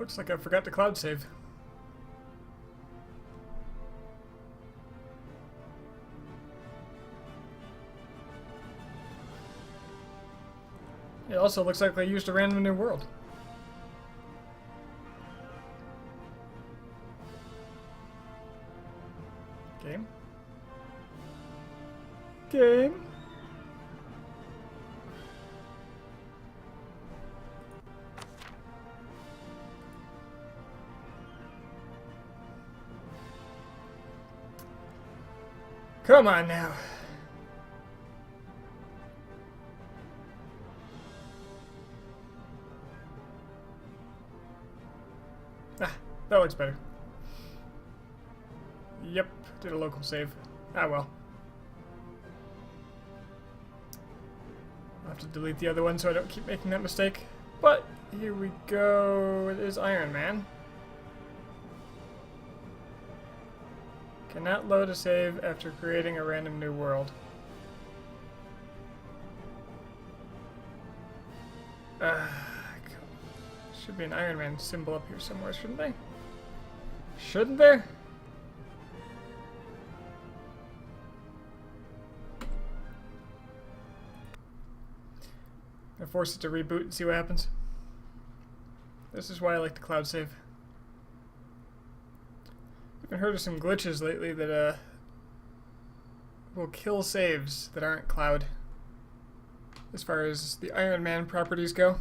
looks like I forgot to cloud save. It also looks like I used a random new world. Game. Game. Come on now. Ah, that looks better. Yep, did a local save. Ah well. I'll have to delete the other one so I don't keep making that mistake. But here we go. It is Iron Man. Cannot load a save after creating a random new world. Should be an Iron Man symbol up here somewhere, shouldn't they? Shouldn't there? I force it to reboot and see what happens. This is why I like to cloud save. I've heard of some glitches lately that will kill saves that aren't cloud, as far as the Iron Man properties go.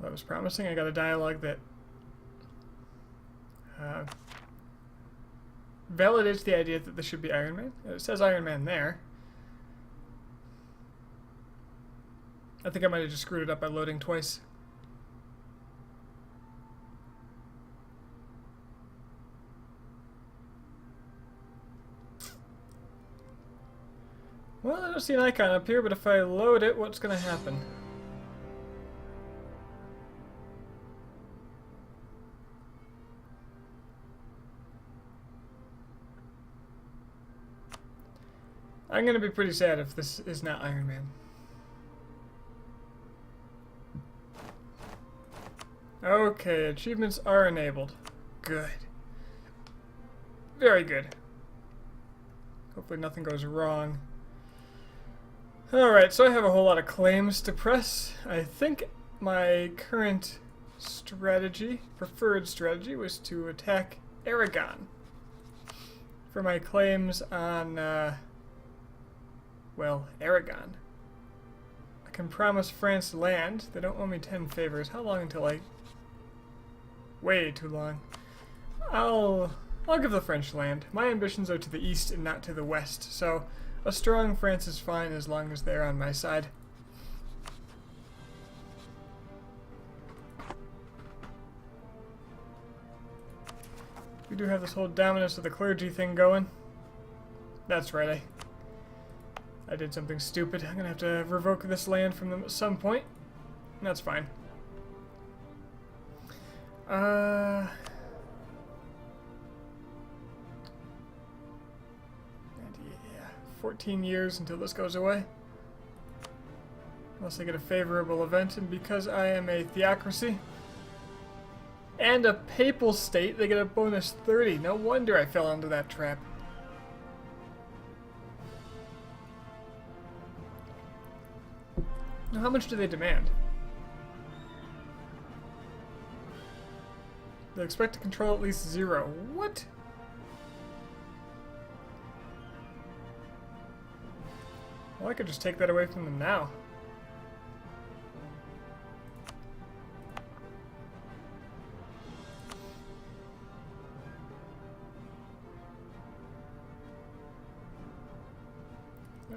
That was promising. I got a dialogue that validates the idea that this should be Iron Man. It says Iron Man there. I think I might have just screwed it up by loading twice. Well, I don't see an icon up here, but if I load it, what's going to happen? I'm going to be pretty sad if this is not Iron Man. Okay, achievements are enabled. Good. Very good. Hopefully nothing goes wrong. Alright, so I have a whole lot of claims to press. I think my current strategy, preferred strategy, was to attack Aragon for my claims on, well, Aragon. I can promise France land. They don't owe me 10 favors. How long until I... Way too long. I'll give the French land. My ambitions are to the east and not to the west, so a strong France is fine as long as they're on my side. We do have this whole dominance of the clergy thing going. That's right, I did something stupid. I'm gonna have to revoke this land from them at some point. That's fine. And yeah, 14 years until this goes away. Unless I get a favorable event, and because I am a theocracy and a papal state, they get a bonus 30. No wonder I fell into that trap. Now, how much do they demand? They expect to control at least 0. What? Well, I could just take that away from them now.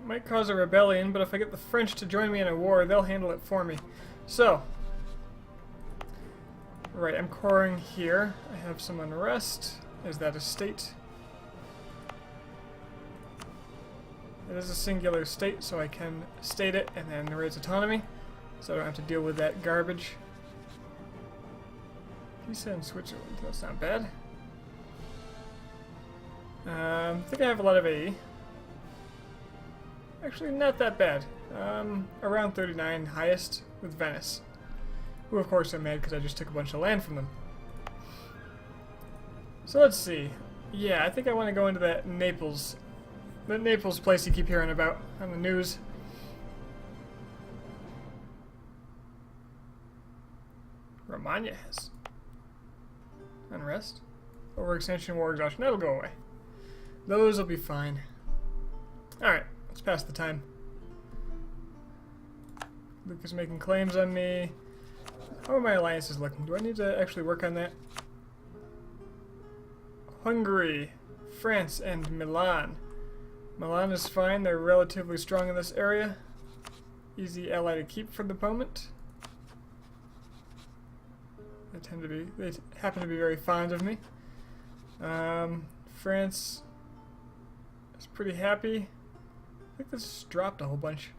Might cause a rebellion, but if I get the French to join me in a war, they'll handle it for me. So, right, I'm coring here. I have some unrest. Is that a state? It is a singular state, so I can state it and then raise autonomy, so I don't have to deal with that garbage. Pisa and Switzerland, that's not bad. I think I have a lot of AE. Actually, not that bad. Around 39, highest with Venice. Who, of course, I'm mad because I just took a bunch of land from them. So let's see. Yeah, I think I want to go into that Naples place you keep hearing about on the news. Romagna has unrest. Overextension, war exhaustion. That'll go away. Those will be fine. Alright, let's pass the time. Luke is making claims on me. How are my alliances looking? Do I need to actually work on that? Hungary, France, and Milan. Milan is fine. They're relatively strong in this area. Easy ally to keep for the moment. They happen to be very fond of me. France is pretty happy. I think this dropped a whole bunch.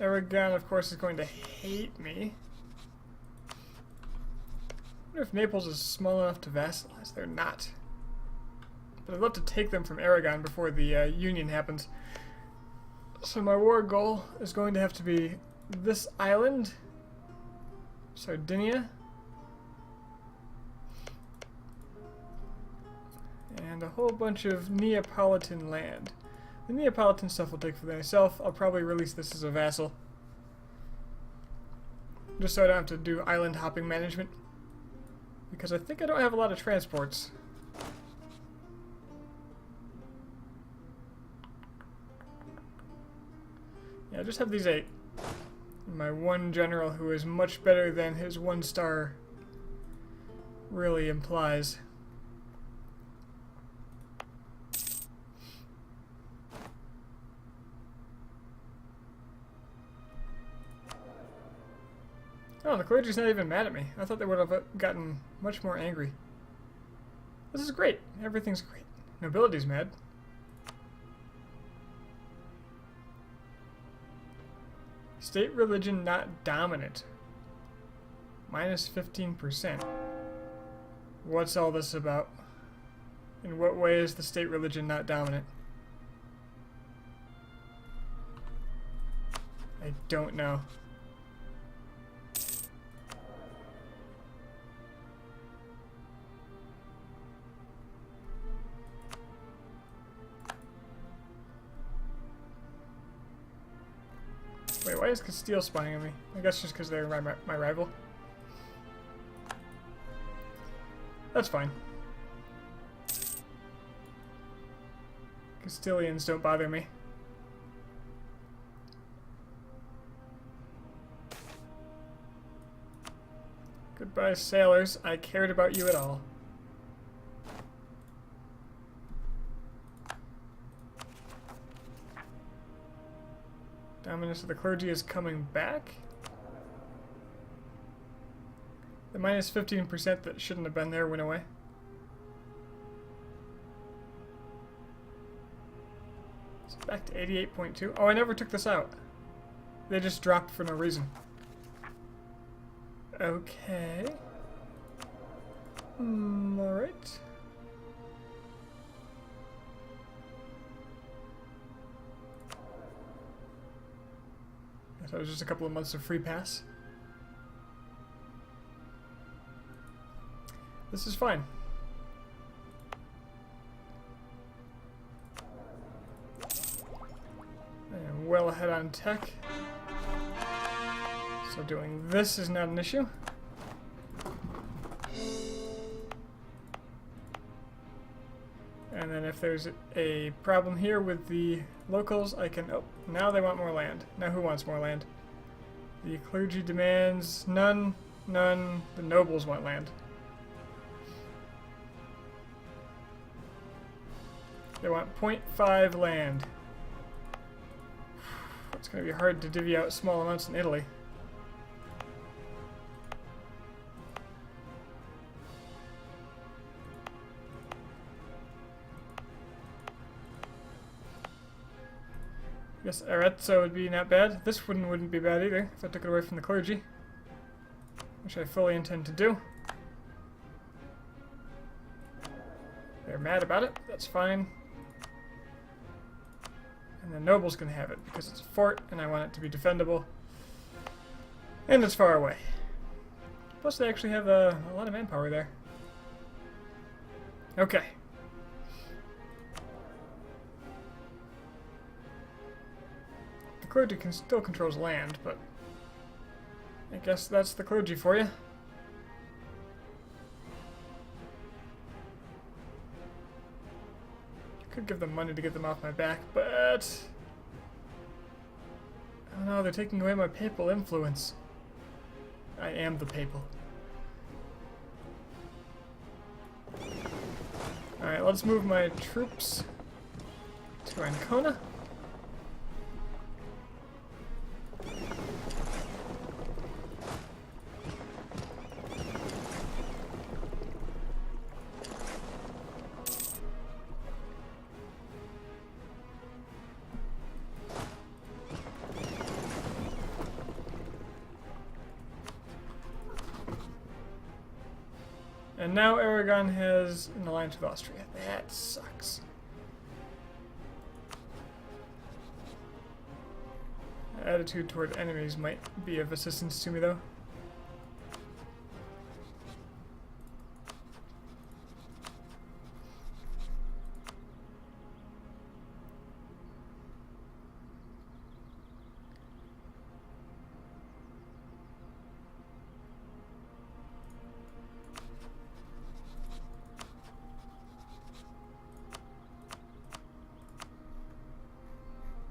Aragon, of course, is going to hate me. I wonder if Naples is small enough to vassalize. They're not. But I'd love to take them from Aragon before the union happens. So my war goal is going to have to be this island, Sardinia, and a whole bunch of Neapolitan land. The Neapolitan stuff will take for myself. I'll probably release this as a vassal, just so I don't have to do island hopping management, because I think I don't have a lot of transports. Yeah, I just have these 8. My one general, who is much better than his 1 star really implies. Oh, the clergy's not even mad at me. I thought they would have gotten much more angry. This is great. Everything's great. Nobility's mad. State religion not dominant. Minus 15%. What's all this about? In what way is the state religion not dominant? I don't know. Wait, why is Castile spying on me? I guess just because they're my rival. That's fine. Castilians don't bother me. Goodbye, sailors. I cared about you at all. Dominance of the clergy is coming back. The minus 15% that shouldn't have been there went away. It's back to 88.2. Oh, I never took this out. They just dropped for no reason. Okay. Alright. That was just a couple of months of free pass. This is fine. I am well ahead on tech. So doing this is not an issue. And then if there's a problem here with the locals, I can... Oh, now they want more land. Now who wants more land? The clergy demands none, none. The nobles want land. They want 0.5 land. it's going to be hard to divvy out small amounts in Italy. I guess Arezzo would be not bad. This one wouldn't be bad either if I took it away from the clergy, which I fully intend to do. They're mad about it. That's fine. And the noble's gonna have it because it's a fort and I want it to be defendable. And it's far away. Plus they actually have a lot of manpower there. Okay. The clergy still controls land, but I guess that's the clergy for you. Could give them money to get them off my back, but oh no, they're taking away my papal influence. I am the papal. Alright, let's move my troops to Ancona. And now Aragon has an alliance with Austria. That sucks. Attitude toward enemies might be of assistance to me, though.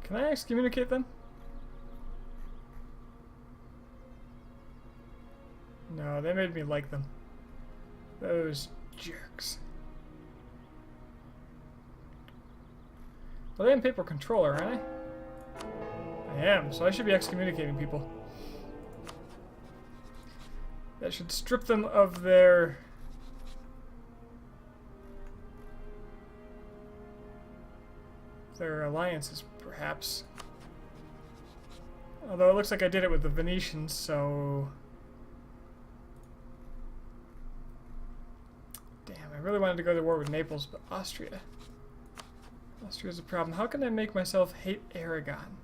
Can I excommunicate them? No, they made me like them. Those jerks. Well, I am papal controller, aren't I? I am, so I should be excommunicating people. That should strip them of their alliances, perhaps. Although it looks like I did it with the Venetians, so... Damn, I really wanted to go to war with Naples, but Austria. Austria's a problem. How can I make myself hate Aragon?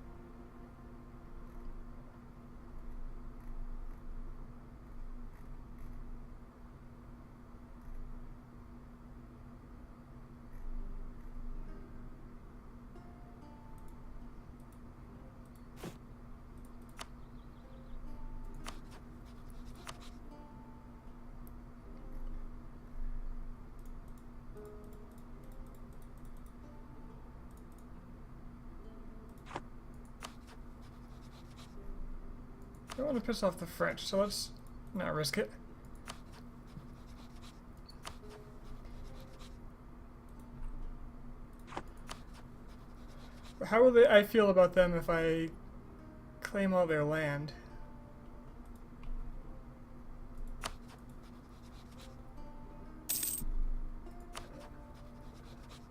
I don't want to piss off the French, so let's not risk it. But how will I feel about them if I claim all their land?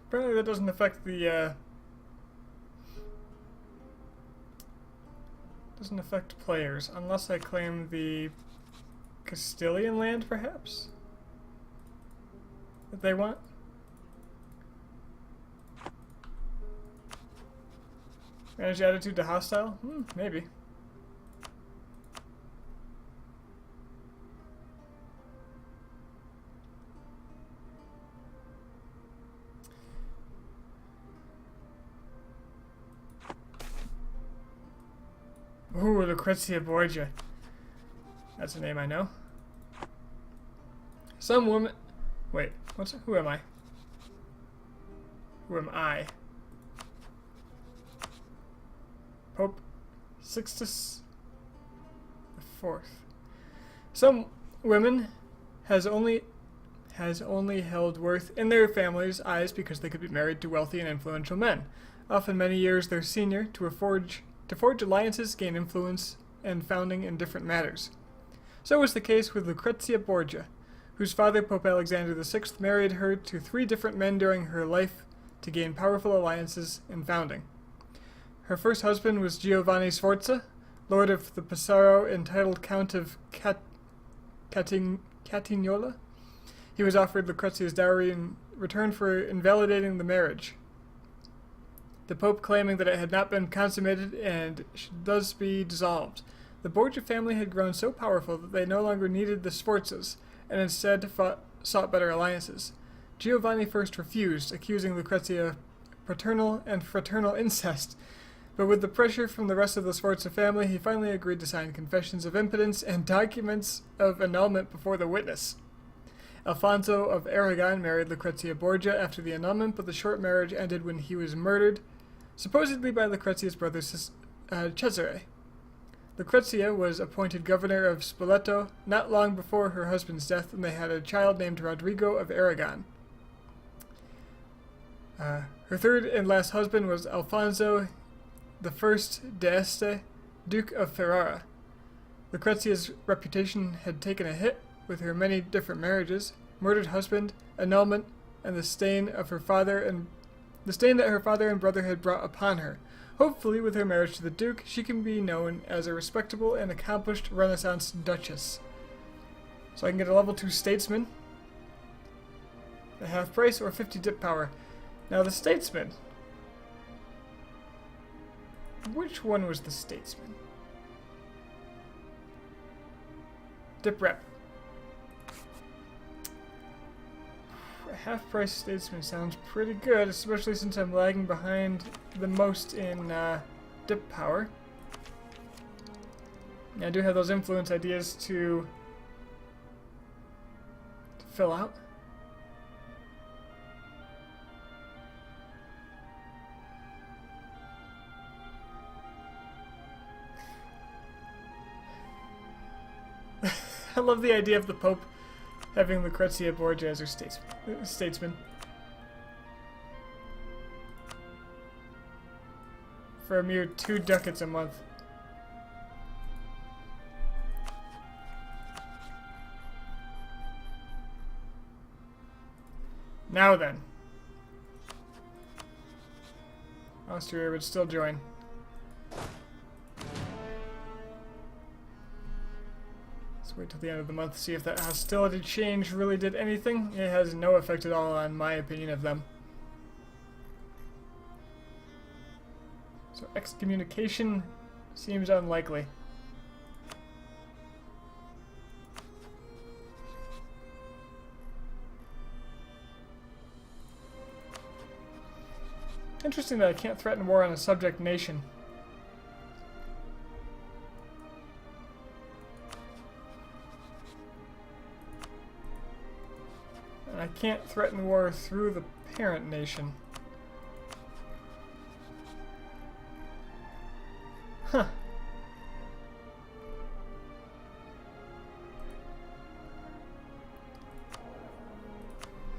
Apparently that doesn't affect the doesn't affect players, unless I claim the Castilian land, perhaps? That they want? Manage attitude to hostile? Maybe. Ooh, Lucrezia Borgia. That's a name I know. Some woman... Wait, who am I? Who am I? Pope Sixtus IV. Some women has only held worth in their families' eyes because they could be married to wealthy and influential men, often many years their senior, to to forge alliances, gain influence, and founding in different matters. So was the case with Lucrezia Borgia, whose father, Pope Alexander VI, married her to 3 different men during her life to gain powerful alliances and founding. Her first husband was Giovanni Sforza, lord of the Pesaro, entitled Count of Catignola. He was offered Lucrezia's dowry in return for invalidating the marriage, the Pope claiming that it had not been consummated and should thus be dissolved. The Borgia family had grown so powerful that they no longer needed the Sforzas, and instead sought better alliances. Giovanni first refused, accusing Lucrezia of paternal and fraternal incest, but with the pressure from the rest of the Sforza family, he finally agreed to sign confessions of impotence and documents of annulment before the witness. Alfonso of Aragon married Lucrezia Borgia after the annulment, but the short marriage ended when he was murdered, supposedly by Lucrezia's brother Cesare. Lucrezia was appointed governor of Spoleto not long before her husband's death, and they had a child named Rodrigo of Aragon. Her third and last husband was Alfonso I d'Este, Duke of Ferrara. Lucrezia's reputation had taken a hit with her many different marriages, murdered husband, annulment, and the stain that her father and brother had brought upon her. Hopefully, with her marriage to the Duke, she can be known as a respectable and accomplished Renaissance Duchess. So I can get a level 2 Statesman, a half price, or 50 dip power. Now the Statesman. Which one was the Statesman? Dip rep. A half price Statesman sounds pretty good, especially since I'm lagging behind the most in dip power. I do have those influence ideas to fill out. I love the idea of the Pope having Lucrezia Borgia as her statesman. For a mere 2 ducats a month. Now then. Austria would still join. Wait till the end of the month to see if that hostility change really did anything. It has no effect at all on my opinion of them. So excommunication seems unlikely. Interesting that I can't threaten war on a subject nation. I can't threaten war through the parent nation. Huh.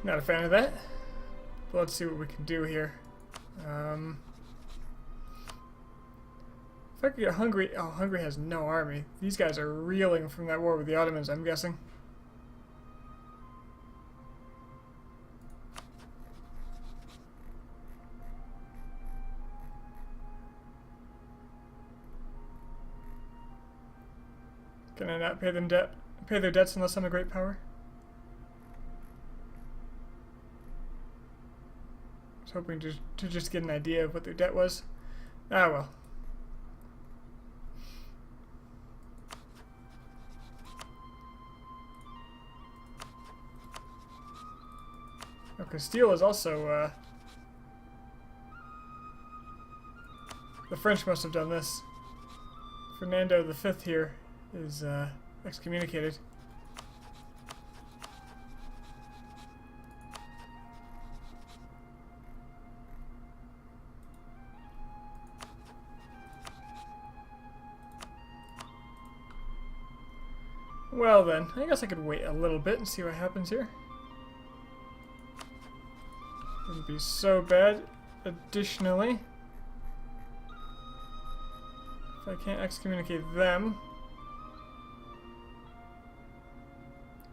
Not a fan of that. But let's see what we can do here. If I could get Hungary... Oh, Hungary has no army. These guys are reeling from that war with the Ottomans, I'm guessing. Can I not pay them pay their debts unless I'm a great power? I was hoping to just get an idea of what their debt was. Ah well. Oh, Castile is also the French must have done this. Fernando V here is excommunicated. Well then, I guess I could wait a little bit and see what happens here. Wouldn't be so bad. Additionally, If I can't excommunicate them,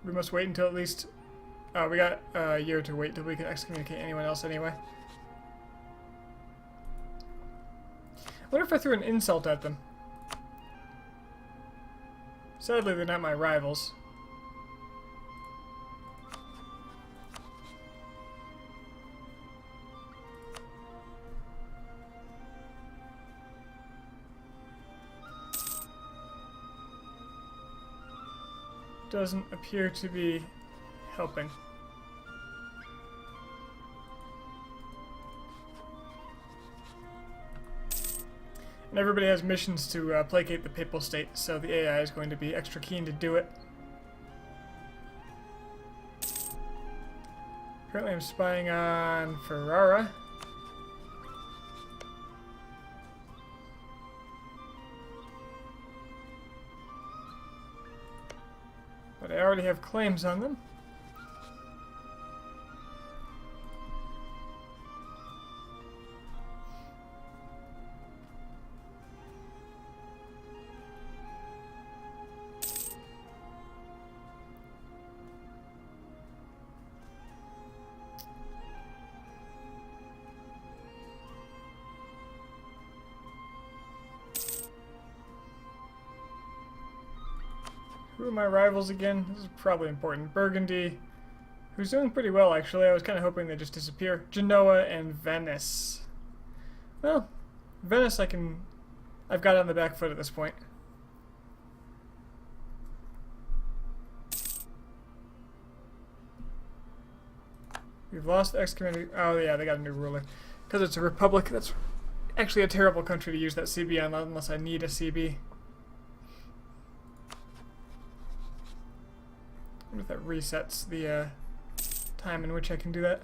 we must wait until at least... Oh, we got a year to wait till we can excommunicate anyone else anyway. What if I threw an insult at them? Sadly, they're not my rivals. Doesn't appear to be helping. And everybody has missions to placate the papal state, so the AI is going to be extra keen to do it. Currently I'm spying on Ferrara. But I already have claims on them. Who are my rivals again? This is probably important. Burgundy, who's doing pretty well actually. I was kind of hoping they'd just disappear. Genoa and Venice. Well, Venice I've got on the back foot at this point. We've lost the excommunication. Oh yeah, they got a new ruler. Because it's a republic, that's actually a terrible country to use that CB on unless I need a CB. I wonder if that resets the time in which I can do that.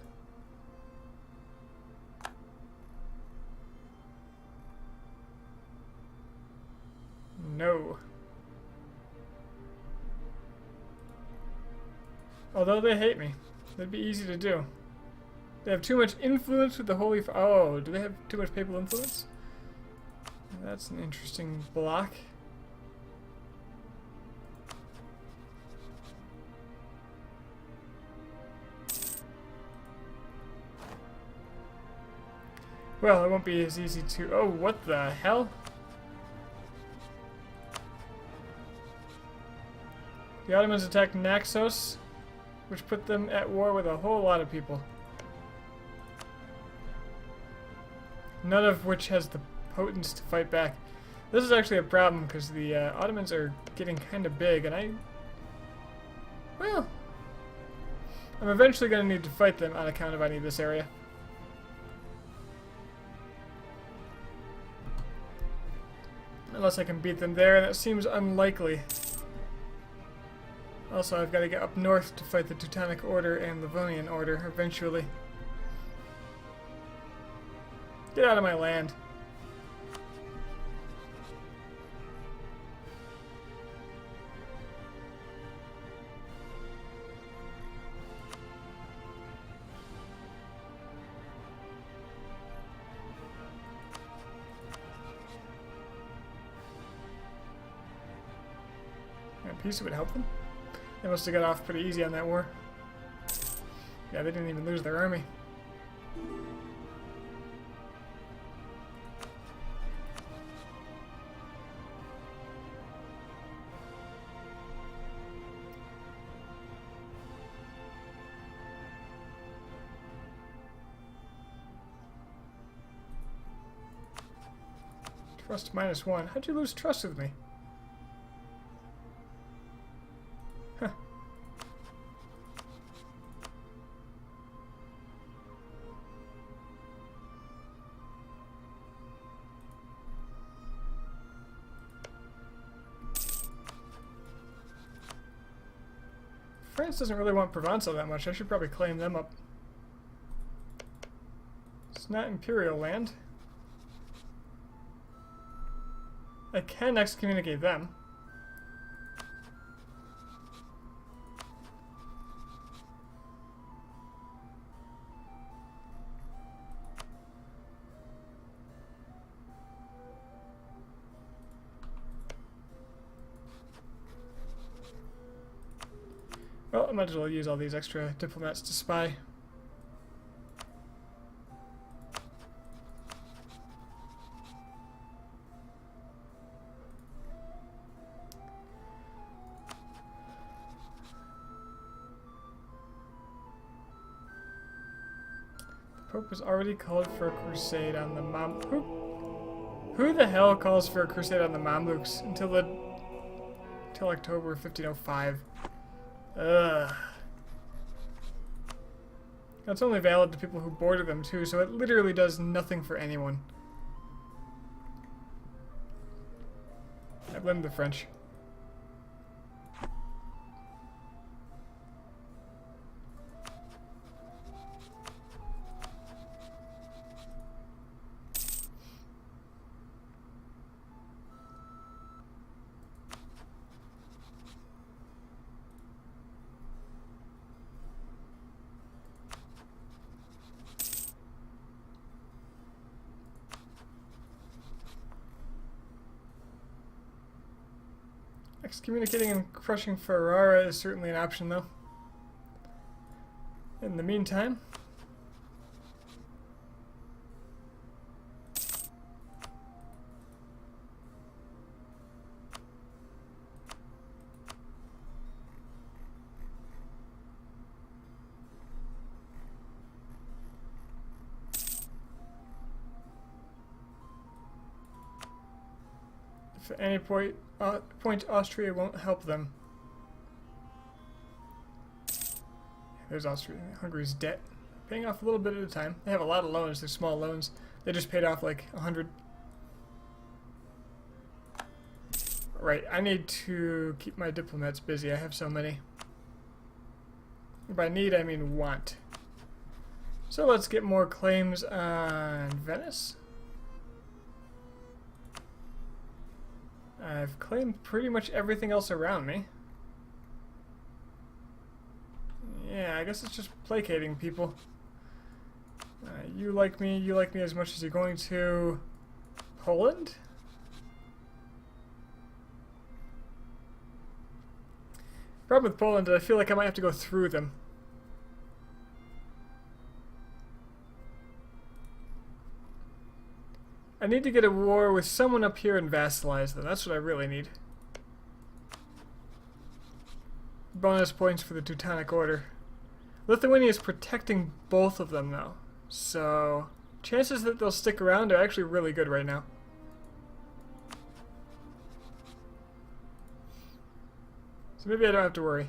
No. Although they hate me. That'd be easy to do. They have too much influence with the Holy... Oh, do they have too much papal influence? That's an interesting block. Well, it won't be as easy to... Oh, what the hell? The Ottomans attacked Naxos, which put them at war with a whole lot of people. None of which has the potence to fight back. This is actually a problem because the Ottomans are getting kind of big, and well, I'm eventually going to need to fight them on account of I need this area. Unless I can beat them there, and that seems unlikely. Also, I've got to get up north to fight the Teutonic Order and Livonian Order eventually. Get out of my land. Peace would help them. They must have got off pretty easy on that war. Yeah, they didn't even lose their army. Trust -1. How'd you lose trust with me? France doesn't really want Provençal that much. I should probably claim them up. It's not imperial land. I can excommunicate them. Well, I might as well use all these extra diplomats to spy. The Pope has already called for a crusade on the Who the hell calls for a crusade on the Mamluks until October 1505? Ugh. That's only valid to people who border them too, so it literally does nothing for anyone. I blame the French. Excommunicating and crushing Ferrara is certainly an option, though. In the meantime, if at any point Austria won't help them. There's Austria. Hungary's debt. Paying off a little bit at a time. They have a lot of loans. They're small loans. They just paid off like 100. Right, I need to keep my diplomats busy. I have so many. By need, I mean want. So let's get more claims on Venice. I've claimed pretty much everything else around me. Yeah, I guess it's just placating people. You like me as much as you're going to. Poland? Problem with Poland is I feel like I might have to go through them. I need to get a war with someone up here and vassalize them. That's what I really need. Bonus points for the Teutonic Order. Lithuania is protecting both of them, though. So, chances that they'll stick around are actually really good right now. So maybe I don't have to worry.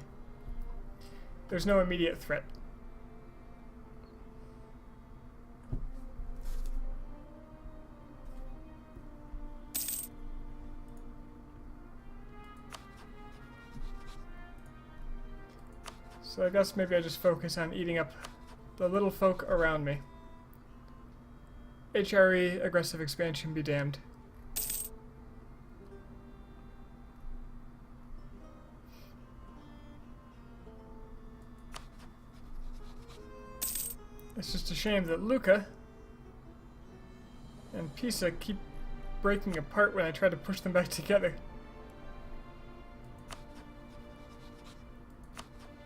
There's no immediate threat. So I guess maybe I just focus on eating up the little folk around me. HRE, aggressive expansion, be damned. It's just a shame that Lucca and Pisa keep breaking apart when I try to push them back together.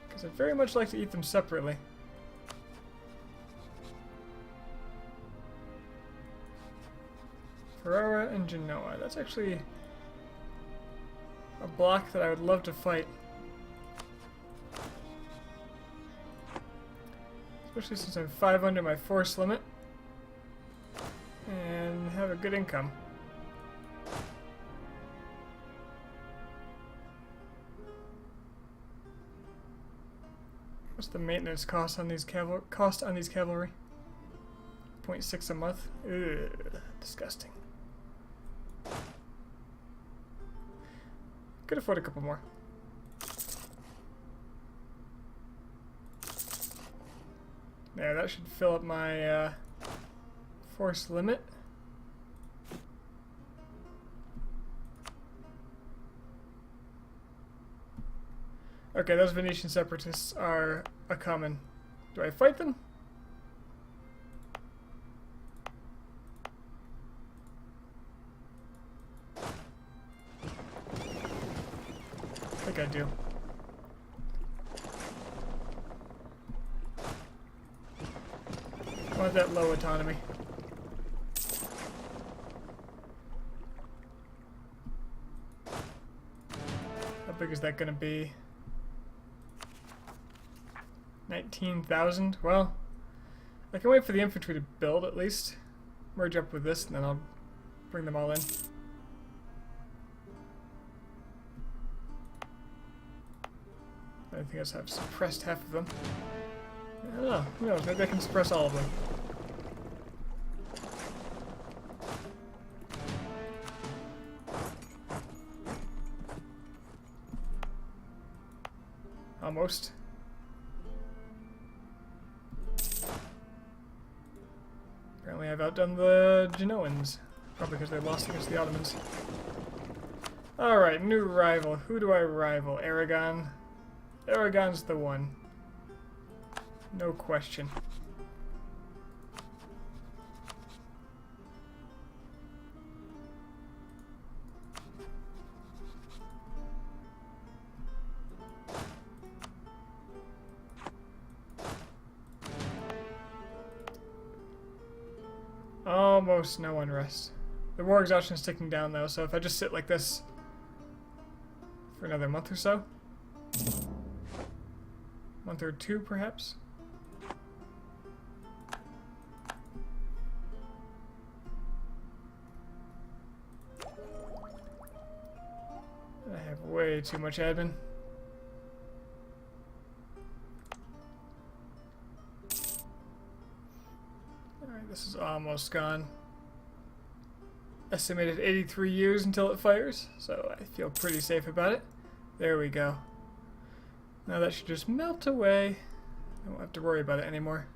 Because I'd very much like to eat them separately. Ferrara and Genoa. That's actually a block that I would love to fight. Especially since I'm 5 under my force limit. And have a good income. What's the maintenance cost on these cavalry? 0.6 a month. Ugh, disgusting. Could afford a couple more. There, that should fill up my force limit. Okay, those Venetian separatists are a-comin'. Do I fight them? I think I do. want that low autonomy. How big is that going to be? 19,000? Well, I can wait for the infantry to build at least. Merge up with this and then I'll bring them all in. I think I've suppressed half of them. I don't know. Who knows? Maybe I can suppress all of them. Almost. Apparently I've outdone the Genoans. Probably because they lost against the Ottomans. Alright, new rival. Who do I rival? Aragon? Aragon's the one. No question. Almost no unrest. The war exhaustion is ticking down though, so if I just sit like this for another month or so, month or two perhaps. I have way too much admin. Alright, this is almost gone. Estimated 83 years until it fires, so I feel pretty safe about it. There we go. Now that should just melt away. I won't have to worry about it anymore.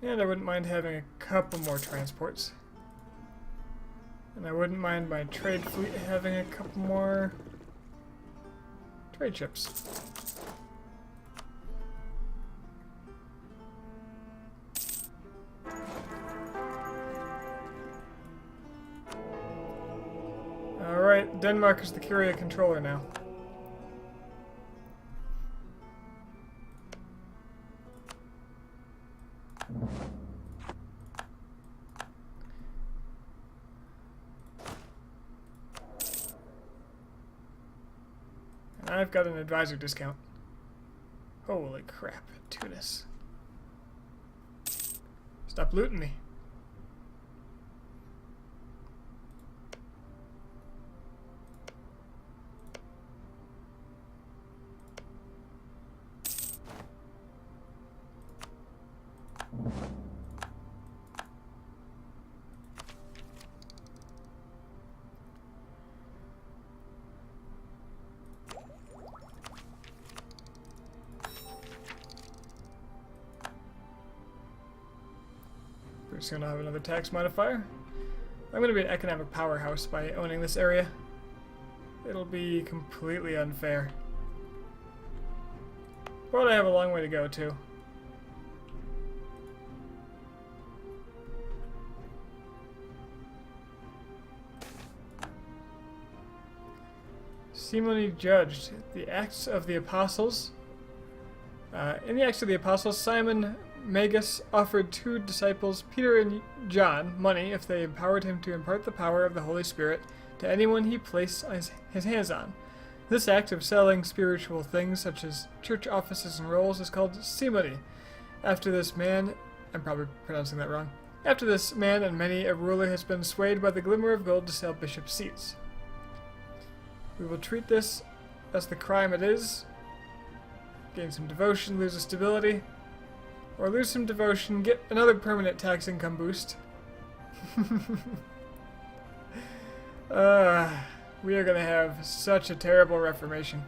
And I wouldn't mind having a couple more transports. And I wouldn't mind my trade fleet having a couple more trade ships. Alright, Denmark is the Curia controller now. And I've got an advisor discount. Holy crap, Tunis. Stop looting me. Pretty soon I'll have another tax modifier. I'm going to be an economic powerhouse by owning this area. It'll be completely unfair. But I have a long way to go, too. Simony judged the Acts of the Apostles. In the Acts of the Apostles, Simon Magus offered two disciples, Peter and John, money if they empowered him to impart the power of the Holy Spirit to anyone he placed his hands on. This act of selling spiritual things, such as church offices and rolls, is called simony. After this man, I'm probably pronouncing that wrong, after this man and many a ruler has been swayed by the glimmer of gold to sell bishop seats. We will treat this as the crime it is. Gain some devotion, lose a stability. Or lose some devotion, get another permanent tax income boost. We are going to have such a terrible reformation.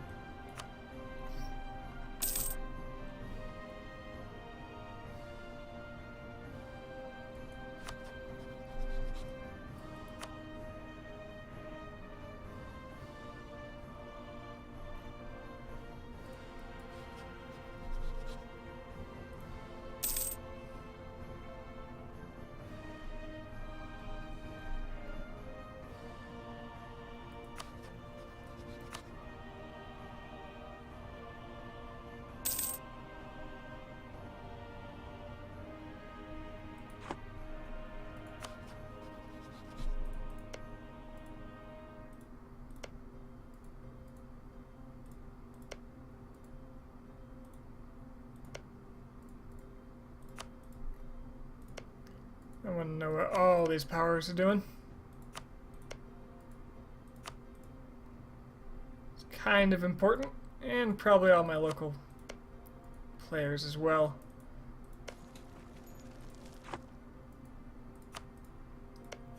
I want to know what all these powers are doing. It's kind of important, and probably all my local players as well.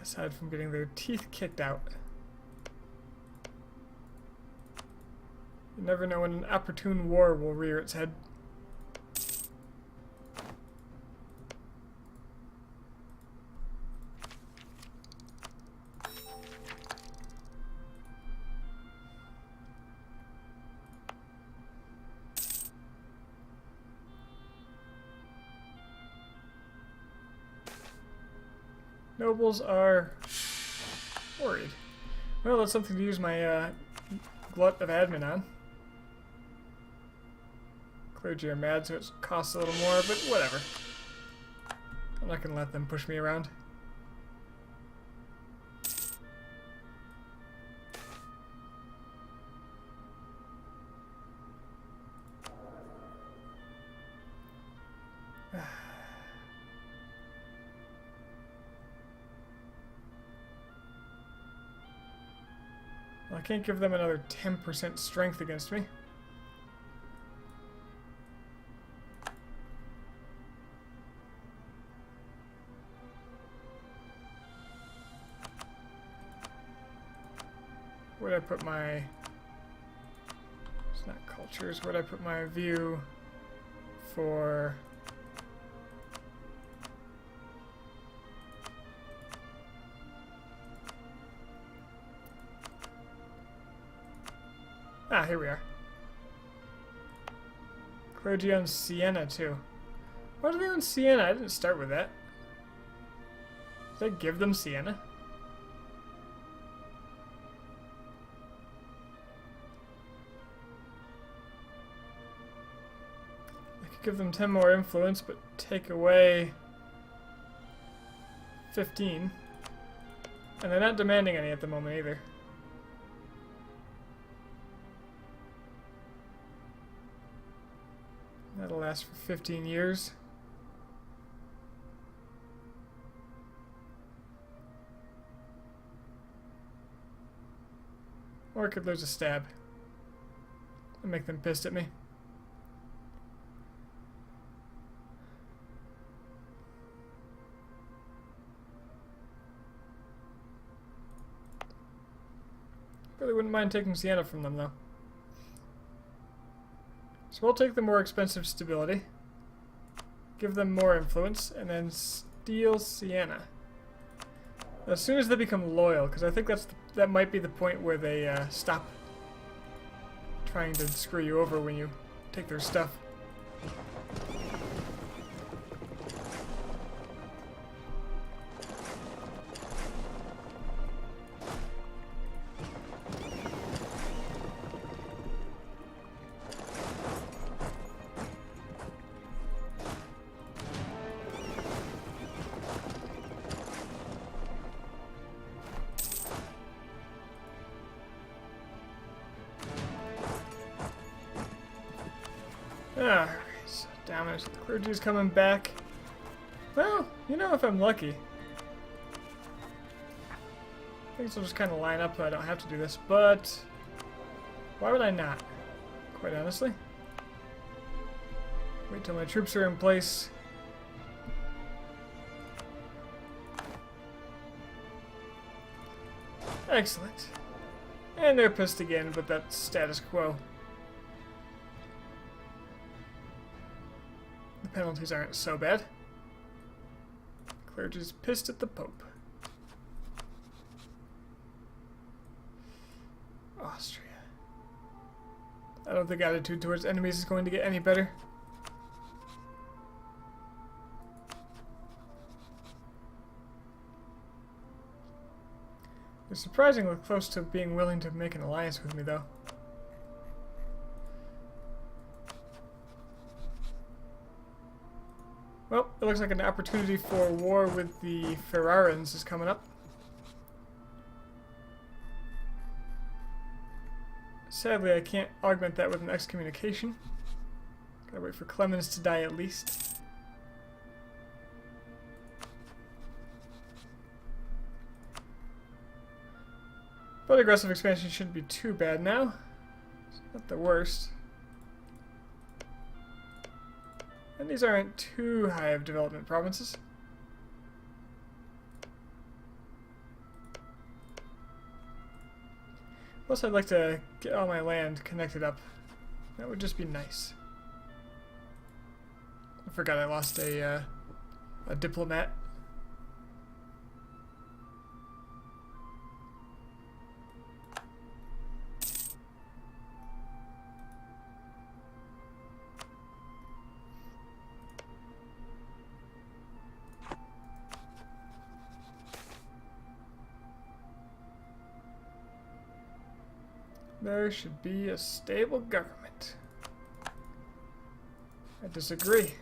Aside from getting their teeth kicked out. You never know when an opportune war will rear its head. Nobles are worried. Well, that's something to use my glut of admin on. Clergy are mad, so it costs a little more, but whatever. I'm not going to let them push me around. Well, I can't give them another 10% strength against me. Where'd I put my... It's not cultures. Where'd I put my view for... Ah, here we are. Clergy on Siena, too. Why do they own Siena? I didn't start with that. Did I give them Siena? I could give them 10 more influence, but take away 15. And they're not demanding any at the moment either. That'll last for 15 years. Or I could lose a stab and make them pissed at me. Really wouldn't mind taking Siena from them, though. So we'll take the more expensive stability, give them more influence, and then steal Siena. As soon as they become loyal, because I think that might be the point where they stop trying to screw you over when you take their stuff. Alright, so damage. The clergy's coming back. Well, you know, if I'm lucky. Things will just kind of line up so I don't have to do this, but why would I not? Quite honestly. Wait till my troops are in place. Excellent. And they're pissed again, but that's status quo. The penalties aren't so bad. Clergy's pissed at the Pope. Austria. I don't think attitude towards enemies is going to get any better. They're surprisingly close to being willing to make an alliance with me, though. Well, it looks like an opportunity for war with the Ferrarans is coming up. Sadly, I can't augment that with an excommunication. Gotta wait for Clemens to die at least. But aggressive expansion shouldn't be too bad now. It's not the worst. And these aren't too high of development provinces. Plus, I'd like to get all my land connected up. That would just be nice. I forgot I lost a diplomat. There should be a stable government. I disagree.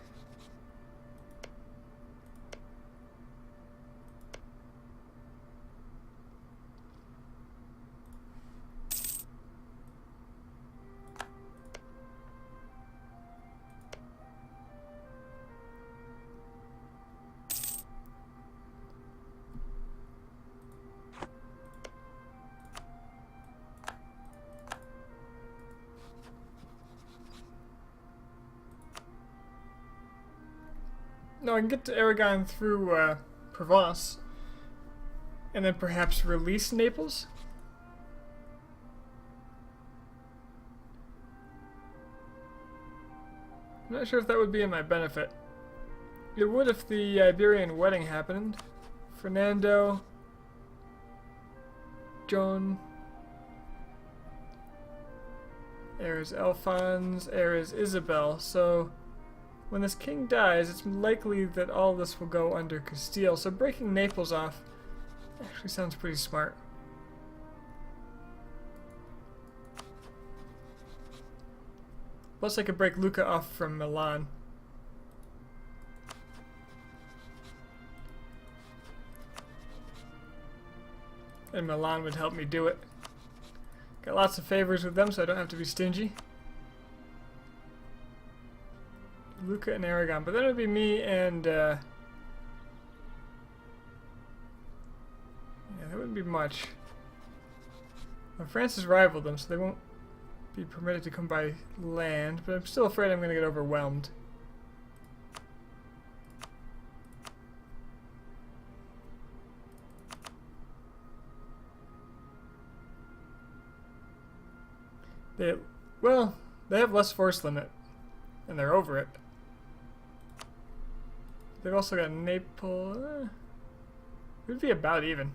No, I can get to Aragon through Provence, and then perhaps release Naples. I'm not sure if that would be in my benefit. It would if the Iberian wedding happened. Fernando, Joan, heir is Alphonse, heir is Isabel, so when this king dies, it's likely that all this will go under Castile, so breaking Naples off actually sounds pretty smart. Plus I could break Lucca off from Milan. And Milan would help me do it. Got lots of favors with them, so I don't have to be stingy. Lucca and Aragon, but then it would be me and yeah, that wouldn't be much. Well, France has rivaled them, so they won't be permitted to come by land, but I'm still afraid I'm going to get overwhelmed. Well, they have less force limit, and they're over it. They've also got Naples. It would be about even.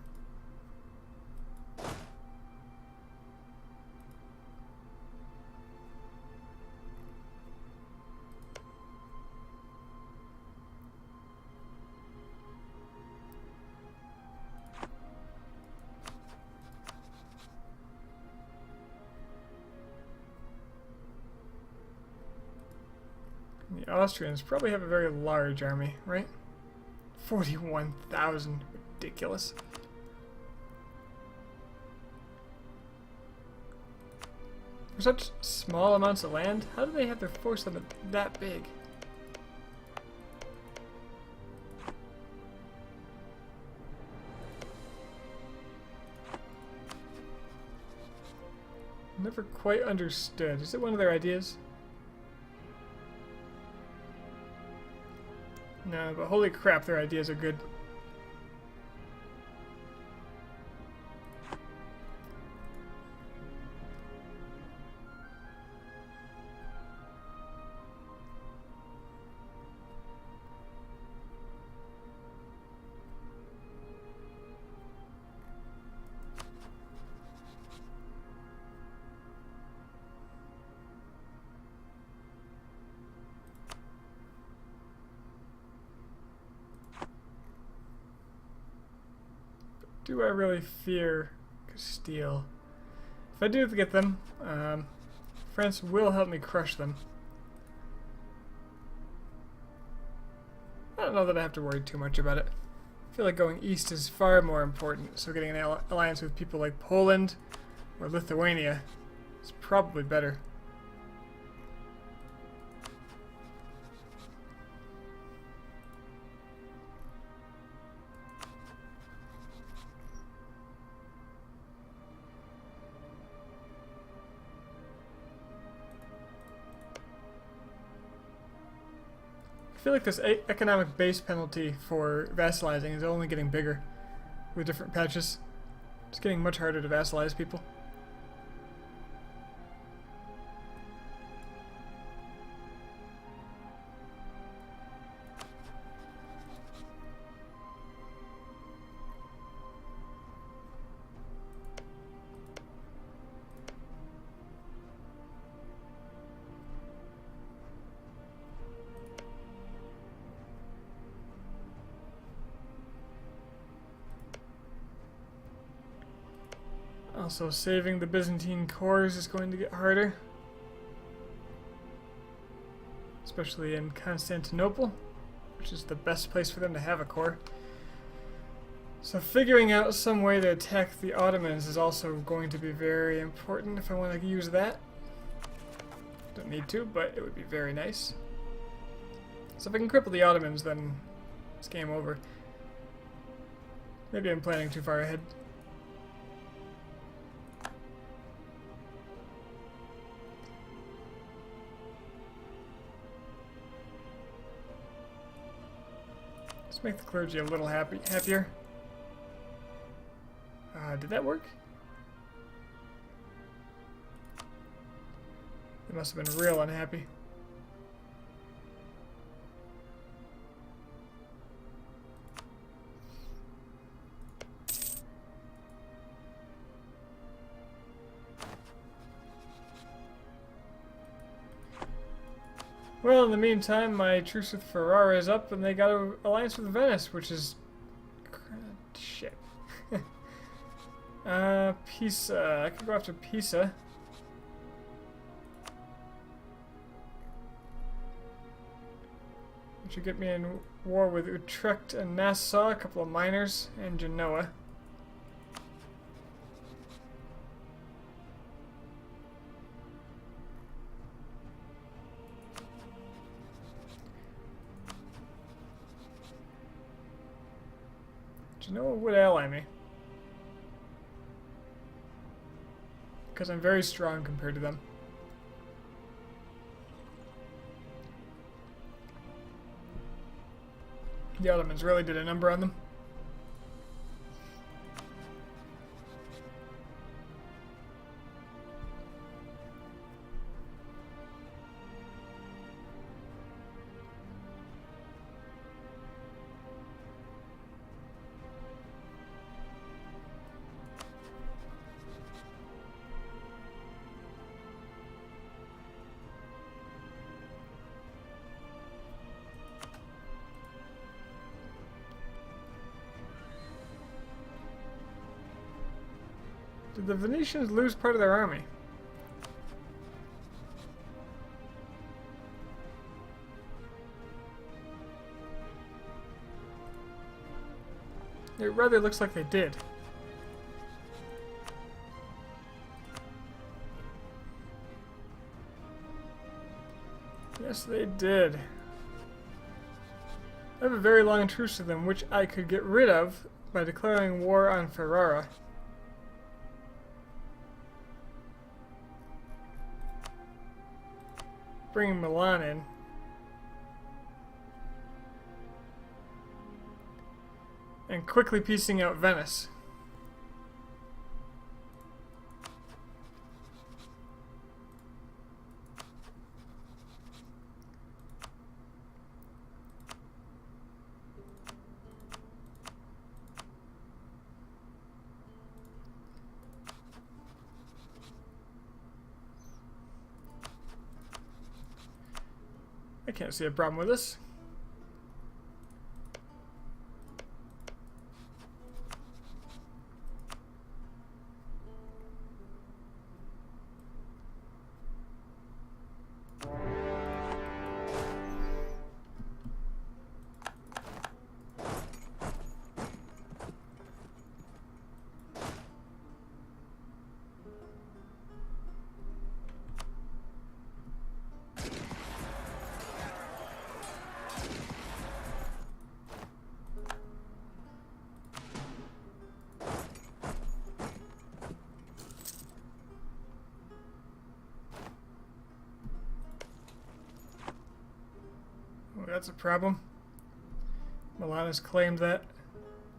The Austrians probably have a very large army, right? 41,000. Ridiculous. For such small amounts of land, how do they have their force limit that big? Never quite understood. Is it one of their ideas? No, but holy crap, their ideas are good. Do I really fear Castile? If I do get them, France will help me crush them. I don't know that I have to worry too much about it. I feel like going east is far more important, so getting an alliance with people like Poland or Lithuania is probably better. feel like this economic base penalty for vassalizing is only getting bigger with different patches. It's getting much harder to vassalize people. Also, saving the Byzantine cores is going to get harder. Especially in Constantinople, which is the best place for them to have a core. So figuring out some way to attack the Ottomans is also going to be very important if I want to use that. Don't need to, but it would be very nice. So if I can cripple the Ottomans, then it's game over. Maybe I'm planning too far ahead. Let's make the clergy a little happier. Did that work? They must have been real unhappy. Well, in the meantime, my truce with Ferrara is up, and they got an alliance with Venice, which is... shit. Pisa. I could go after Pisa. Which would get me in war with Utrecht and Nassau, a couple of minors, and Genoa. Genoa would ally me. Because I'm very strong compared to them. The Ottomans really did a number on them. Did the Venetians lose part of their army? It rather looks like they did. Yes, they did. I have a very long truce with them, which I could get rid of by declaring war on Ferrara. Bringing Milan in. And quickly piecing out Venice. I can't see a problem with this. that's a problem. Milan has claimed that.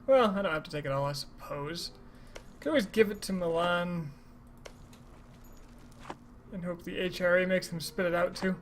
Well, I don't have to take it all, I suppose. Could always give it to Milan and hope the HRA makes them spit it out too.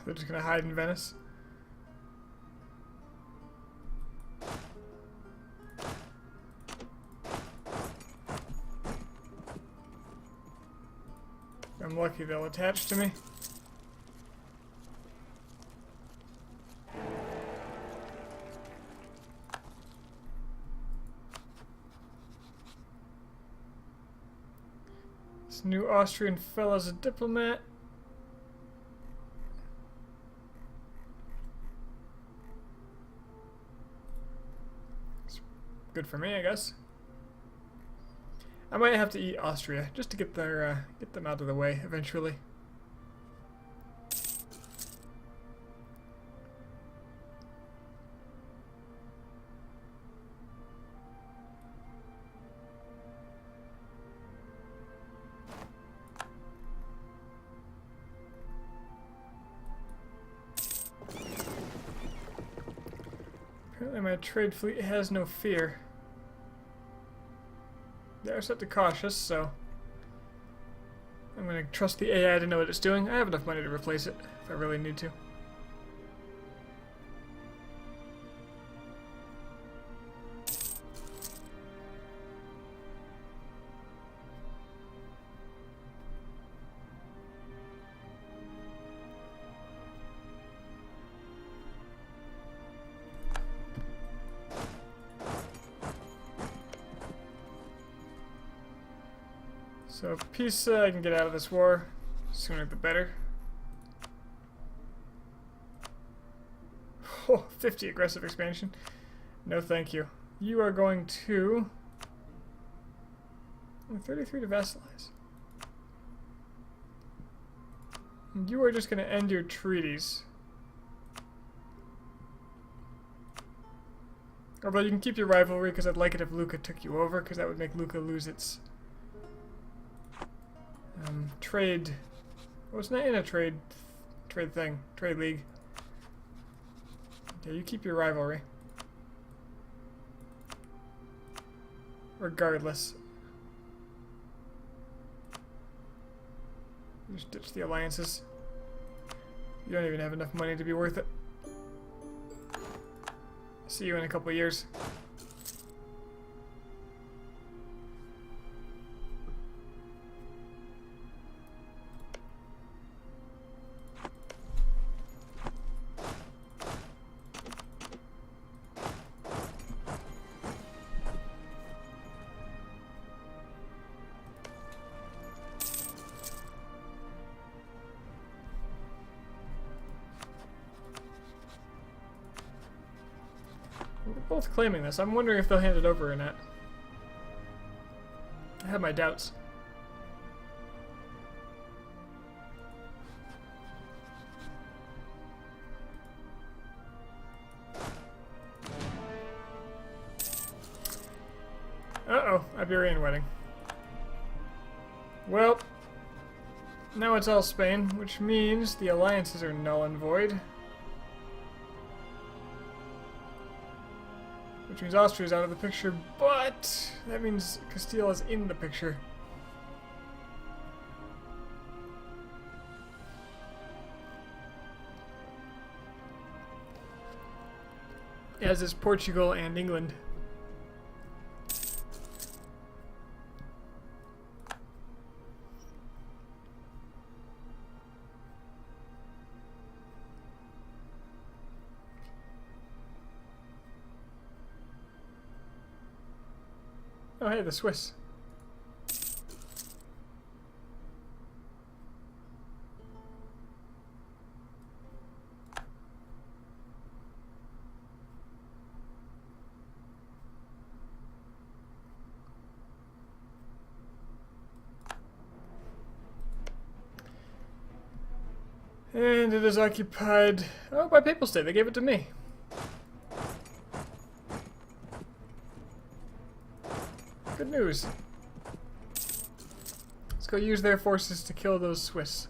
They're just gonna hide in Venice. If I'm lucky, they'll attach to me. This new Austrian fella's a diplomat. Good for me, I guess. I might have to eat Austria just to get them out of the way eventually. Apparently my trade fleet has no fear. They're set to cautious, so I'm going to trust the AI to know what it's doing. I have enough money to replace it if I really need to. So Pisa, I can get out of this war. Sooner the better. Oh, 50 aggressive expansion. No thank you. You are going to... 33 to vassalize. You are just going to end your treaties. Although you can keep your rivalry, because I'd like it if Lucca took you over, because that would make Lucca lose its... trade. Well, it's not in a trade thing. Trade league. Okay, you keep your rivalry. Regardless. Just ditch the alliances. You don't even have enough money to be worth it. See you in a couple of years. They're both claiming this. I'm wondering if they'll hand it over or not. I have my doubts. Uh-oh, Iberian wedding. Well, now it's all Spain, which means the alliances are null and void. Which means Austria's out of the picture, but that means Castile is in the picture. As is Portugal and England. Oh hey, the Swiss. And it is occupied, oh, by Papal State. They gave it to me. Good news. Let's go use their forces to kill those Swiss.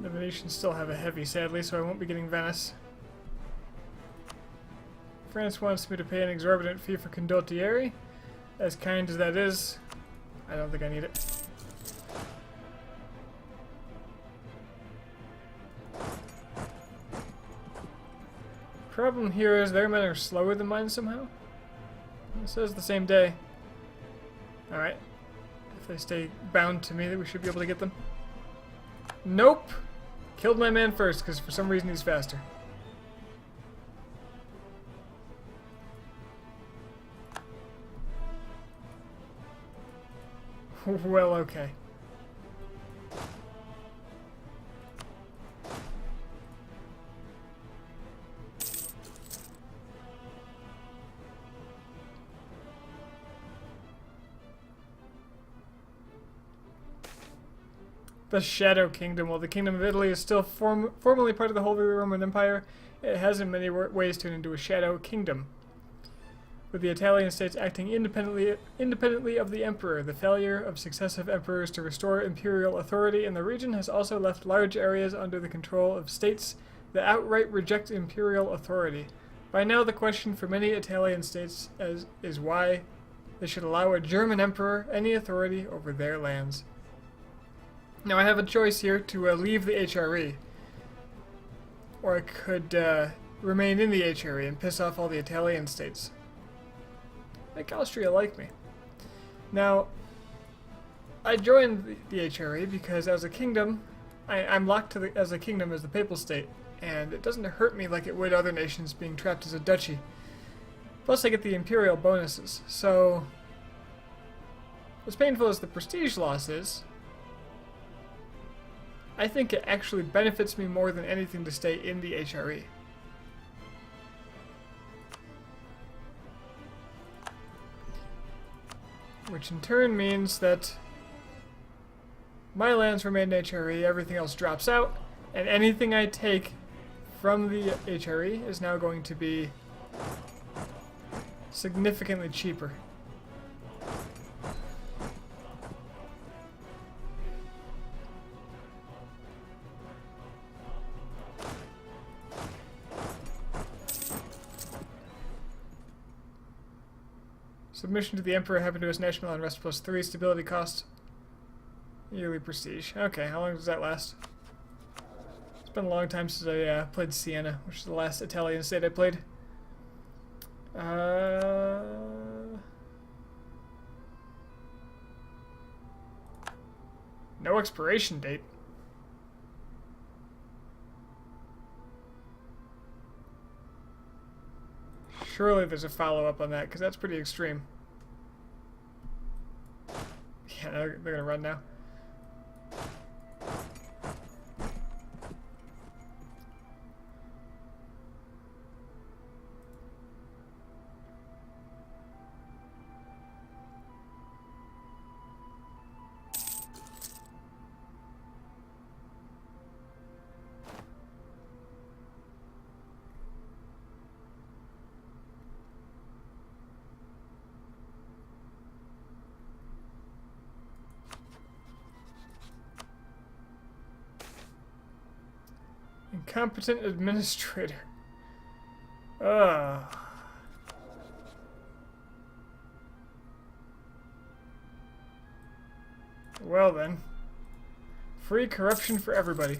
The Venetians still have a heavy, sadly, so I won't be getting Venice. France wants me to pay an exorbitant fee for condottieri. As kind as that is, I don't think I need it. Problem here is their men are slower than mine somehow. It says the same day. Alright. If they stay bound to me, that we should be able to get them. Nope! Killed my man first, because for some reason he's faster. Well, okay. The Shadow Kingdom. While the Kingdom of Italy is still formally part of the Holy Roman Empire, it has in many ways turned into a Shadow Kingdom, with the Italian states acting independently of the Emperor. The failure of successive emperors to restore imperial authority in the region has also left large areas under the control of states that outright reject imperial authority. By now, the question for many Italian states is why they should allow a German emperor any authority over their lands. Now I have a choice here to leave the HRE, or I could remain in the HRE and piss off all the Italian states. Make Austria like me. Now, I joined the HRE because as a kingdom, I'm locked to as a kingdom as the Papal State, and it doesn't hurt me like it would other nations being trapped as a duchy. Plus I get the imperial bonuses, so as painful as the prestige loss is, I think it actually benefits me more than anything to stay in the HRE. Which in turn means that my lands remain in HRE, everything else drops out, and anything I take from the HRE is now going to be significantly cheaper. Submission to the Emperor happened to us national unrest +3 stability cost. Yearly prestige. Okay, how long does that last? It's been a long time since I played Siena, which is the last Italian state I played. No expiration date. Surely there's a follow-up on that, because that's pretty extreme. Yeah, they're gonna run now. Incompetent administrator. Ugh. Well then. Free corruption for everybody.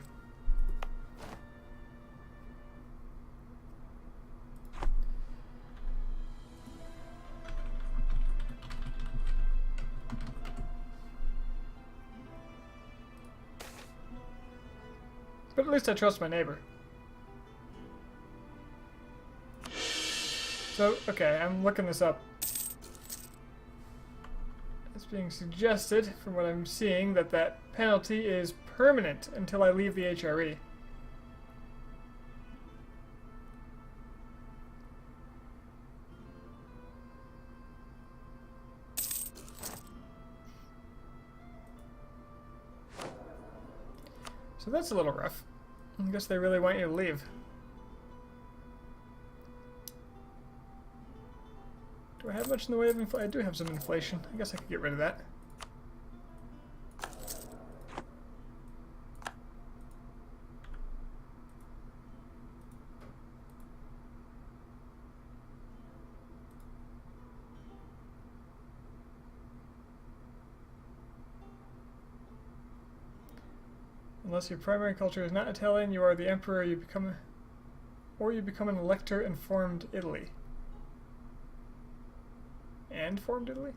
But at least I trust my neighbor. So, okay, I'm looking this up. It's being suggested, from what I'm seeing, that that penalty is permanent until I leave the HRE. So that's a little rough. I guess they really want you to leave. Do I have much in the way of inflation? I do have some inflation. I guess I could get rid of that. Unless your primary culture is not Italian, you are the emperor, you become an elector and formed Italy. And formed Italy?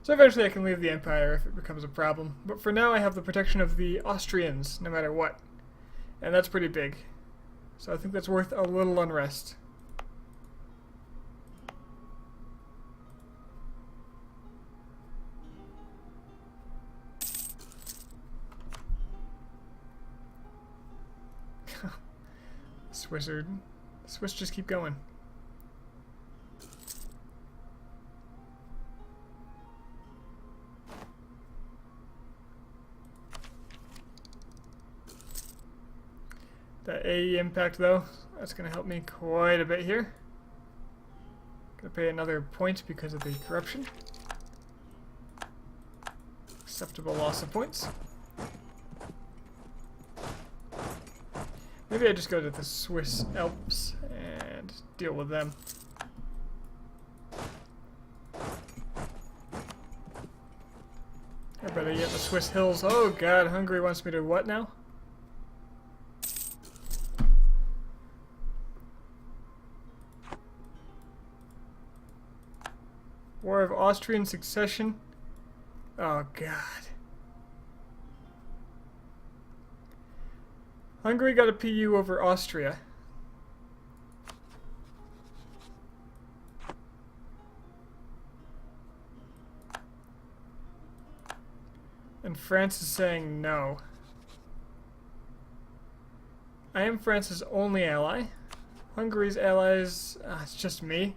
So eventually I can leave the empire if it becomes a problem. But for now I have the protection of the Austrians, no matter what. And that's pretty big. So I think that's worth a little unrest. The Swiss just keep going. That AE impact though, that's going to help me quite a bit here. Going to pay another point because of the corruption. Acceptable loss of points. Maybe I just go to the Swiss Alps and deal with them. I better get the Swiss hills. Oh god, Hungary wants me to what now? War of Austrian Succession. Oh god. Hungary got a PU over Austria. And France is saying no. I am France's only ally. Hungary's allies... it's just me.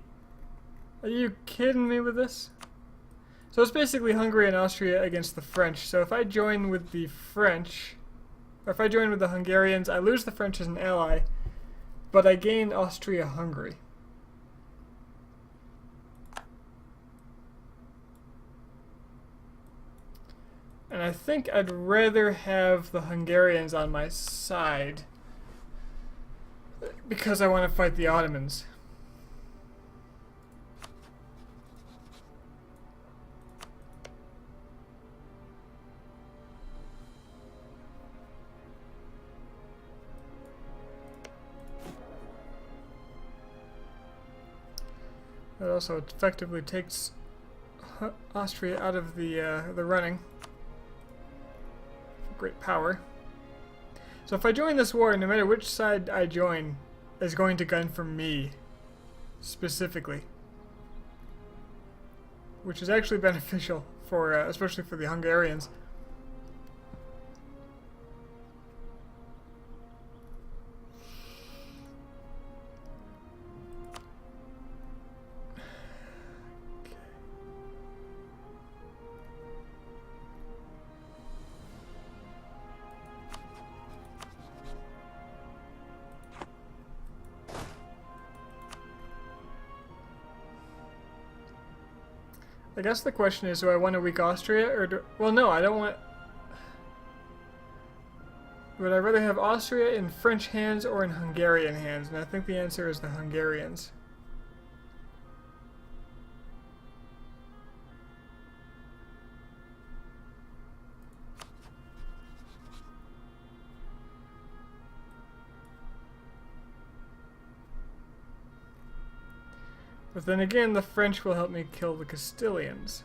Are you kidding me with this? So it's basically Hungary and Austria against the French. So if I join with the French... Or if I join with the Hungarians, I lose the French as an ally, but I gain Austria-Hungary. And I think I'd rather have the Hungarians on my side because I want to fight the Ottomans. That also effectively takes Austria out of the running. Great power. So if I join this war, no matter which side I join, is going to gun for me, specifically. Which is actually beneficial for, especially for the Hungarians. I guess the question is, do I want to weak Austria, or do... Well, no, I don't want... Would I rather have Austria in French hands or in Hungarian hands? And I think the answer is the Hungarians. But then again, the French will help me kill the Castilians.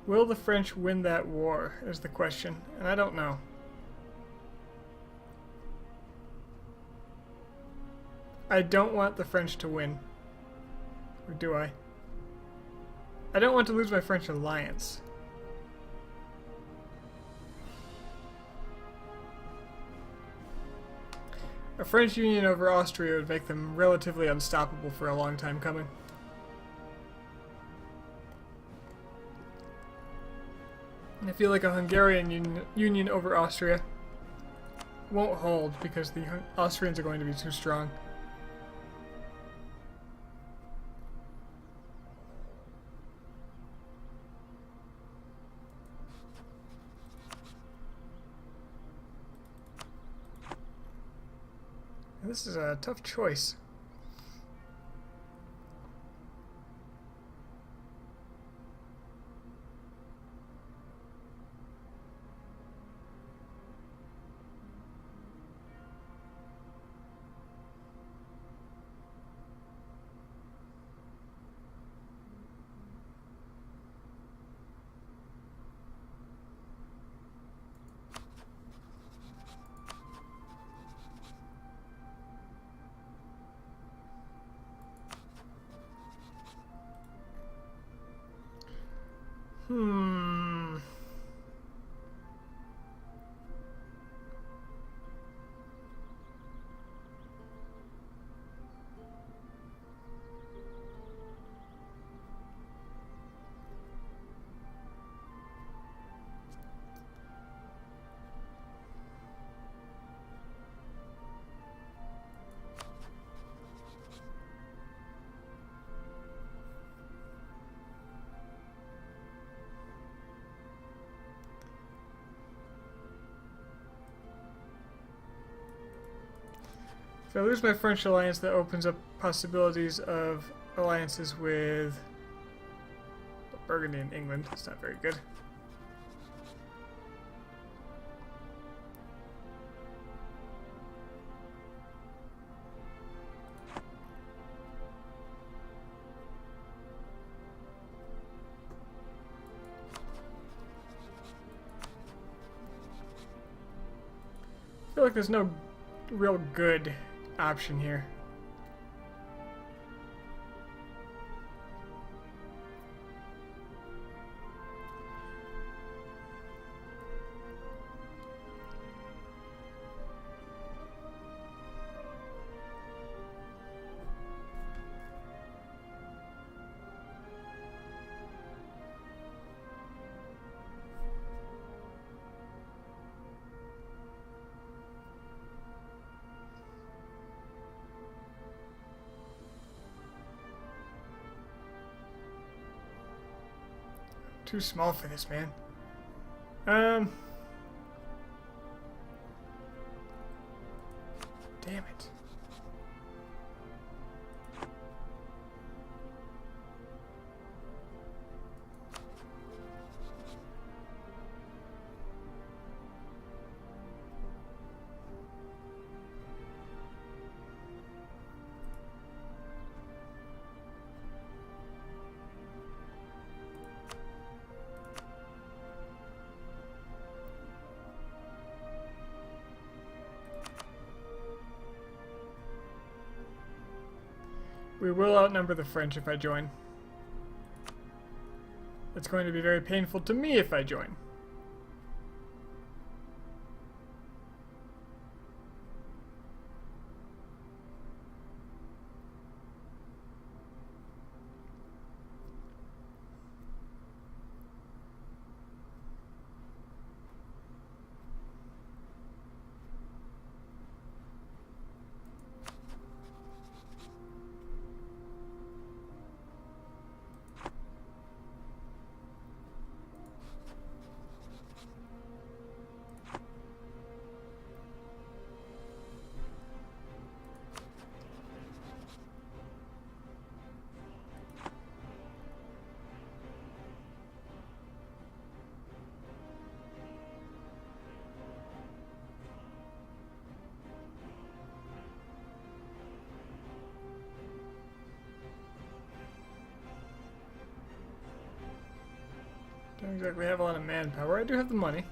Will the French win that war, is the question, and I don't know. I don't want the French to win. Or do I? I don't want to lose my French alliance. A French union over Austria would make them relatively unstoppable for a long time coming. I feel like a Hungarian union over Austria won't hold because the Austrians are going to be too strong. This is a tough choice. If I lose my French alliance, that opens up possibilities of alliances with Burgundy and England. That's not very good. I feel like there's no real good option here. Too small for this, man. Damn it. We will outnumber the French if I join. It's going to be very painful to me if I join. exactly have a lot of manpower. I do have the money.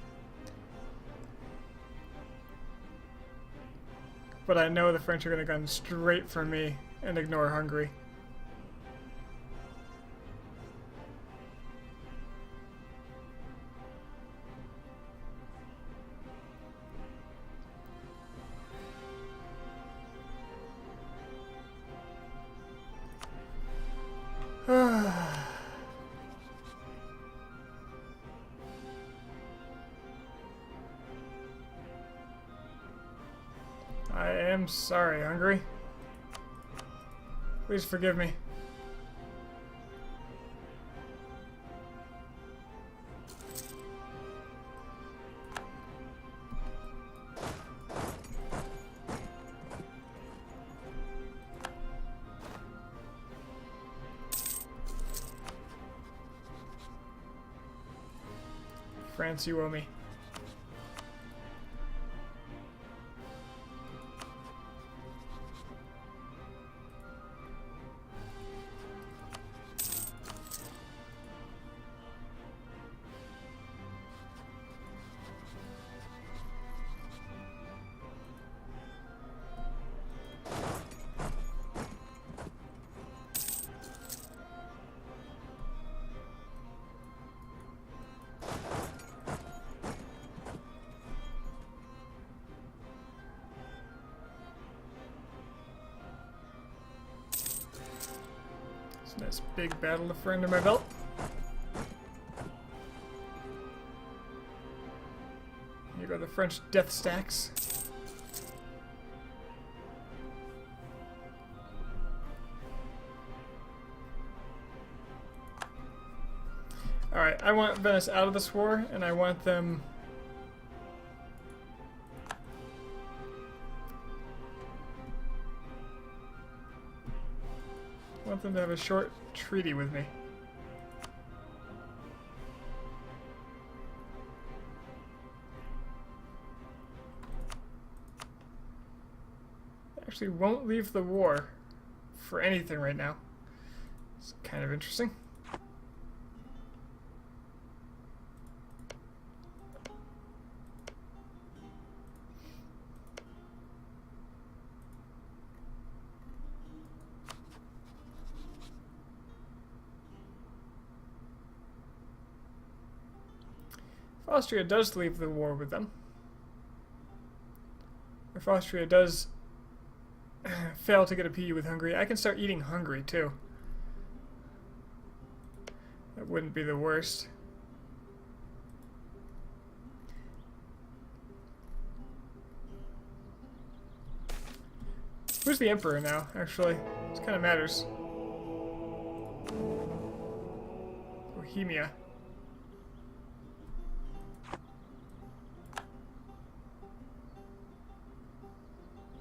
But I know the French are going to gun straight for me and ignore Hungary. I am sorry, Hungary. Please forgive me. France, you owe me. Nice big battle to throw under my belt. Here go the French death stacks. Alright, I want Venice out of this war, and I want them... I want them to have a short treaty with me. I actually won't leave the war for anything right now. It's kind of interesting. Austria does leave the war with them, if Austria does fail to get a PU with Hungary, I can start eating Hungary too. That wouldn't be the worst. Who's the emperor now, actually? This kind of matters. Bohemia.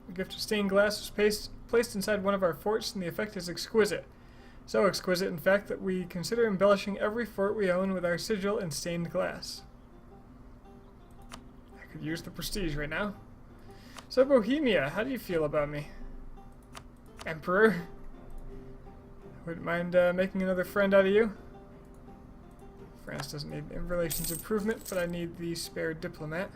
The gift of stained glass was placed inside one of our forts, and the effect is exquisite. So exquisite, in fact, that we consider embellishing every fort we own with our sigil in stained glass. I could use the prestige right now. So Bohemia, how do you feel about me? Emperor? Wouldn't mind making another friend out of you. France doesn't need relations improvement, but I need the spare diplomat.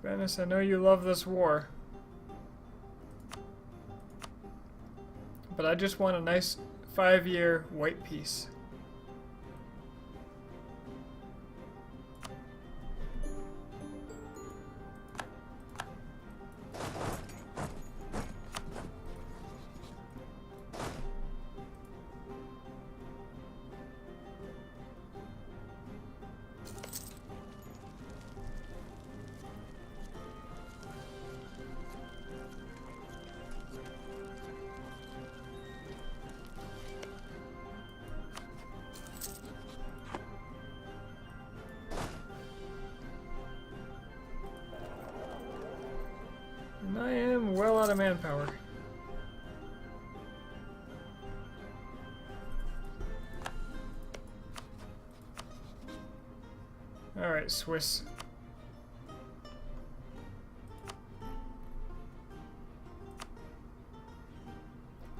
Venice, I know you love this war. But I just want a nice 5-year white peace. And I am well out of manpower. Alright, Swiss.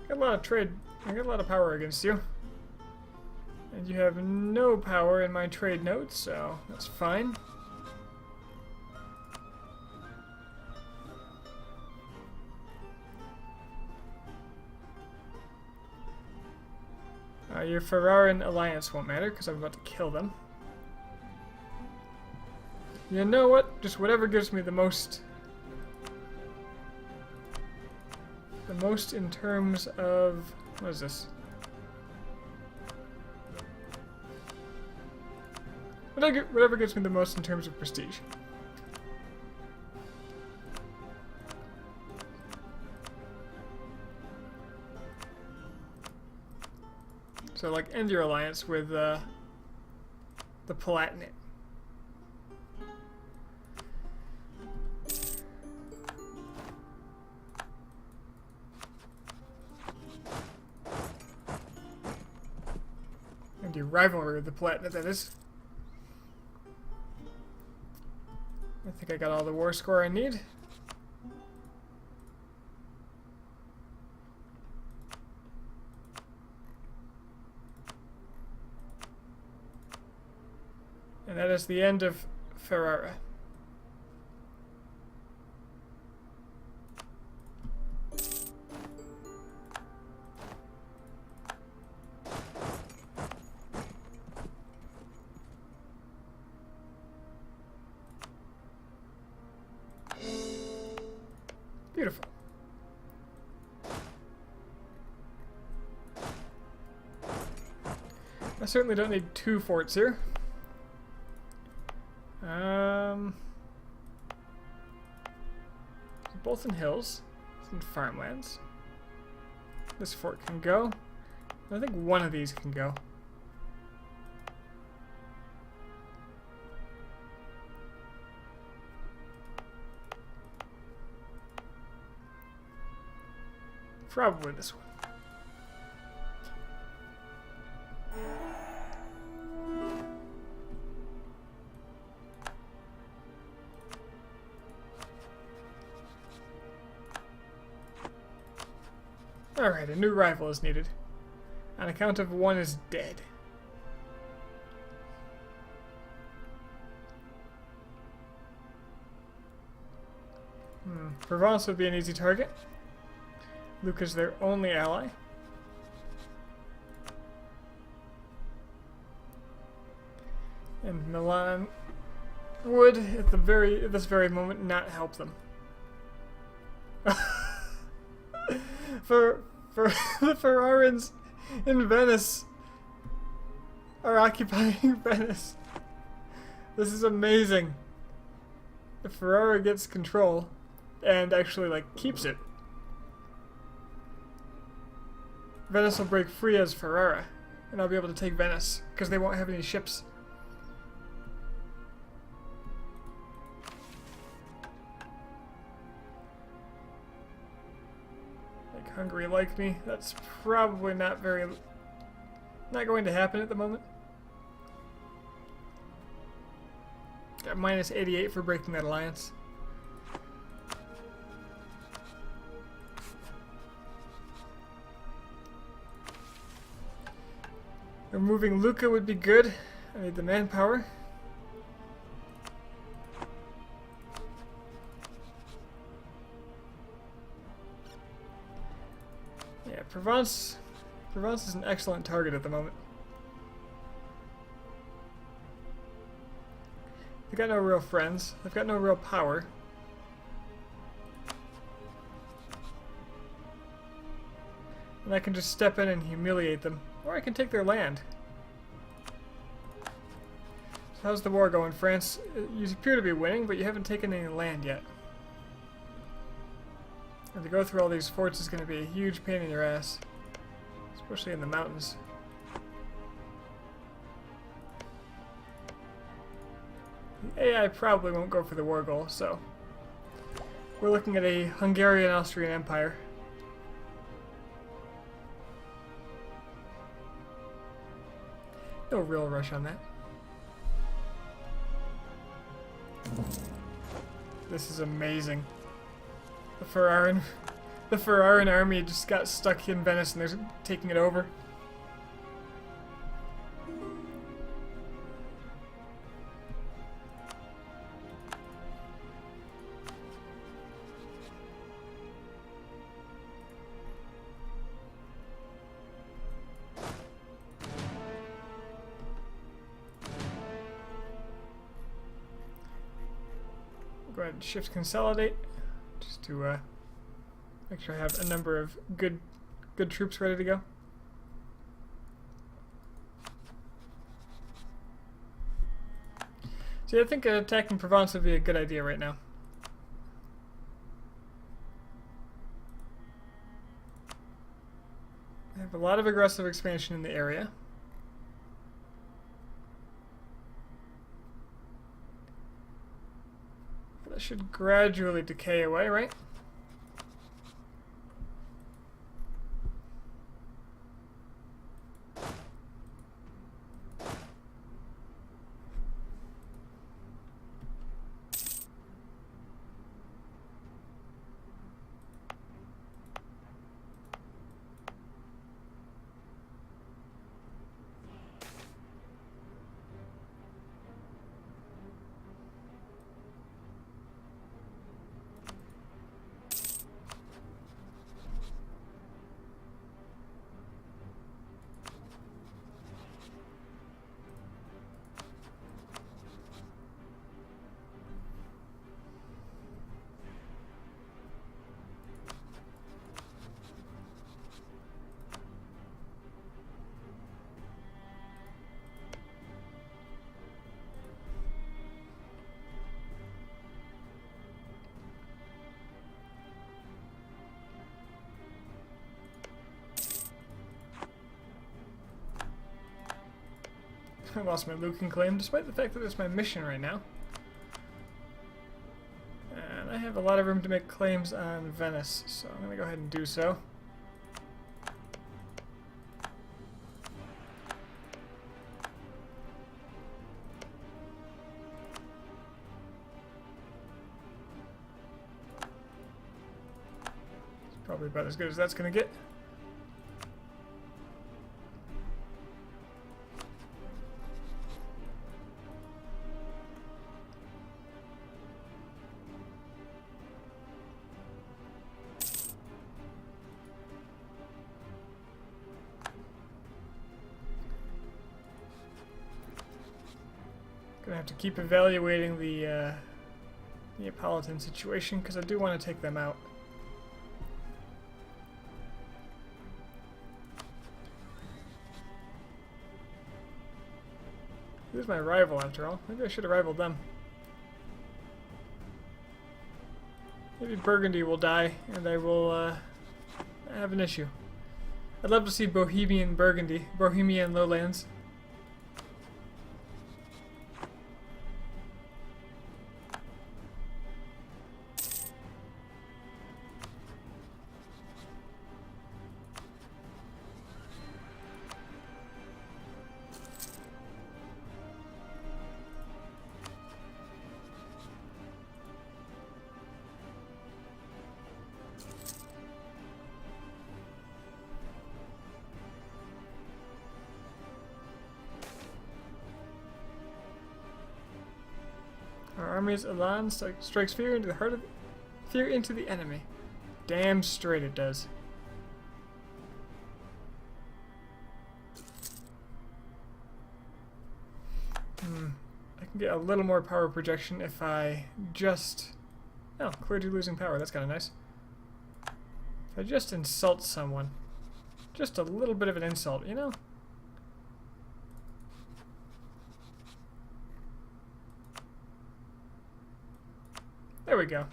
Got a lot of trade I got a lot of power against you. And you have no power in my trade notes, so that's fine. Your Ferraran alliance won't matter because I'm about to kill them. You know what? Just whatever gives me the most. The most in terms of. What is this? Whatever gets me the most in terms of prestige. So, like, end your alliance with the Palatinate. And your rivalry with the Palatinate, that is. I think I got all the war score I need. And that is the end of Ferrara. Beautiful. I certainly don't need 2 forts here. Both in hills, and farmlands. This fort can go. I think one of these can go. Probably this one. Alright, a new rival is needed. On account of one is dead. Provence would be an easy target. Luke is their only ally. And Milan would, at this very moment, not help them. For the Ferrarans in Venice are occupying Venice. This is amazing. If Ferrara gets control and actually like keeps it, Venice will break free as Ferrara, and I'll be able to take Venice because they won't have any ships. Hungary like me. That's probably not going to happen at the moment. Got minus 88 for breaking that alliance. Removing Lucca would be good. I need the manpower. Yeah, Provence is an excellent target at the moment. They've got no real friends. They've got no real power. And I can just step in and humiliate them. Or I can take their land. So how's the war going, France? You appear to be winning, but you haven't taken any land yet. And to go through all these forts is going to be a huge pain in your ass. Especially in the mountains. The AI probably won't go for the war goal, so we're looking at a Hungarian-Austrian Empire. No real rush on that. This is amazing. The the Ferraran army just got stuck in Venice and they're taking it over. Go ahead and shift consolidate just to make sure I have a number of good troops ready to go. See, I think attacking Provence would be a good idea right now. I have a lot of aggressive expansion in the area. That should gradually decay away, right? I lost my Lucan claim, despite the fact that it's my mission right now. And I have a lot of room to make claims on Venice, so I'm going to go ahead and do so. It's probably about as good as that's going to get. Gonna have to keep evaluating the Neapolitan situation because I do want to take them out. Who's my rival after all? Maybe I should have rivaled them. Maybe Burgundy will die and I will have an issue. I'd love to see Bohemian Burgundy, Bohemian Lowlands. Our army's elan strikes fear into the heart of fear into the enemy. Damn straight it does. I can get a little more power projection if I just... Oh, clergy losing power. That's kind of nice. If I just insult someone. Just a little bit of an insult, you know? There we go.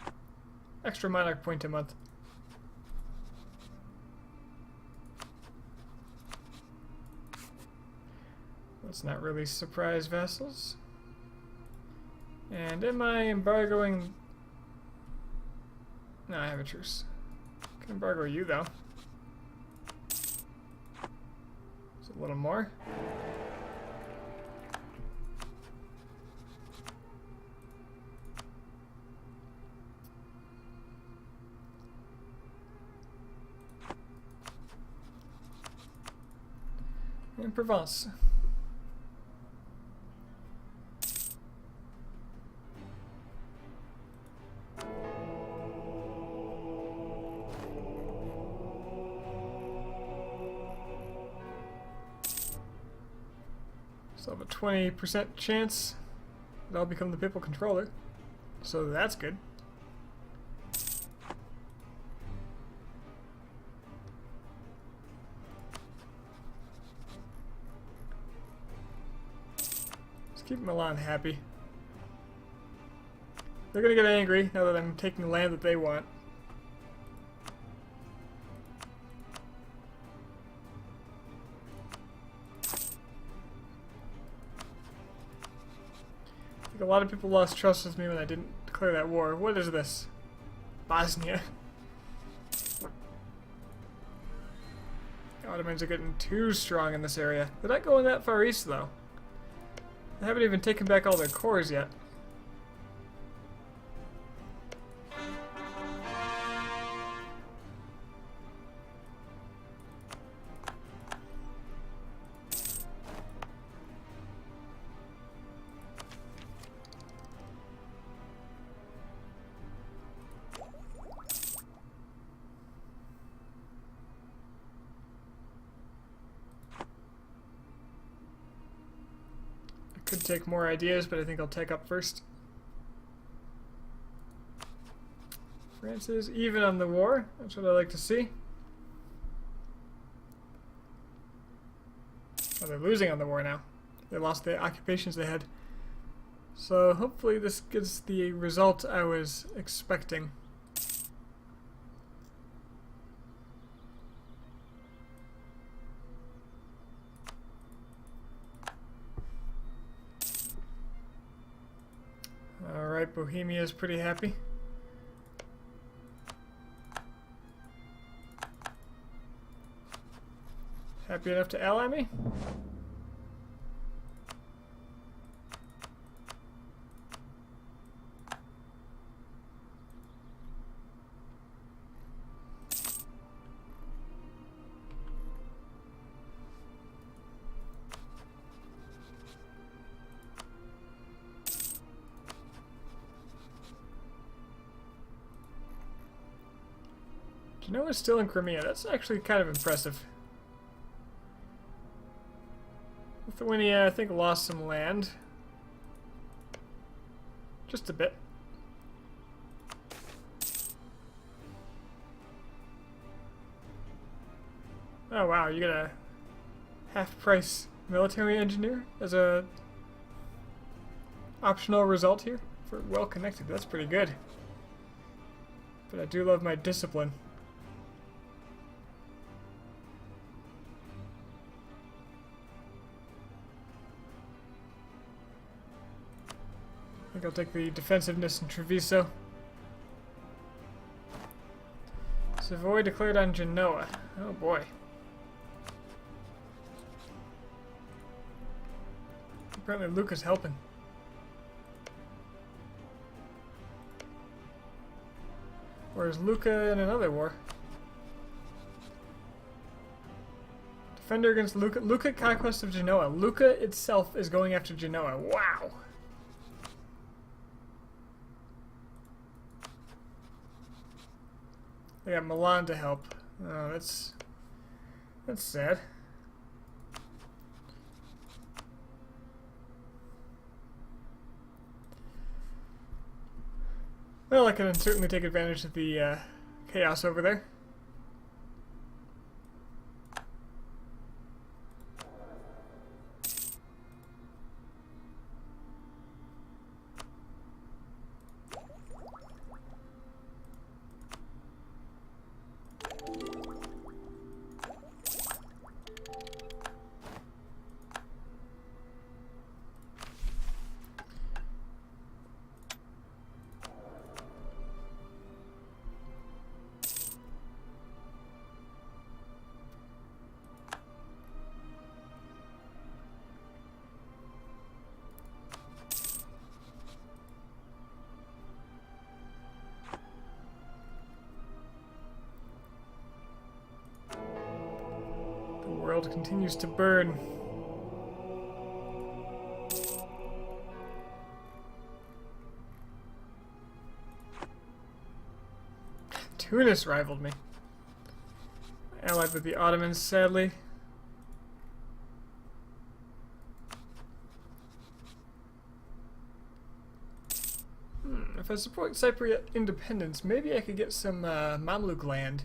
Extra monarch point a month. Let's not really surprise vassals. And am I embargoing... No, I have a truce. I can embargo you though. Just a little more. in Provence. So I have a 20% chance that I'll become the papal controller. So that's good. Let's keep Milan happy. They're gonna get angry now that I'm taking land that they want. I think a lot of people lost trust with me when I didn't declare that war. What is this? Bosnia. The Ottomans are getting too strong in this area. They're not going that far east, though. They haven't even taken back all their cores yet. Could take more ideas, but I think I'll take up first. France is even on the war. That's what I like to see. Oh, they're losing on the war now. They lost the occupations they had. So hopefully this gets the result I was expecting. Alright, Bohemia is pretty happy. Happy enough to ally me? Genoa's still in Crimea. That's actually kind of impressive. Lithuania, I think, lost some land. Just a bit. Oh wow, you got a half-price military engineer as a optional result here for well-connected. That's pretty good. But I do love my discipline. I think I'll take the defensiveness in Treviso. Savoy declared on Genoa. Oh boy. Apparently Luca's helping. Whereas Luca in another war. Defender against Luca. Luca conquest of Genoa. Luca itself is going after Genoa. Wow. They got Milan to help. Oh, that's sad. Well, I can certainly take advantage of the chaos over there. world continues to burn. Tunis rivaled me. Allied with the Ottomans, sadly. If I support Cypriot independence, maybe I could get some Mamluk land.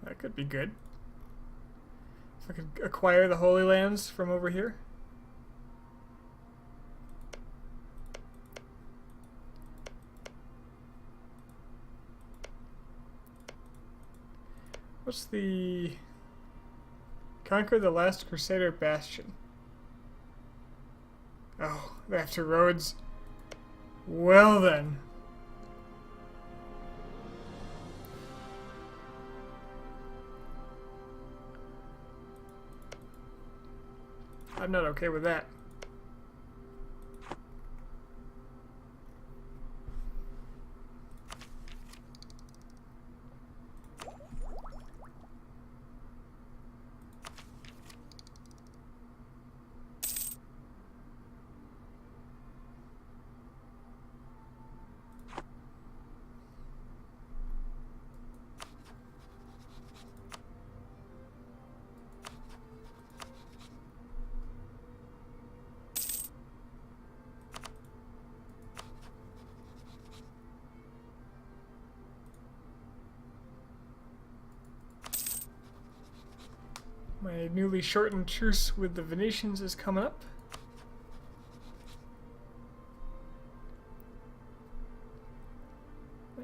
That could be good. If I could acquire the Holy Lands from over here. What's the... Conquer the last Crusader bastion. Oh, after Rhodes. Well then. I'm not okay with that. My newly shortened truce with the Venetians is coming up.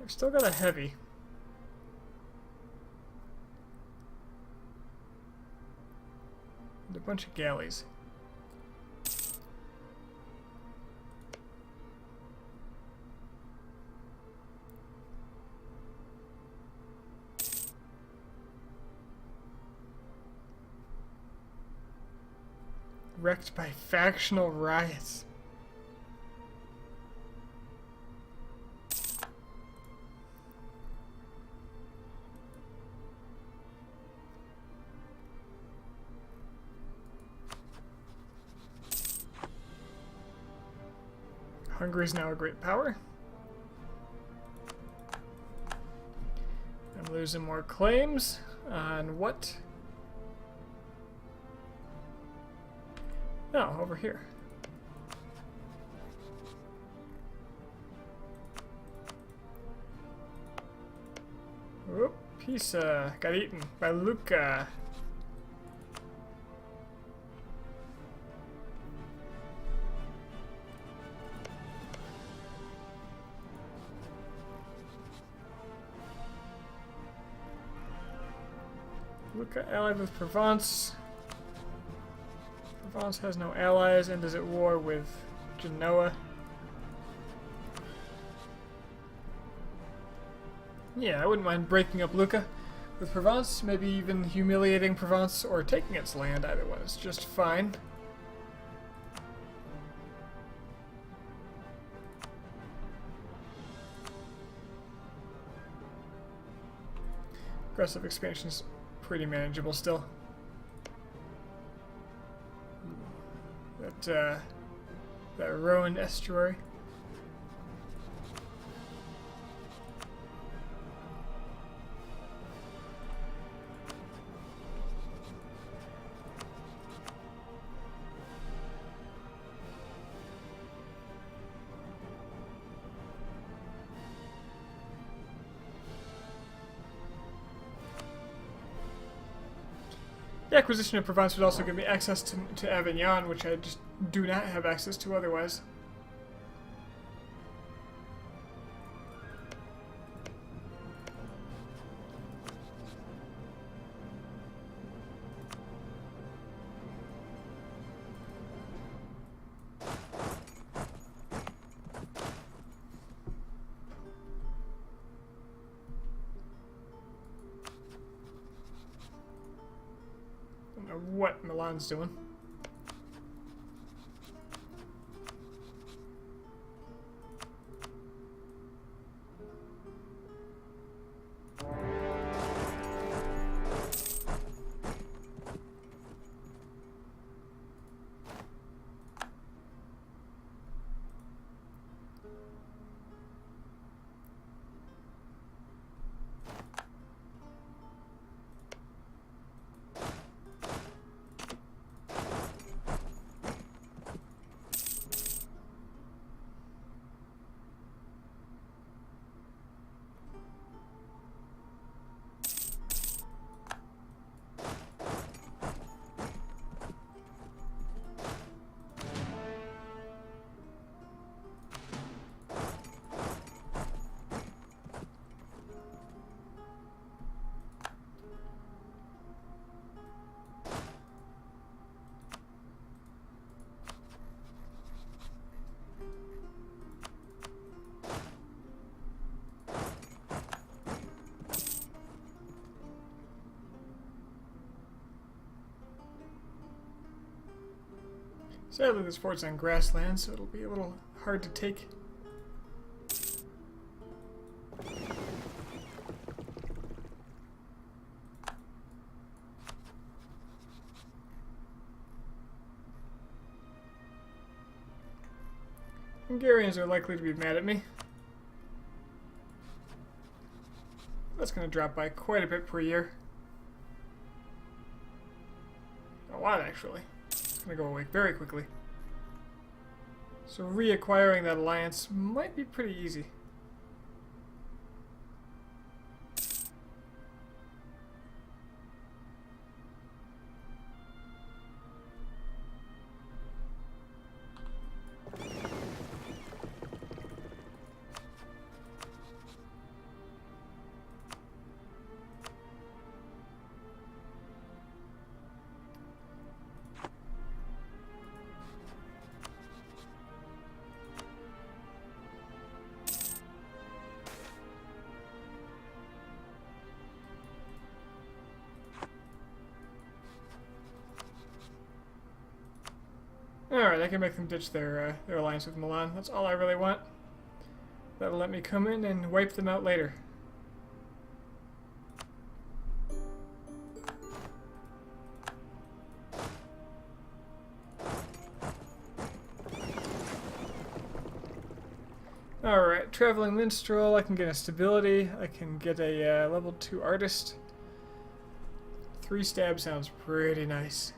I've still got a heavy. And a bunch of galleys. Wrecked by factional riots. Hungary is now a great power. I'm losing more claims on what? No, over here. Whoop, Pisa got eaten by Luca. Luca allied with Provence. Provence has no allies and is at war with Genoa. Yeah, I wouldn't mind breaking up Lucca with Provence, maybe even humiliating Provence or taking its land. Either one is just fine. Aggressive expansion's pretty manageable still. That Rowan estuary. The acquisition of Provence would also give me access to Avignon, which I just do not have access to otherwise. What Milan's doing. Sadly, this fort's on grassland, so it'll be a little hard to take. Hungarians are likely to be mad at me. That's going to drop by quite a bit per year. A lot, actually. It's going to go away very quickly. So reacquiring that alliance might be pretty easy. Alright, I can make them ditch their alliance with Milan. That's all I really want. That'll let me come in and wipe them out later. Alright, Traveling Minstrel, I can get a Stability, I can get a level 2 Artist. 3 stab sounds pretty nice.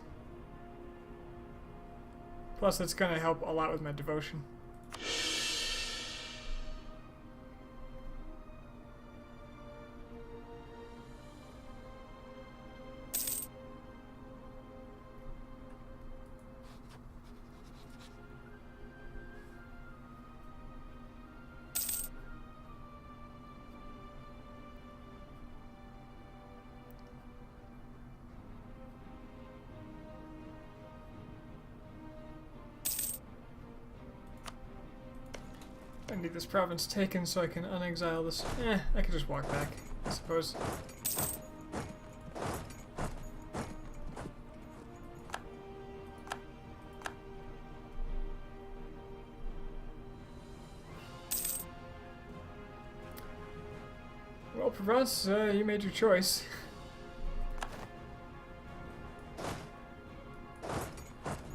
Plus, that's going to help a lot with my devotion. I need this province taken so I can unexile this. I could just walk back, I suppose. Well, Provence, you made your choice.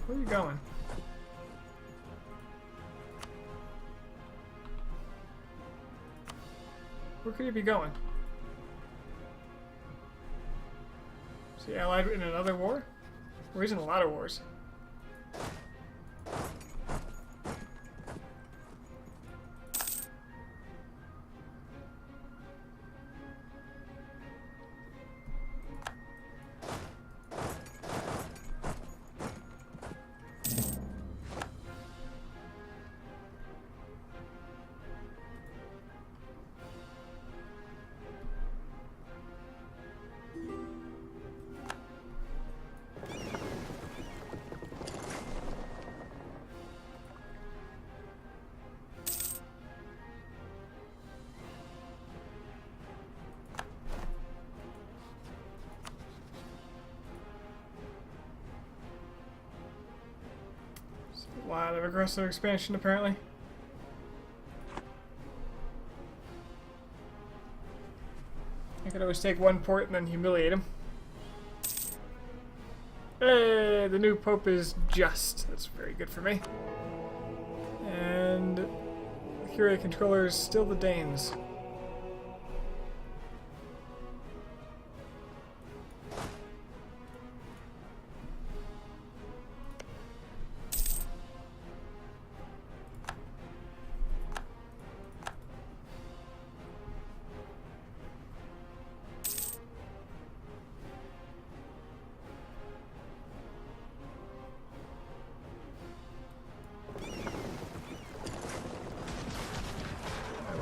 Where are you going? Where could he be going? Is he allied in another war? Or he's in a lot of wars. A lot of aggressive expansion, apparently. I could always take one port and then humiliate him. Hey, the new pope is just. That's very good for me. And the Curia controller is still the Danes.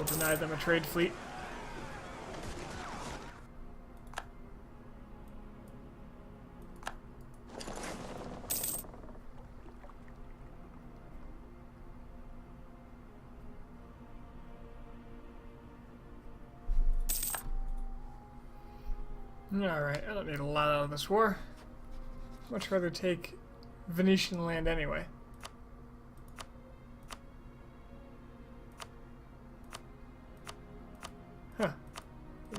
Deny them a trade fleet. Alright, don't need a lot out of this war. Much rather take Venetian land anyway.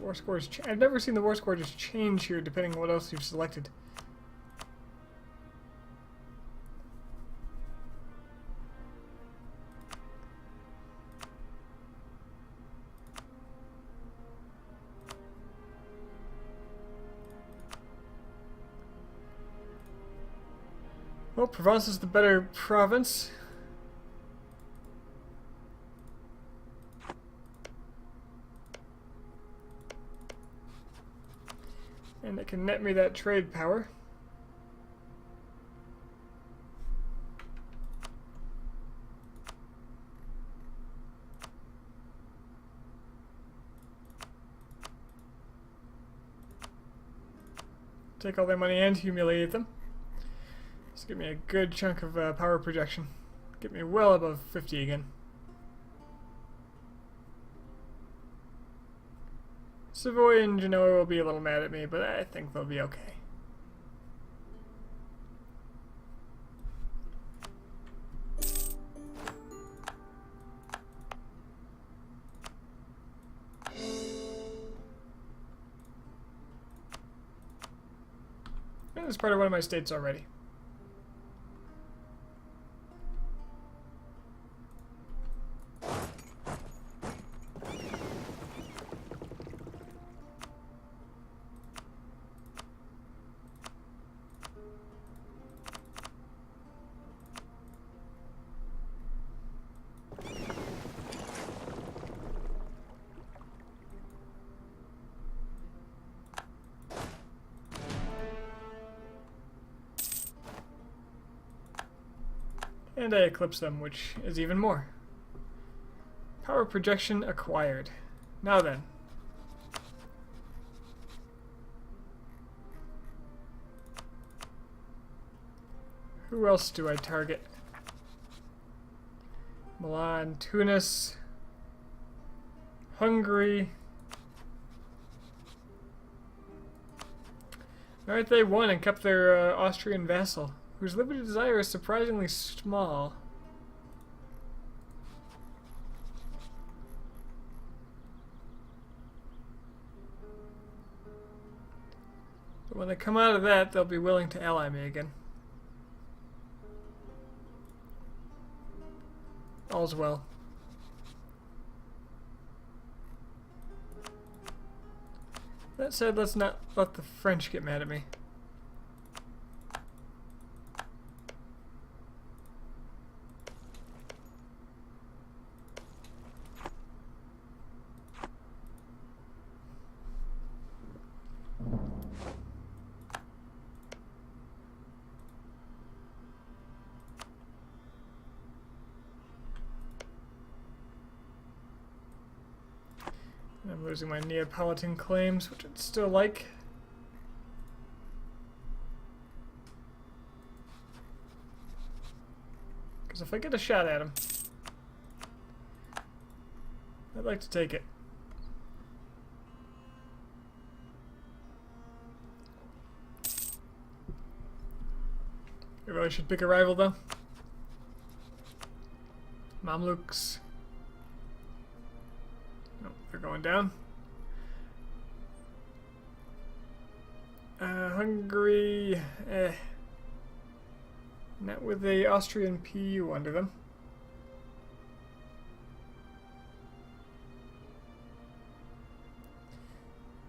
War scores. I've never seen the war score just change here depending on what else you've selected. Well, Provence is the better province. And it can net me that trade power. Take all their money and humiliate them. Just give me a good chunk of power projection. Get me well above 50 again. Savoy and Genoa will be a little mad at me, but I think they'll be okay. And it's part of one of my states already. And I eclipse them, which is even more. Power projection acquired. Now then. Who else do I target? Milan, Tunis, Hungary. Alright, they won and kept their Austrian vassal, whose limited desire is surprisingly small. But when they come out of that, they'll be willing to ally me again. All's well. That said, let's not let the French get mad at me. I'm losing my Neapolitan claims, which I'd still like. Because if I get a shot at him, I'd like to take it. I really should pick a rival, though. Mamluks. Nope, they're going down. Hungary, not with the Austrian PU under them.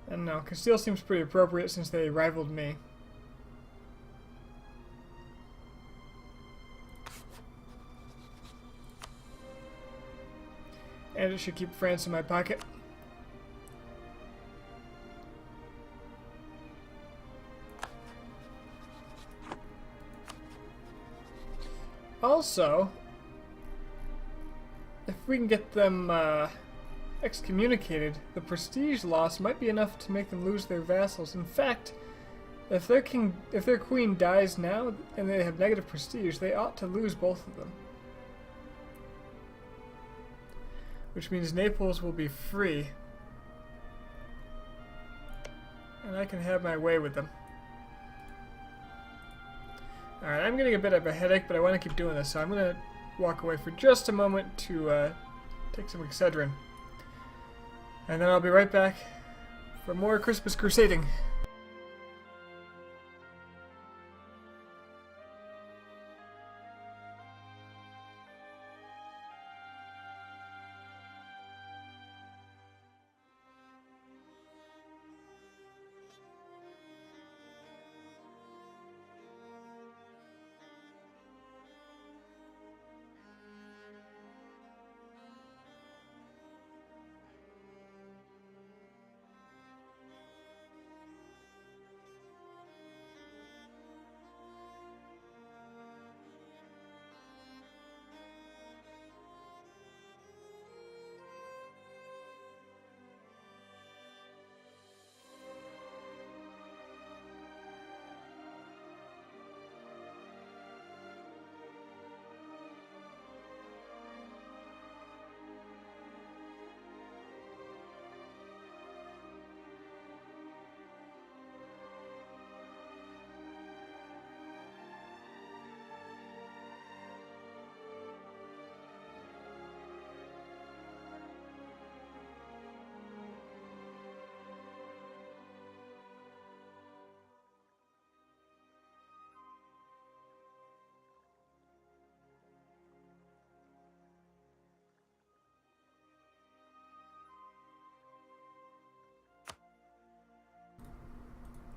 I don't know, Castile seems pretty appropriate since they rivaled me. And it should keep France in my pocket. Also, if we can get them excommunicated, the prestige loss might be enough to make them lose their vassals. In fact, if their queen dies now and they have negative prestige, they ought to lose both of them. Which means Naples will be free. And I can have my way with them. Alright, I'm getting a bit of a headache, but I want to keep doing this, so I'm going to walk away for just a moment to take some Excedrin. And then I'll be right back for more Christmas crusading.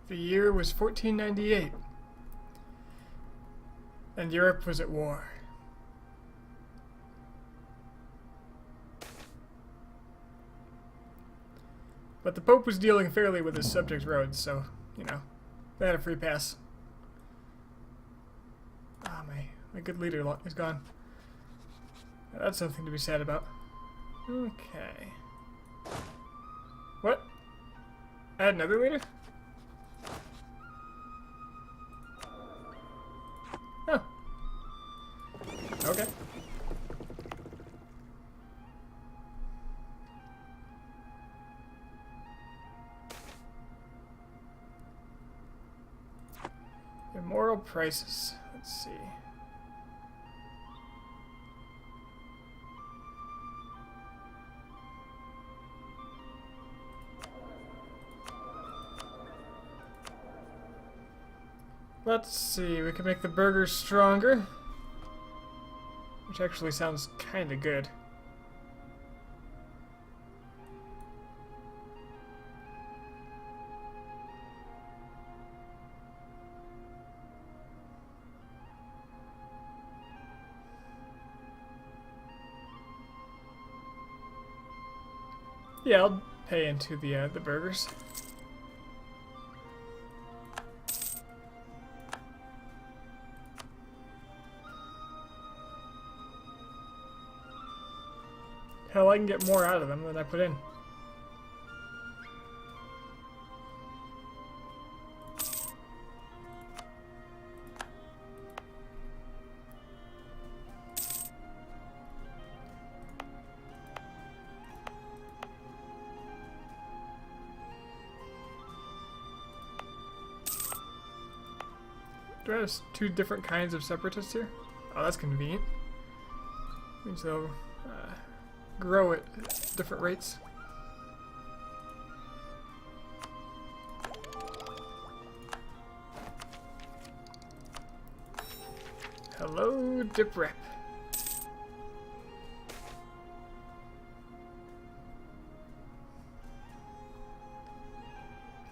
The year was 1498, and Europe was at war. But the Pope was dealing fairly with his subjects' roads, so, you know, they had a free pass. Ah, my good leader is gone. That's something to be sad about. Okay. What? I had another leader? Oh. Okay. Immoral prices. Let's see. Let's see, we can make the burgers stronger, which actually sounds kinda good. Yeah, I'll pay into the burgers. Hell, I can get more out of them than I put in. Do I have two different kinds of separatists here? Oh, that's convenient. Means they'll grow at different rates. Hello, Dip Rep.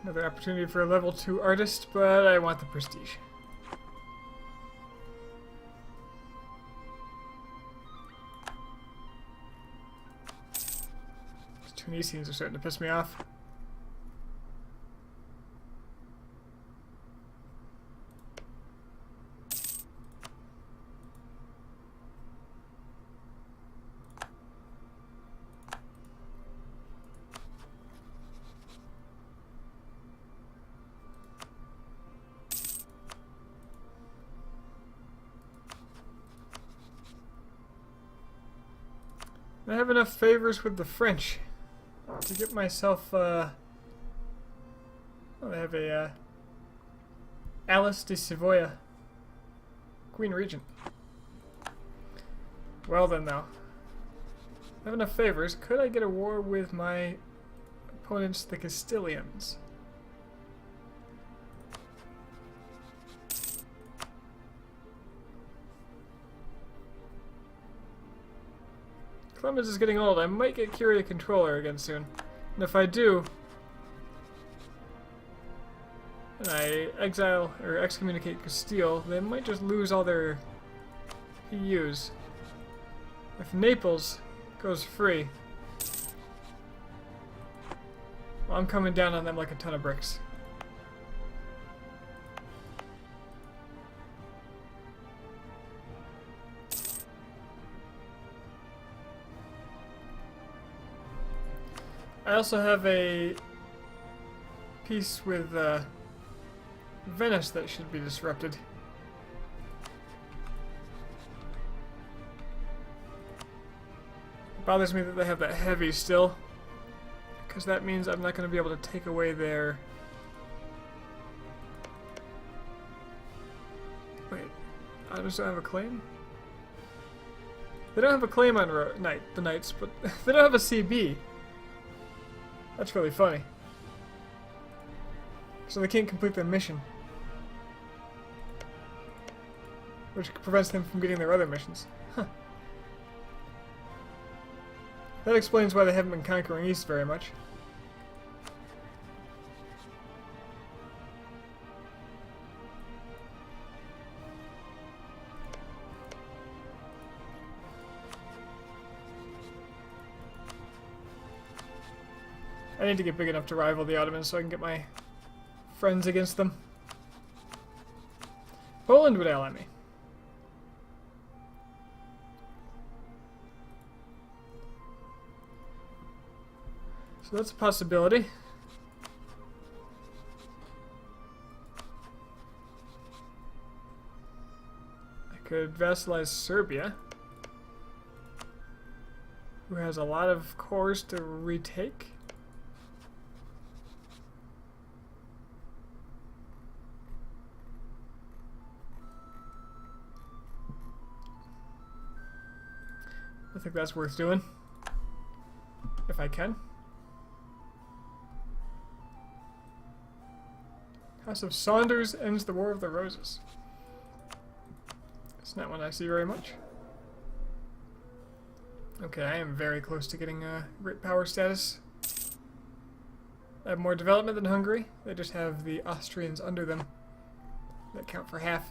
Another opportunity for a level 2 artist, but I want the prestige. Tunisians are starting to piss me off. I have enough favors with the French to get myself, well, I have a, Alice de Savoia, Queen Regent. Well then, though. I have enough favors. Could I get a war with my opponents, the Castilians. Clemens is getting old. I might get Curia Controller again soon. And if I do, and I exile or excommunicate Castile, they might just lose all their PUs. If Naples goes free, well, I'm coming down on them like a ton of bricks. I also have a piece with Venice that should be disrupted. It bothers me that they have that heavy still, because that means I'm not going to be able to take away their... Wait, I just don't have a claim? They don't have a claim on the Knights, but they don't have a CB. That's really funny. So they can't complete their mission, which prevents them from getting their other missions. Huh. That explains why they haven't been conquering East very much. I need to get big enough to rival the Ottomans so I can get my friends against them. Poland would ally me. So that's a possibility. I could vassalize Serbia, who has a lot of cores to retake. I think that's worth doing, if I can. House of Saunders ends the War of the Roses. It's not one I see very much. Okay, I am very close to getting great power status. I have more development than Hungary. They just have the Austrians under them that count for half.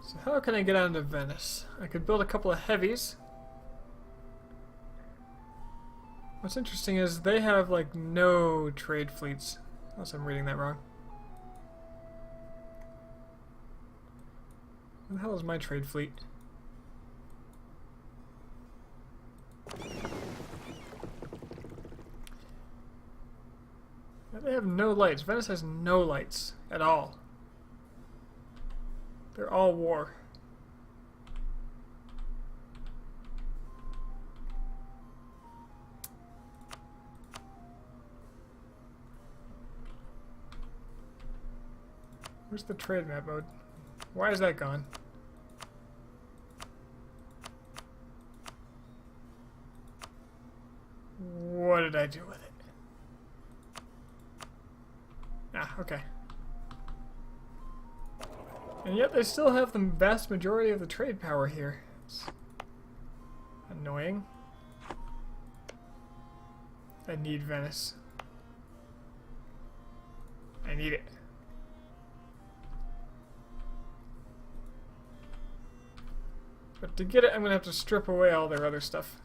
So how can I get onto Venice? I could build a couple of heavies. What's interesting is they have like no trade fleets, unless I'm reading that wrong. Where the hell is my trade fleet? They have no lights. Venice has no lights at all. They're all war. Where's the trade map mode? Why is that gone? What did I do with it? Ah, okay. And yet they still have the vast majority of the trade power here. It's annoying. I need Venice. I need it. But to get it, I'm going to have to strip away all their other stuff.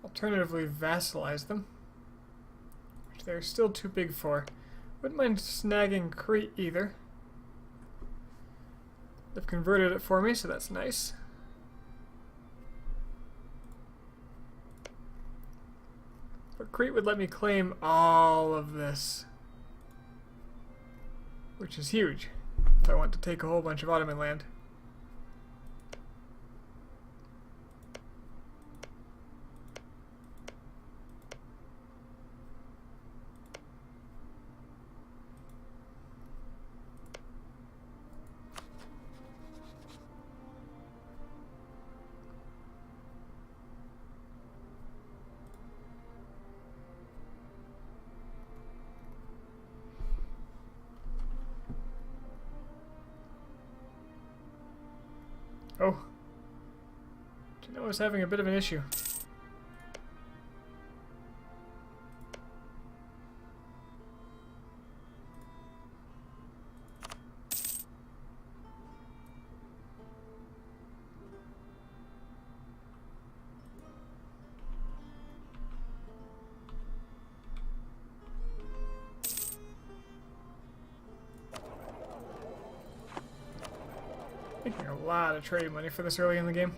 Alternatively, vassalize them, which they're still too big for. Wouldn't mind snagging Crete either. They've converted it for me, so that's nice. But Crete would let me claim all of this, which is huge if I want to take a whole bunch of Ottoman land. Oh. Genoa's having a bit of an issue. Making a lot of trade money for this early in the game.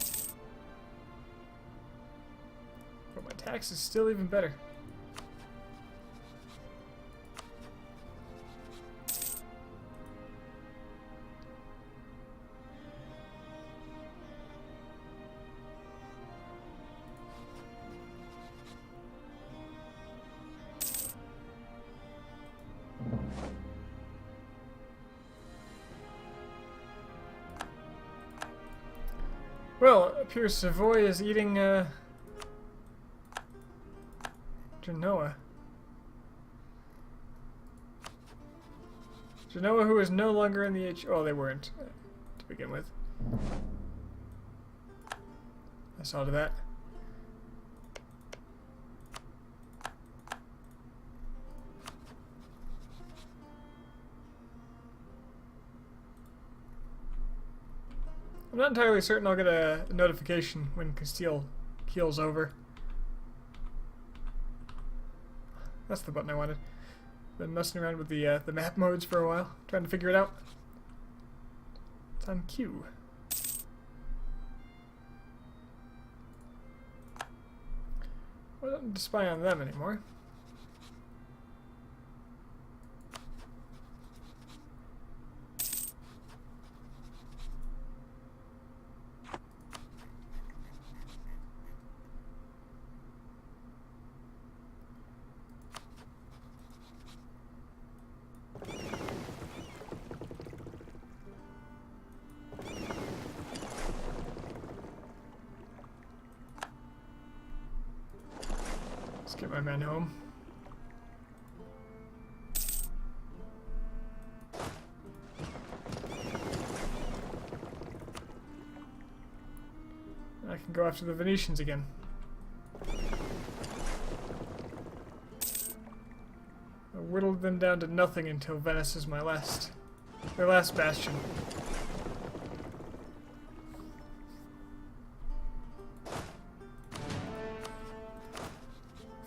But my tax is still even better. Well, it appears Savoy is eating Genoa. Genoa, who is no longer in the Oh, they weren't to begin with. I saw to that. I'm not entirely certain I'll get a notification when Castile keels over. That's the button I wanted. Been messing around with the map modes for a while, trying to figure it out. It's on Q. Well, I don't need to spy on them anymore. Let's get my men home. I can go after the Venetians again. I whittled them down to nothing until Venice is their last bastion.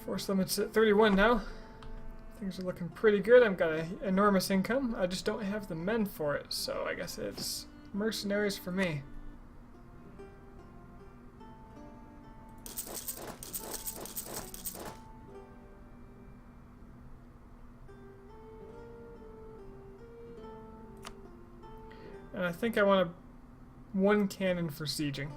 Force limits at 31 now. Things are looking pretty good. I've got an enormous income. I just don't have the men for it, so I guess it's mercenaries for me. And I think I want one cannon for sieging.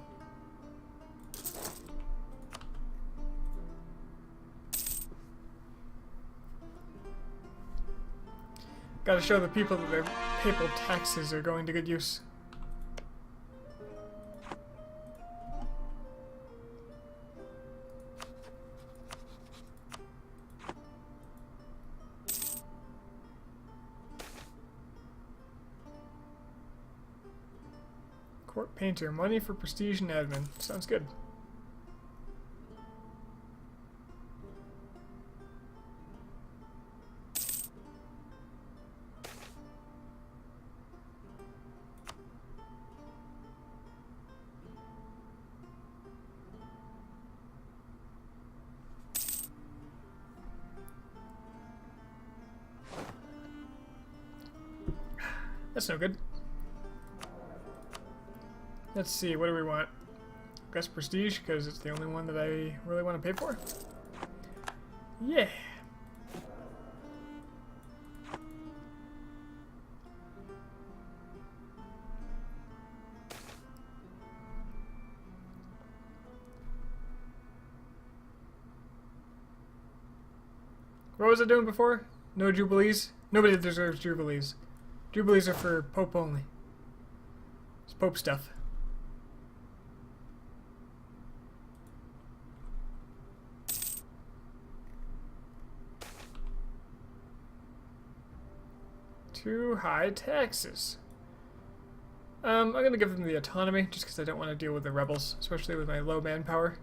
Gotta show the people that their papal taxes are going to good use. Court painter, money for prestige and admin. Sounds good. That's no good. Let's see, what do we want? I guess prestige, because it's the only one that I really want to pay for. Yeah. What was I doing before? No jubilees? Nobody deserves jubilees. Jubilees are for Pope only. It's Pope stuff. Too high taxes. I'm gonna give them the autonomy just because I don't want to deal with the rebels, especially with my low manpower.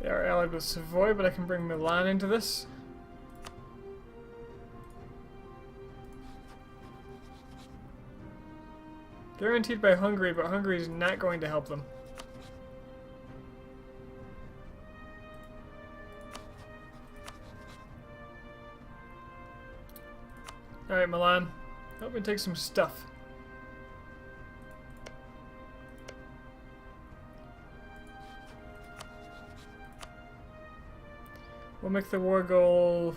They are allied with Savoy, but I can bring Milan into this. Guaranteed by Hungary, but Hungary is not going to help them. Alright, Milan. Help me take some stuff. We'll make the war goal...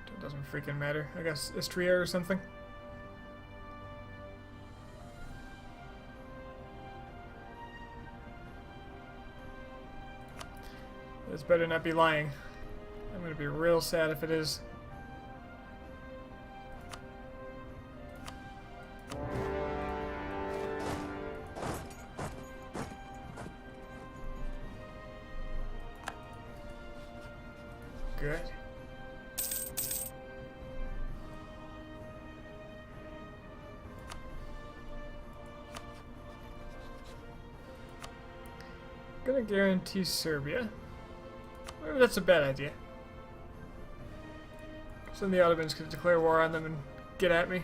It doesn't freaking matter. I guess Istria or something. This better not be lying. I'm gonna be real sad if it is. Good. Gonna guarantee Serbia. Maybe that's a bad idea. So then the Ottomans could declare war on them and get at me.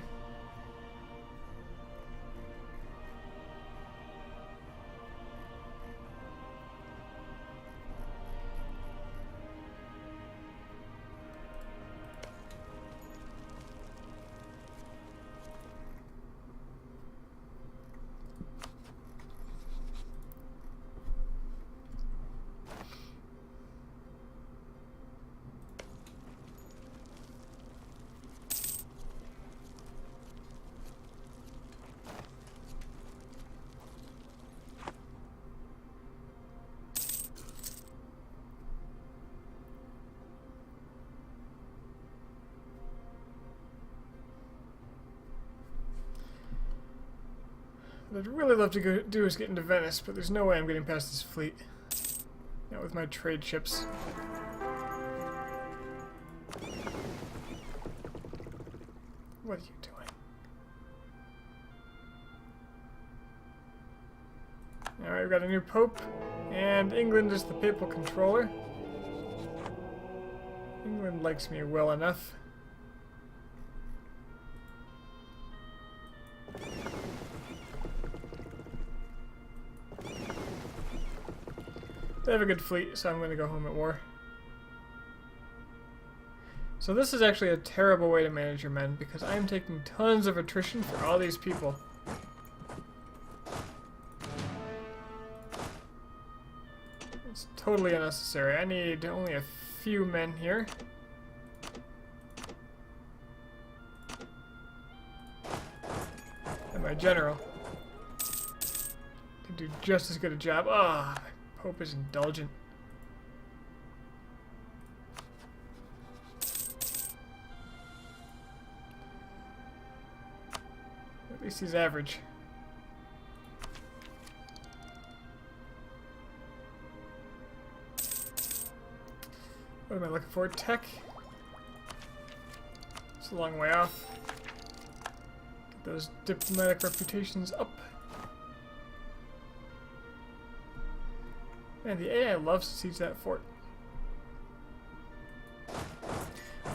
What I'd really love to go do is get into Venice, but there's no way I'm getting past this fleet. Not with my trade ships. What are you doing? Alright, we've got a new pope, and England is the papal controller. England likes me well enough. They have a good fleet, so I'm going to go home at war. So this is actually a terrible way to manage your men, because I'm taking tons of attrition for all these people. It's totally unnecessary. I need only a few men here. And my general can do just as good a job. Ah, Pope is indulgent. At least he's average. What am I looking for? Tech? It's a long way off. Get those diplomatic reputations up. Man, the AI loves to siege that fort.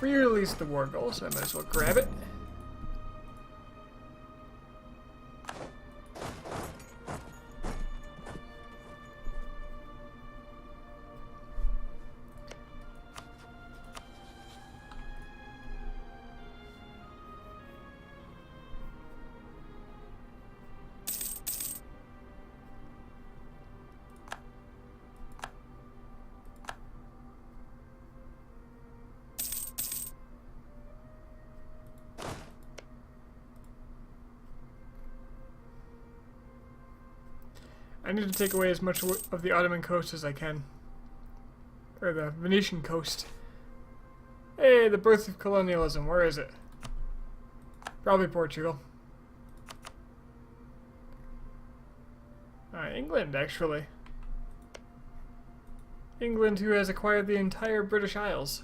Re-release the war goal, so I might as well grab it. I need to take away as much of the Ottoman coast as I can. Or the Venetian coast. Hey, the birth of colonialism. Where is it? Probably Portugal. England, actually. England, who has acquired the entire British Isles.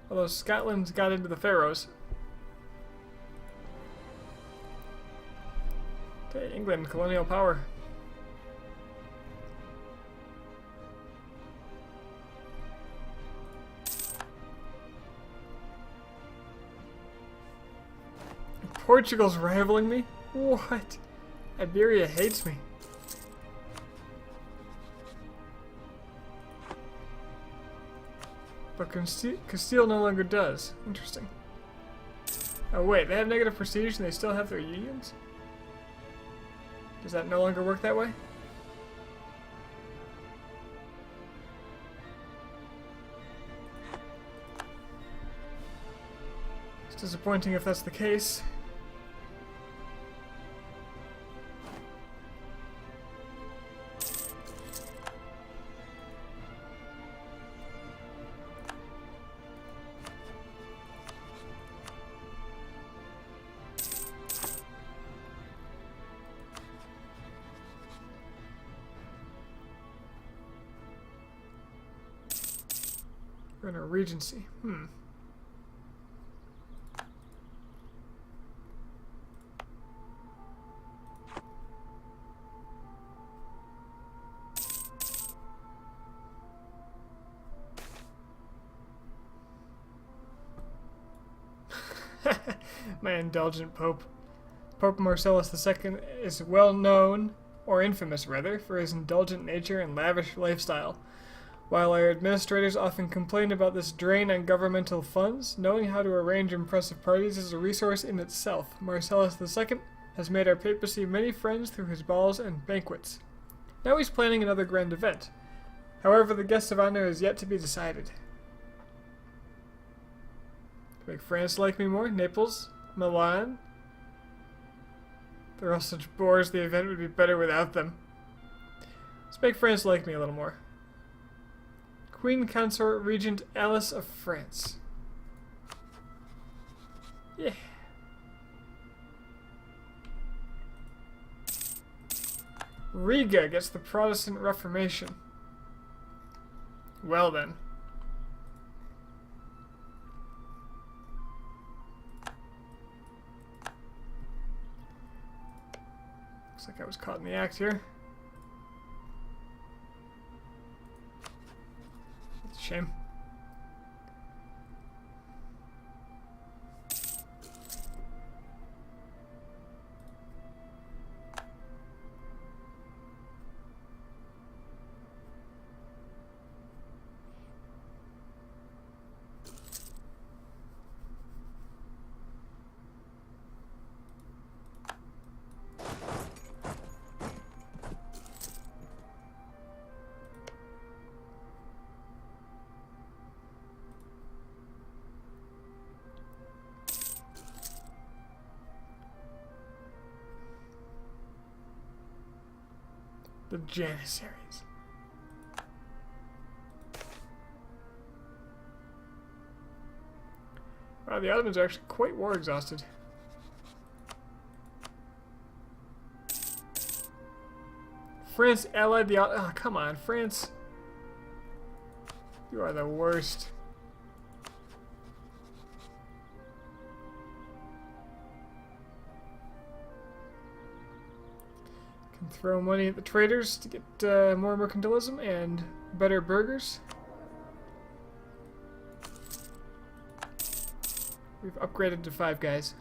Although Scotland's got into the Faroes. Okay, England, colonial power. Portugal's rivaling me? What? Iberia hates me. But Castile no longer does. Interesting. Oh wait, they have negative prestige and they still have their unions? Does that no longer work that way? It's disappointing if that's the case. We're in a regency. My indulgent Pope. Pope Marcellus II is well known, or infamous rather, for his indulgent nature and lavish lifestyle. While our administrators often complain about this drain on governmental funds, knowing how to arrange impressive parties is a resource in itself. Marcellus II has made our papacy many friends through his balls and banquets. Now he's planning another grand event. However, the guest of honor is yet to be decided. To make France like me more, Naples, Milan. They're all such bores, the event would be better without them. Let's make France like me a little more. Queen Consort Regent Alice of France. Yeah. Riga gets the Protestant Reformation. Well then. Looks like I was caught in the act here. It's a shame. The Janissaries. Wow, the Ottomans are actually quite war exhausted. France allied the Ottomans. Oh, come on, France. You are the worst. Throw money at the traders to get more mercantilism and better burgers. We've upgraded to 5 guys.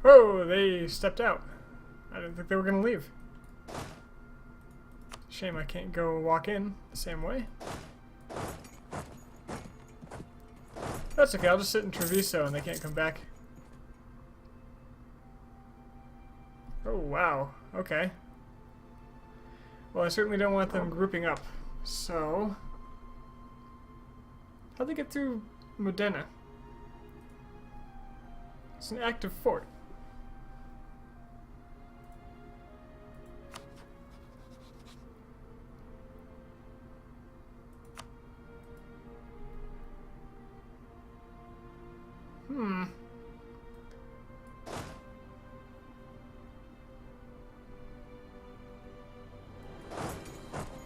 Oh, they stepped out. I didn't think they were going to leave. Shame I can't go walk in the same way. That's okay, I'll just sit in Treviso and they can't come back. Oh, wow. Okay. Well, I certainly don't want them grouping up. So... how'd they get through Modena? It's an active fort.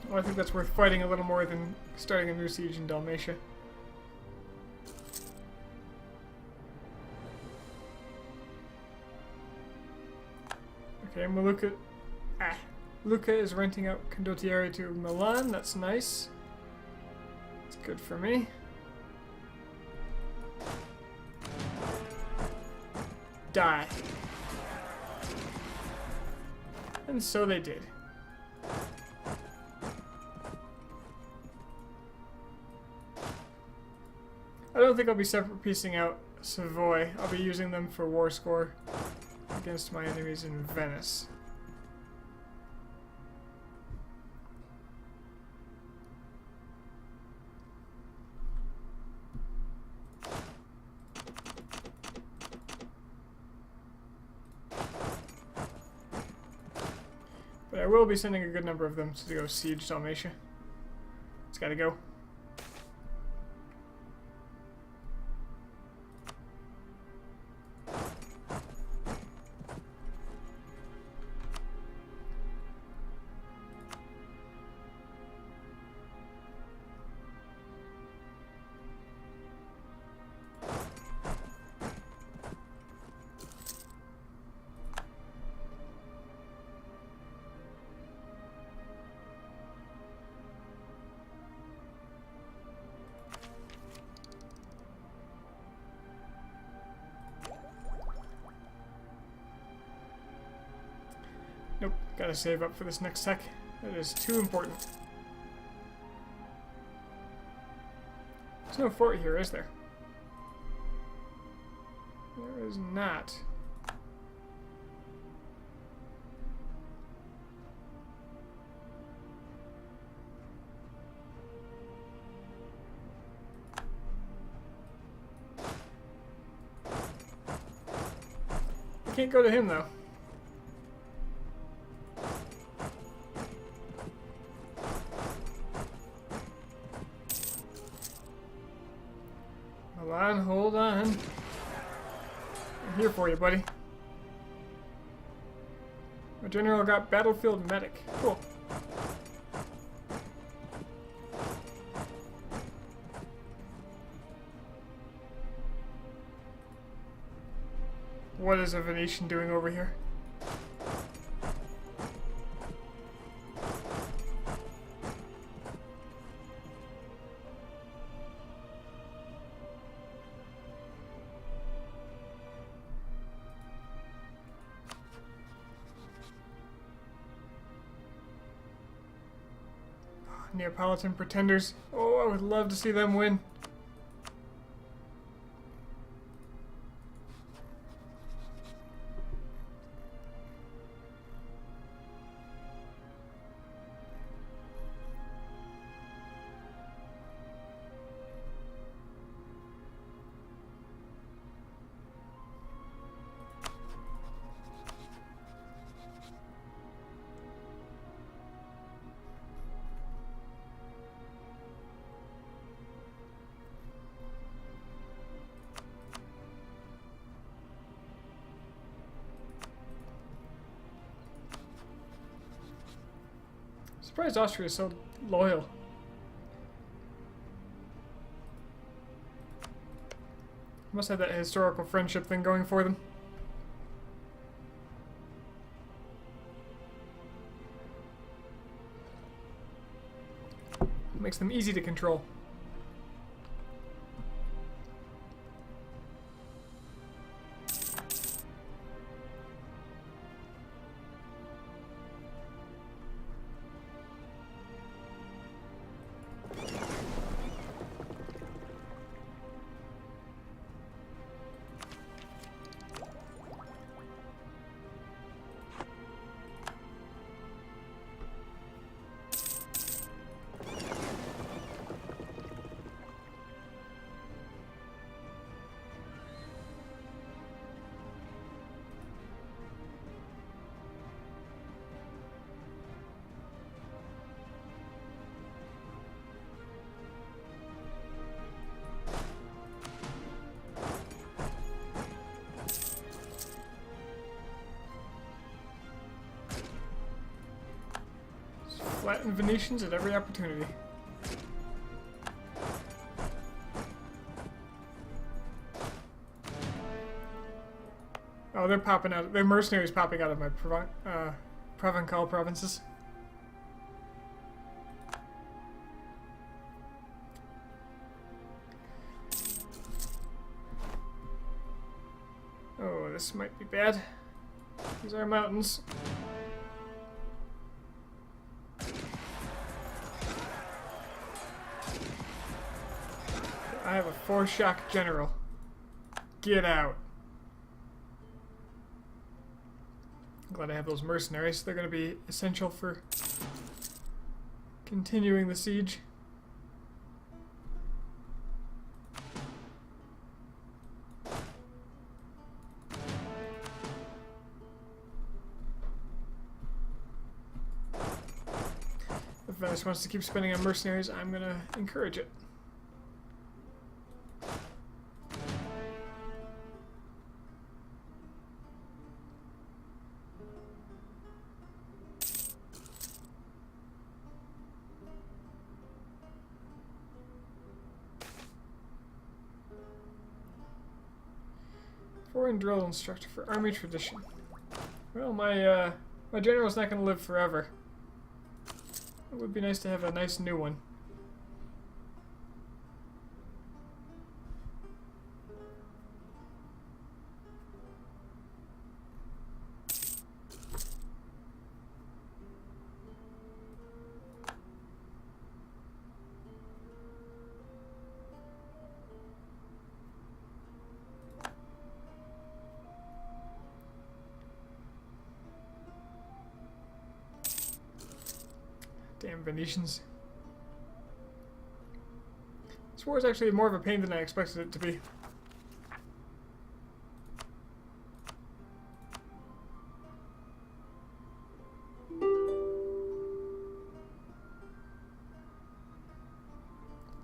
Well, I think that's worth fighting a little more than starting a new siege in Dalmatia. Okay, Maluka... Luca is renting out Condottieri to Milan. That's nice. It's good for me. Die. And so they did. I don't think I'll be separate piecing out Savoy. I'll be using them for war score against my enemies in Venice. But I will be sending a good number of them to go siege Dalmatia. It's gotta go. Nope, gotta save up for this next tech. That is too important. There's no fort here, is there? There is not. I can't go to him though. Hold on. I'm here for you, buddy. My general got battlefield medic. Cool. What is a Venetian doing over here? Neapolitan pretenders. Oh, I would love to see them win. surprised Austria is so loyal. Must have that historical friendship thing going for them. Makes them easy to control. Flatten Venetians at every opportunity. Oh, they're popping out. They're mercenaries popping out of my Provencal provinces. Oh, this might be bad. These are mountains. I have a 4-shock general. Get out. I'm glad I have those mercenaries. They're going to be essential for continuing the siege. If Venice wants to keep spending on mercenaries, I'm going to encourage it. Foreign drill instructor for army tradition. Well, my general's not going to live forever. It would be nice to have a nice new one. Damn Venetians. This war is actually more of a pain than I expected it to be.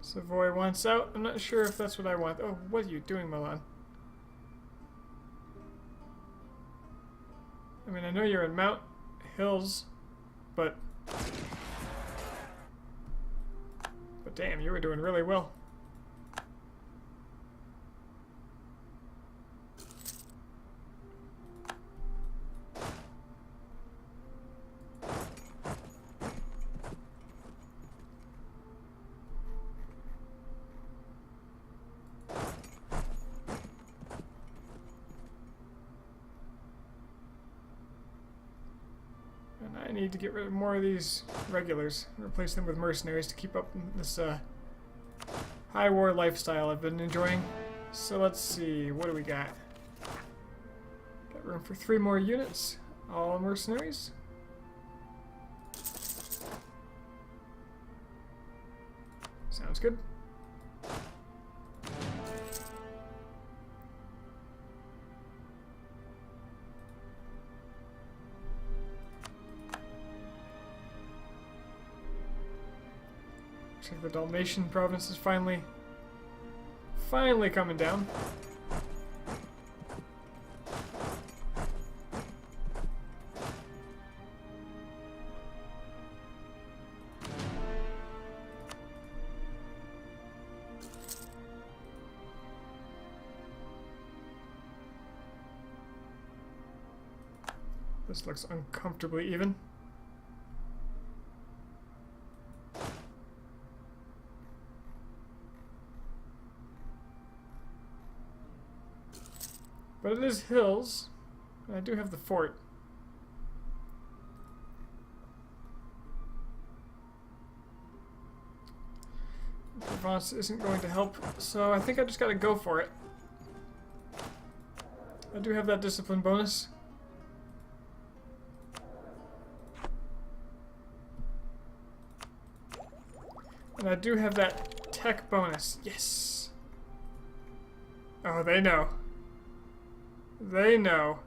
Savoy wants out. I'm not sure if that's what I want. Oh, what are you doing, Milan? I mean, I know you're in Mount Hills, but damn, you were doing really well. And I need to get rid of more of these regulars, replace them with mercenaries to keep up this high war lifestyle I've been enjoying. So let's see, what do we got? Got room for 3 more units, all mercenaries. Sounds good. Looks like the Dalmatian province is finally coming down. This looks uncomfortably even. But it is hills, and I do have the fort. Provence isn't going to help, so I think I just gotta go for it. I do have that discipline bonus. And I do have that tech bonus. Yes! Oh, they know. They know.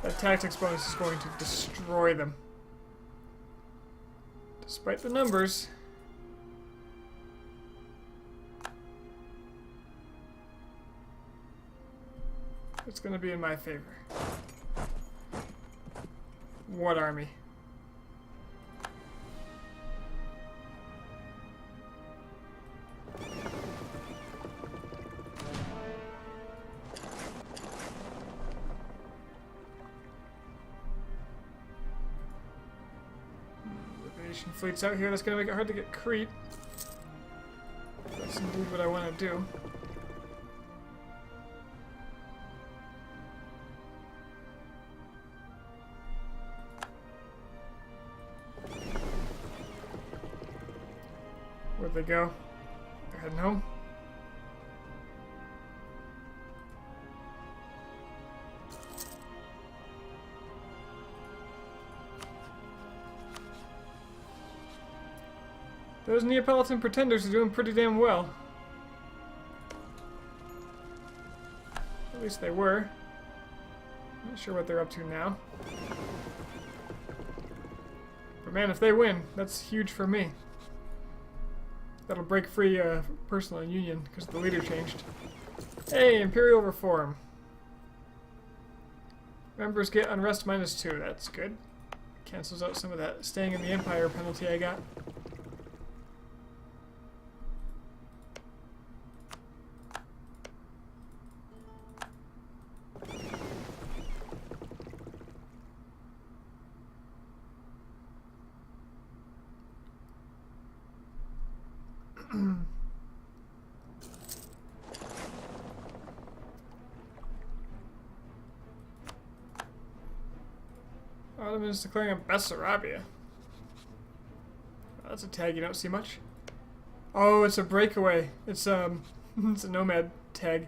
That tactics bonus is going to destroy them. Despite the numbers. It's going to be in my favor. What army? The fleet's out here. That's going to make it hard to get Crete. That's indeed what I want to do. Where'd they go? They're heading home. Those Neapolitan pretenders are doing pretty damn well. At least they were. Not sure what they're up to now. But man, if they win, that's huge for me. That'll break free personal union because the leader changed. Hey, Imperial Reform. Members get unrest -2. That's good. Cancels out some of that staying in the Empire penalty I got. Ottomans declaring a Bessarabia. That's a tag you don't see much. Oh, it's a breakaway. It's it's a nomad tag.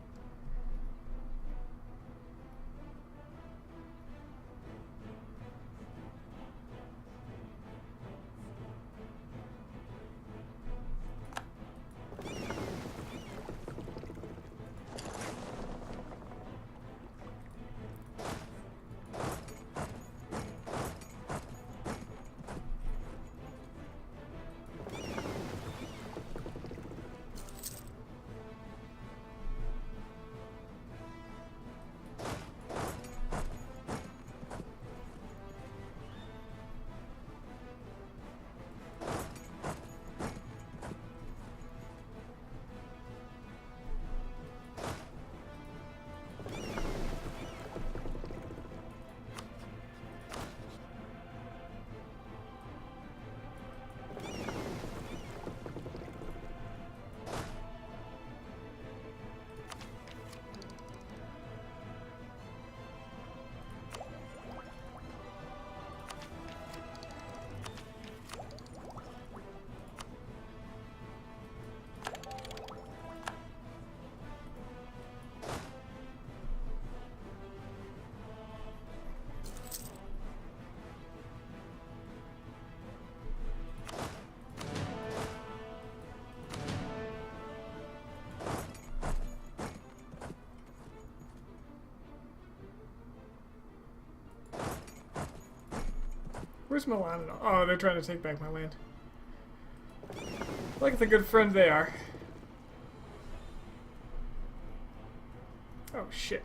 Where's Milan? Oh, they're trying to take back my land. Like the good friend they are. Oh, shit.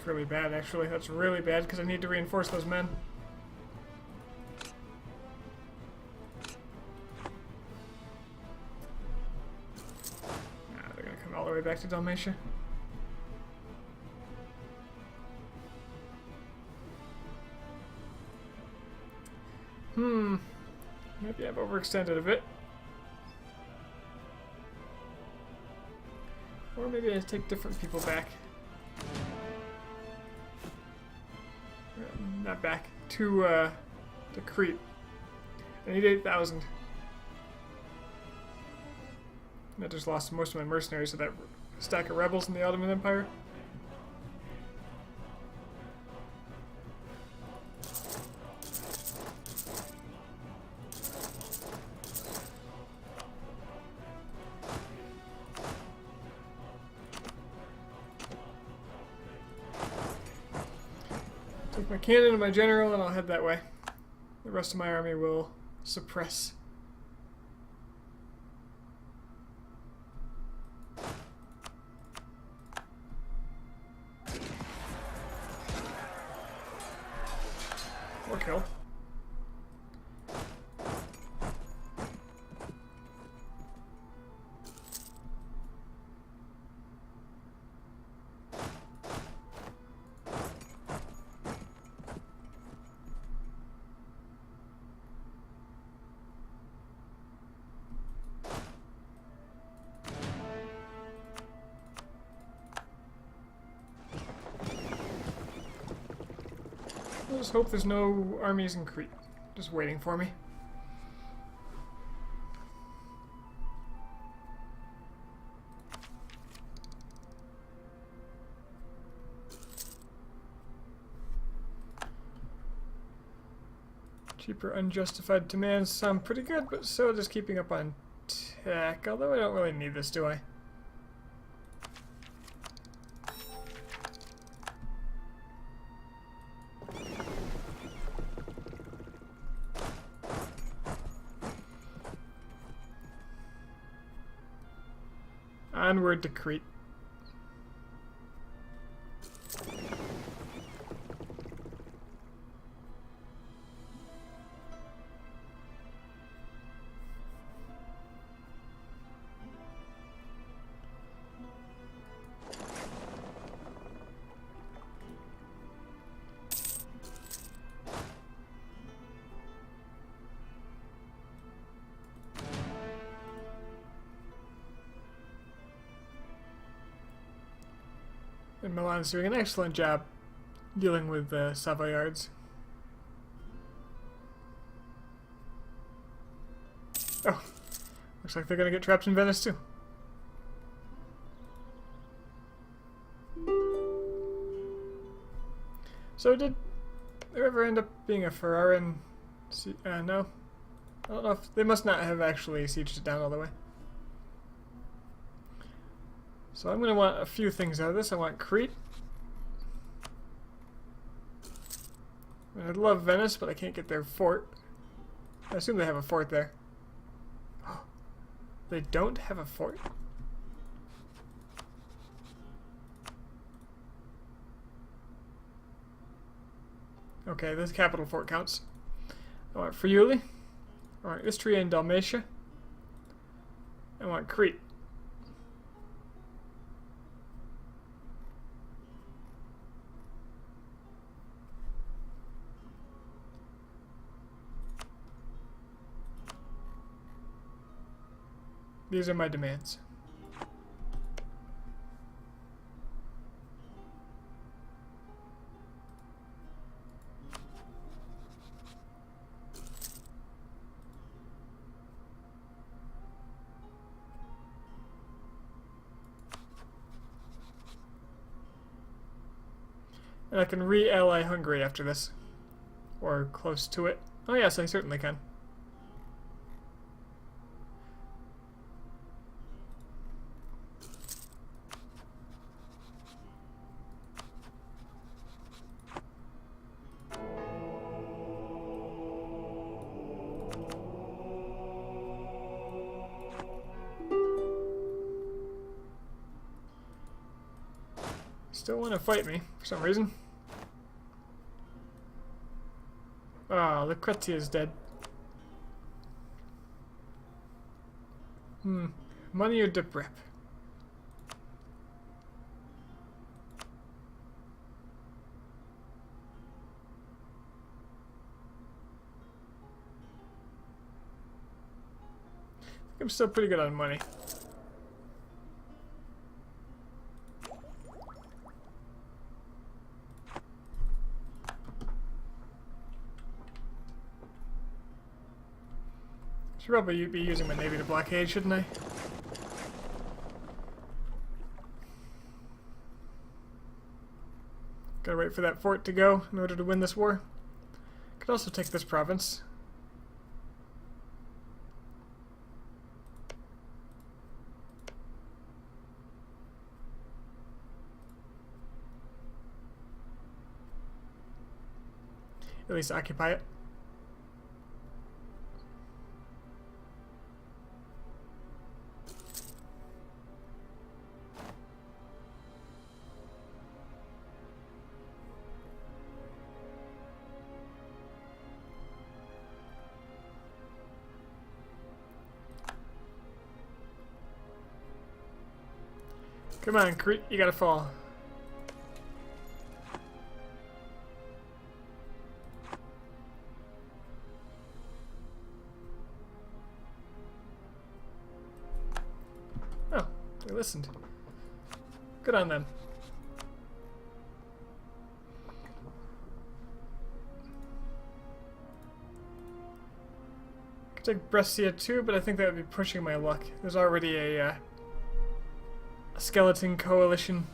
That's really bad, actually. That's really bad because I need to reinforce those men. They're gonna come all the way back to Dalmatia. Maybe I've overextended a bit. Or maybe I take different people back. Not back. To Crete. I need 8,000. I just lost most of my mercenaries to that stack of rebels in the Ottoman Empire. Take my cannon and my general and I'll head that way. The rest of my army will suppress. Or kill. I just hope there's no armies in Crete just waiting for me. Cheaper unjustified demands sound pretty good, but so does keeping up on tech, although I don't really need this, do I? Onward to Crete. And Milan's doing an excellent job dealing with the Savoyards. Oh, looks like they're gonna get trapped in Venice too. So did there ever end up being a Ferraran? No. I don't know if they must not have actually sieged it down all the way. So I'm going to want a few things out of this. I want Crete. I'd love Venice, but I can't get their fort. I assume they have a fort there. They don't have a fort? Okay, this capital fort counts. I want Friuli. I want Istria and Dalmatia. I want Crete. These are my demands. And I can re-ally Hungary after this. Or close to it. Oh yes, I certainly can. still want to fight me for some reason. Ah, Lucrezia is dead. Money or dip rep? I'm still pretty good on money. Should probably be using my navy to blockade, shouldn't I? Gotta wait for that fort to go in order to win this war. Could also take this province. At least occupy it. Come on, Crete, you gotta fall. Oh, they listened. Good on them. Could take Brescia too, but I think that would be pushing my luck. There's already a skeleton coalition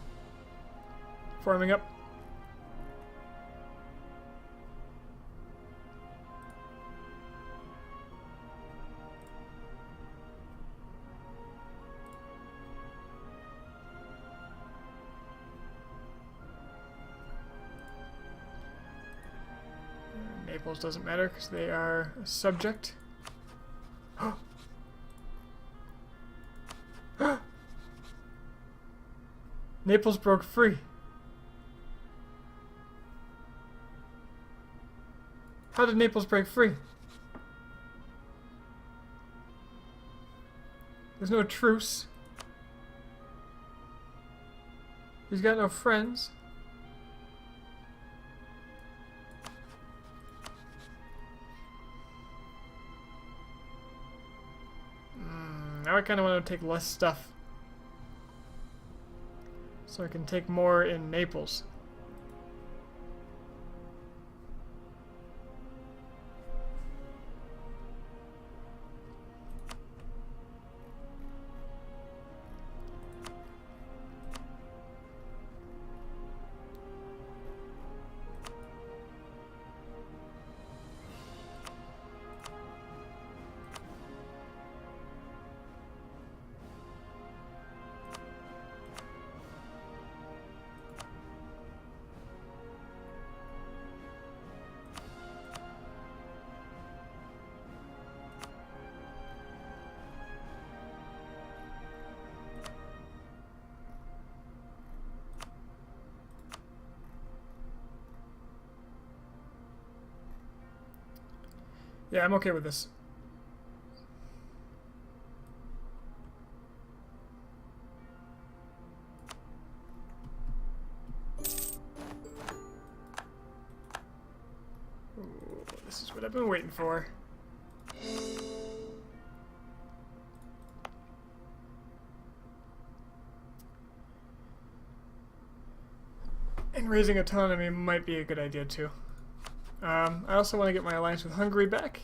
forming up. Naples doesn't matter because they are a subject. Naples broke free. How did Naples break free? There's no truce. He's got no friends. Now I kind of want to take less stuff. So I can take more in Naples. Yeah, I'm okay with this. Ooh, this is what I've been waiting for. And raising autonomy might be a good idea too. I also want to get my alliance with Hungary back.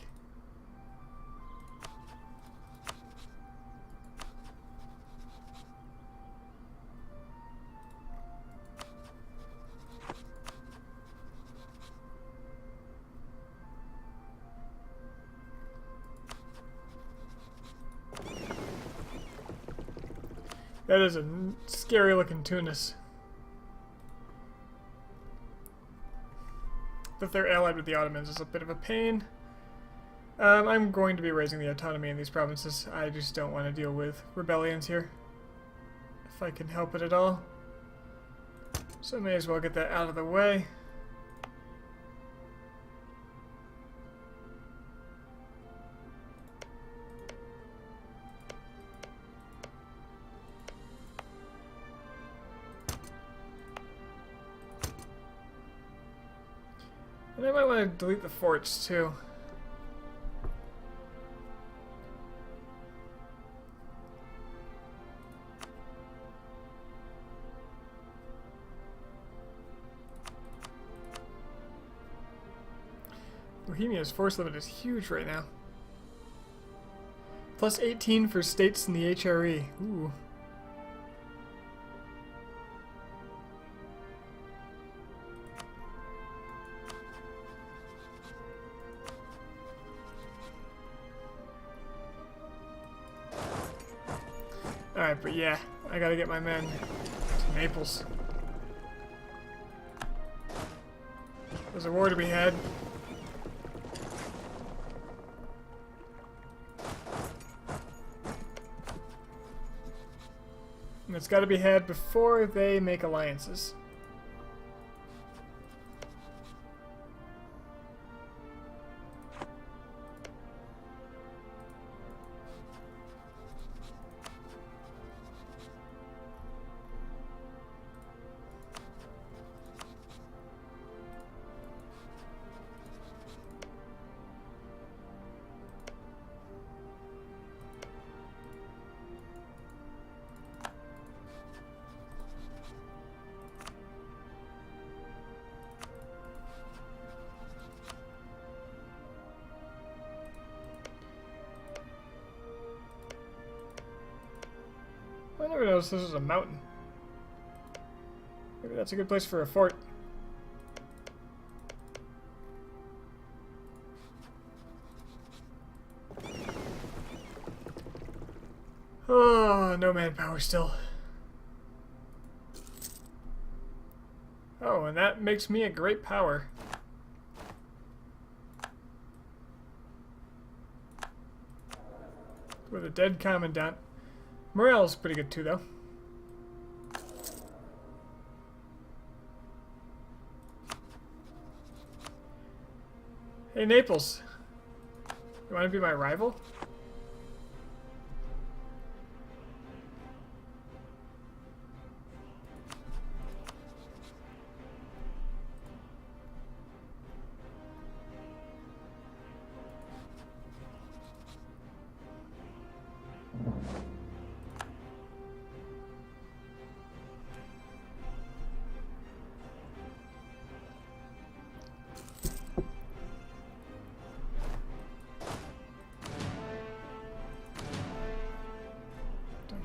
That is a scary looking Tunis. That they're allied with the Ottomans is a bit of a pain. I'm going to be raising the autonomy in these provinces. I just don't want to deal with rebellions here. If I can help it at all. So I may as well get that out of the way. And I might want to delete the forts too. Bohemia's force limit is huge right now. Plus 18 for states in the HRE. Ooh. Alright, but yeah, I gotta get my men to Naples. There's a war to be had. And it's gotta be had before they make alliances. I never noticed this was a mountain. Maybe that's a good place for a fort. Oh, no manpower still. Oh, and that makes me a great power. With a dead commandant. Morale's pretty good too, though. Hey, Naples. You want to be my rival?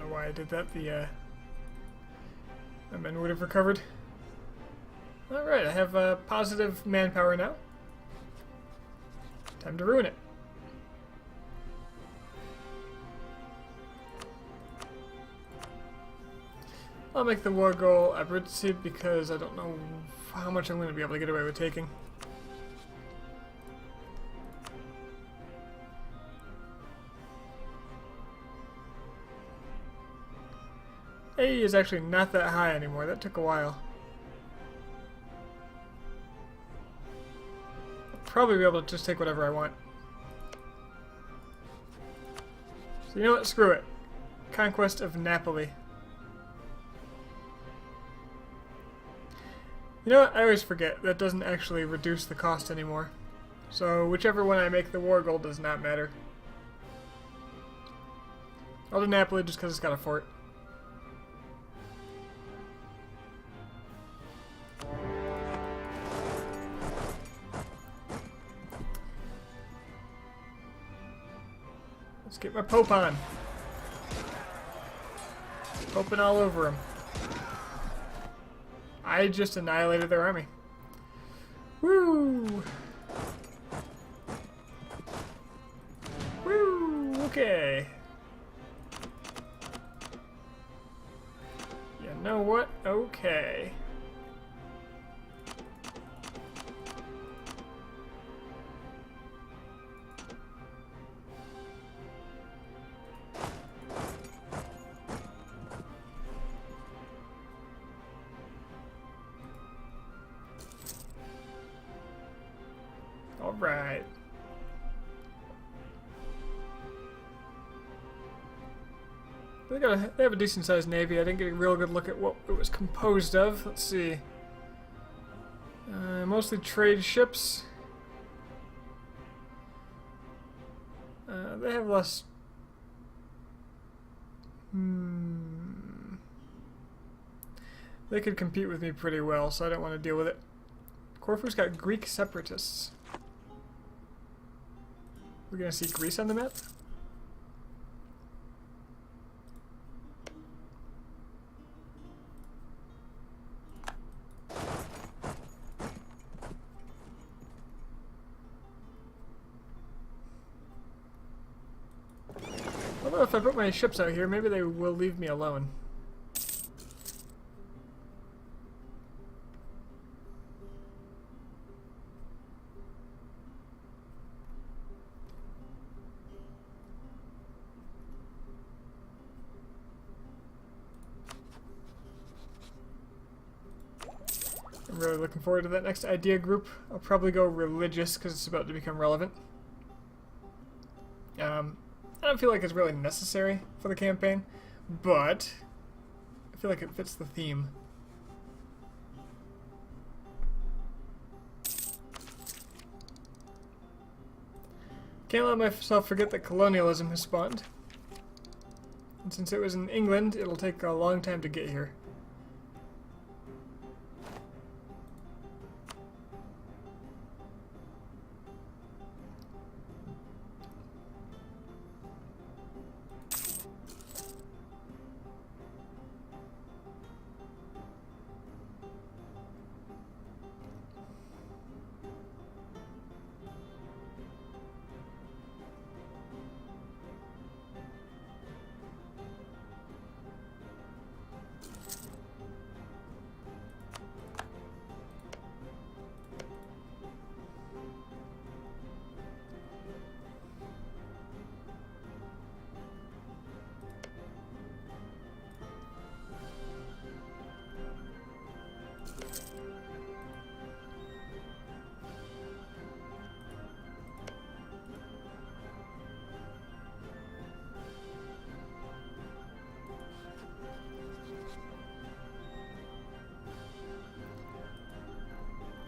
Why I did that, my men would have recovered. Alright, I have positive manpower now. Time to ruin it. I'll make the war goal aberrated because I don't know how much I'm going to be able to get away with taking. A is actually not that high anymore. That took a while. I'll probably be able to just take whatever I want. So you know what? Screw it. Conquest of Napoli. You know what? I always forget. That doesn't actually reduce the cost anymore. So whichever one I make the war goal does not matter. I'll do Napoli just because it's got a fort. Let's get my Pope on. Poping all over him. I just annihilated their army. Woo! Woo! Okay. You know what? Okay. They have a decent sized navy. I didn't get a real good look at what it was composed of. Let's see. Mostly trade ships. They have less. They could compete with me pretty well, so I don't want to deal with it. Corfu's got Greek separatists. We're gonna see Greece on the map? Although if I put my ships out here, maybe they will leave me alone. I'm really looking forward to that next idea group. I'll probably go religious because it's about to become relevant. I don't feel like it's really necessary for the campaign, but I feel like it fits the theme. Can't let myself forget that colonialism has spawned. And since it was in England, it'll take a long time to get here.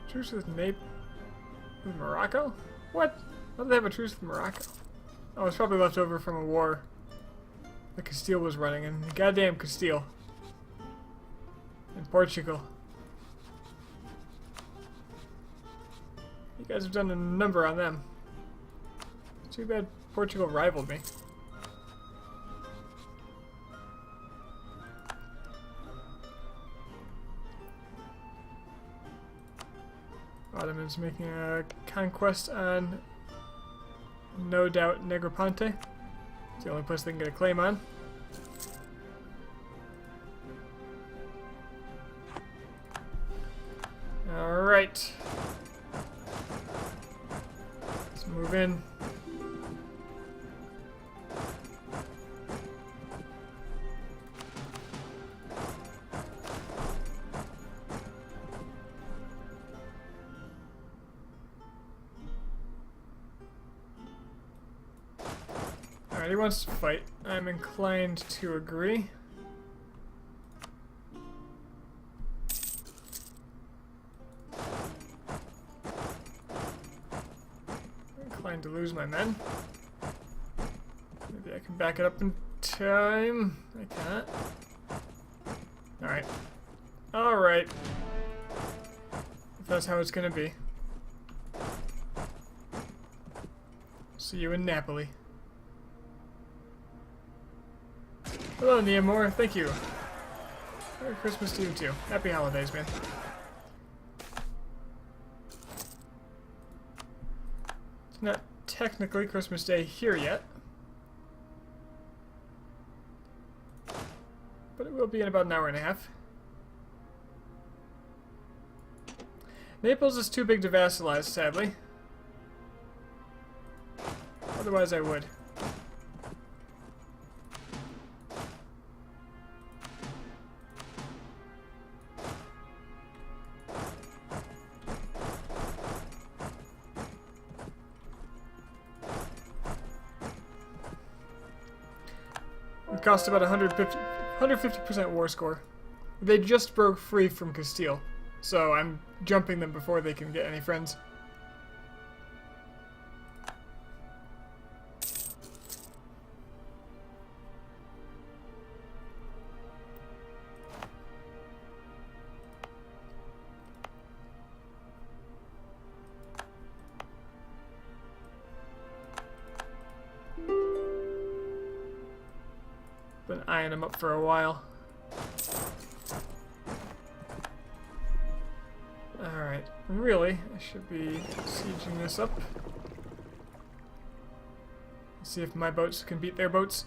Truce with Morocco? What? How did they have a truce with Morocco? Oh, it's probably left over from a war that Castile was running, and goddamn Castile. And Portugal. You guys have done a number on them. Too bad Portugal rivaled me. Ottomans making a conquest on, no doubt, Negroponte. It's the only place they can get a claim on. Alright. Let's move in. Alright, he wants to fight. I'm inclined to agree. I'm inclined to lose my men. Maybe I can back it up in time. I cannot. Alright. Alright. If that's how it's gonna be. See you in Napoli. Hello, Neamore. Thank you. Merry Christmas to you, too. Happy holidays, man. It's not technically Christmas Day here yet. But it will be in about an hour and a half. Naples is too big to vassalize, sadly. Otherwise I would. It cost about 150% war score. They just broke free from Castile, so I'm jumping them before they can get any friends. Been eyeing them up for a while. Alright, really, I should be sieging this up. See if my boats can beat their boats.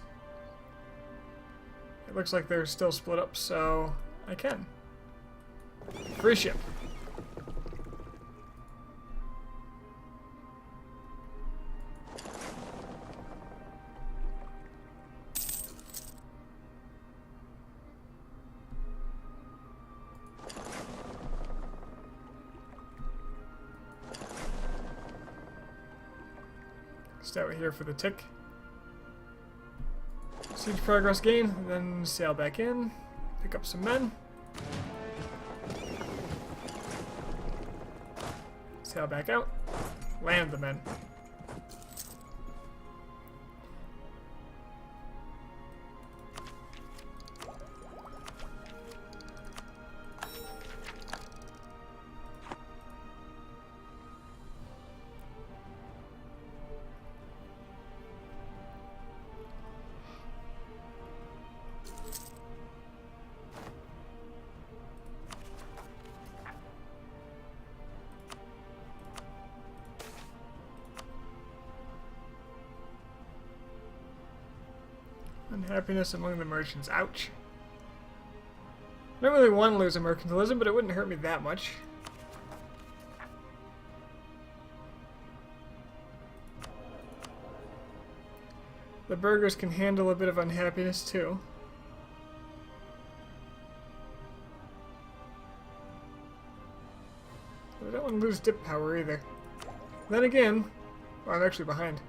It looks like they're still split up, so I can. Free ship. Stay out here for the tick. Siege progress gain, then sail back in, pick up some men. Sail back out, land the men. Unhappiness among the merchants. Ouch. I don't really want to lose a mercantilism, but it wouldn't hurt me that much. The burghers can handle a bit of unhappiness too. But I don't want to lose dip power either. Then again, I'm actually behind.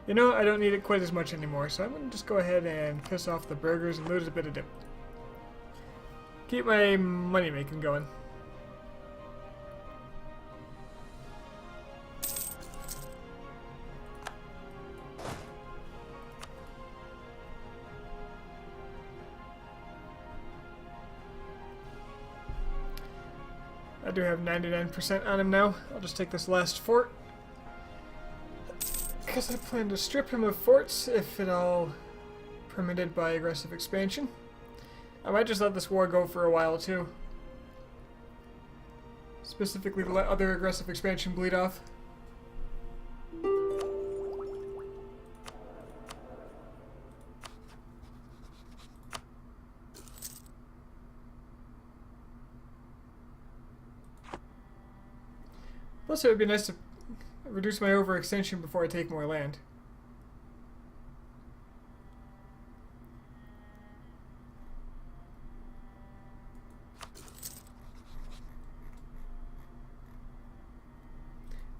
You know, I don't need it quite as much anymore, so I'm going to just go ahead and piss off the burghers and lose a bit of dip. Keep my money making going. I do have 99% on him now. I'll just take this last fort. Because I plan to strip him of forts if at all permitted by aggressive expansion. I might just let this war go for a while too. Specifically to let other aggressive expansion bleed off. Plus it would be nice to reduce my overextension before I take more land.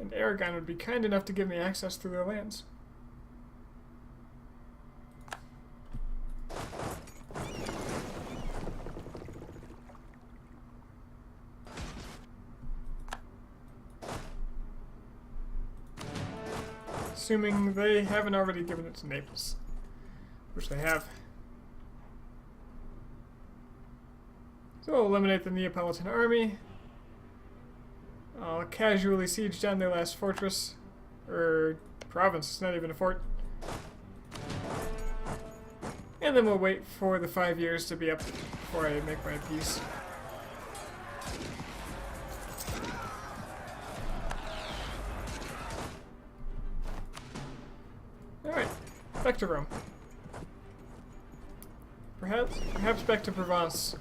And Aragon would be kind enough to give me access to their lands. Assuming they haven't already given it to Naples, which they have. So I'll eliminate the Neapolitan army. I'll casually siege down their last fortress, or province, it's not even a fort. And then we'll wait for the 5 years to be up before I make my peace. Alright, back to Rome. Perhaps back to Provence.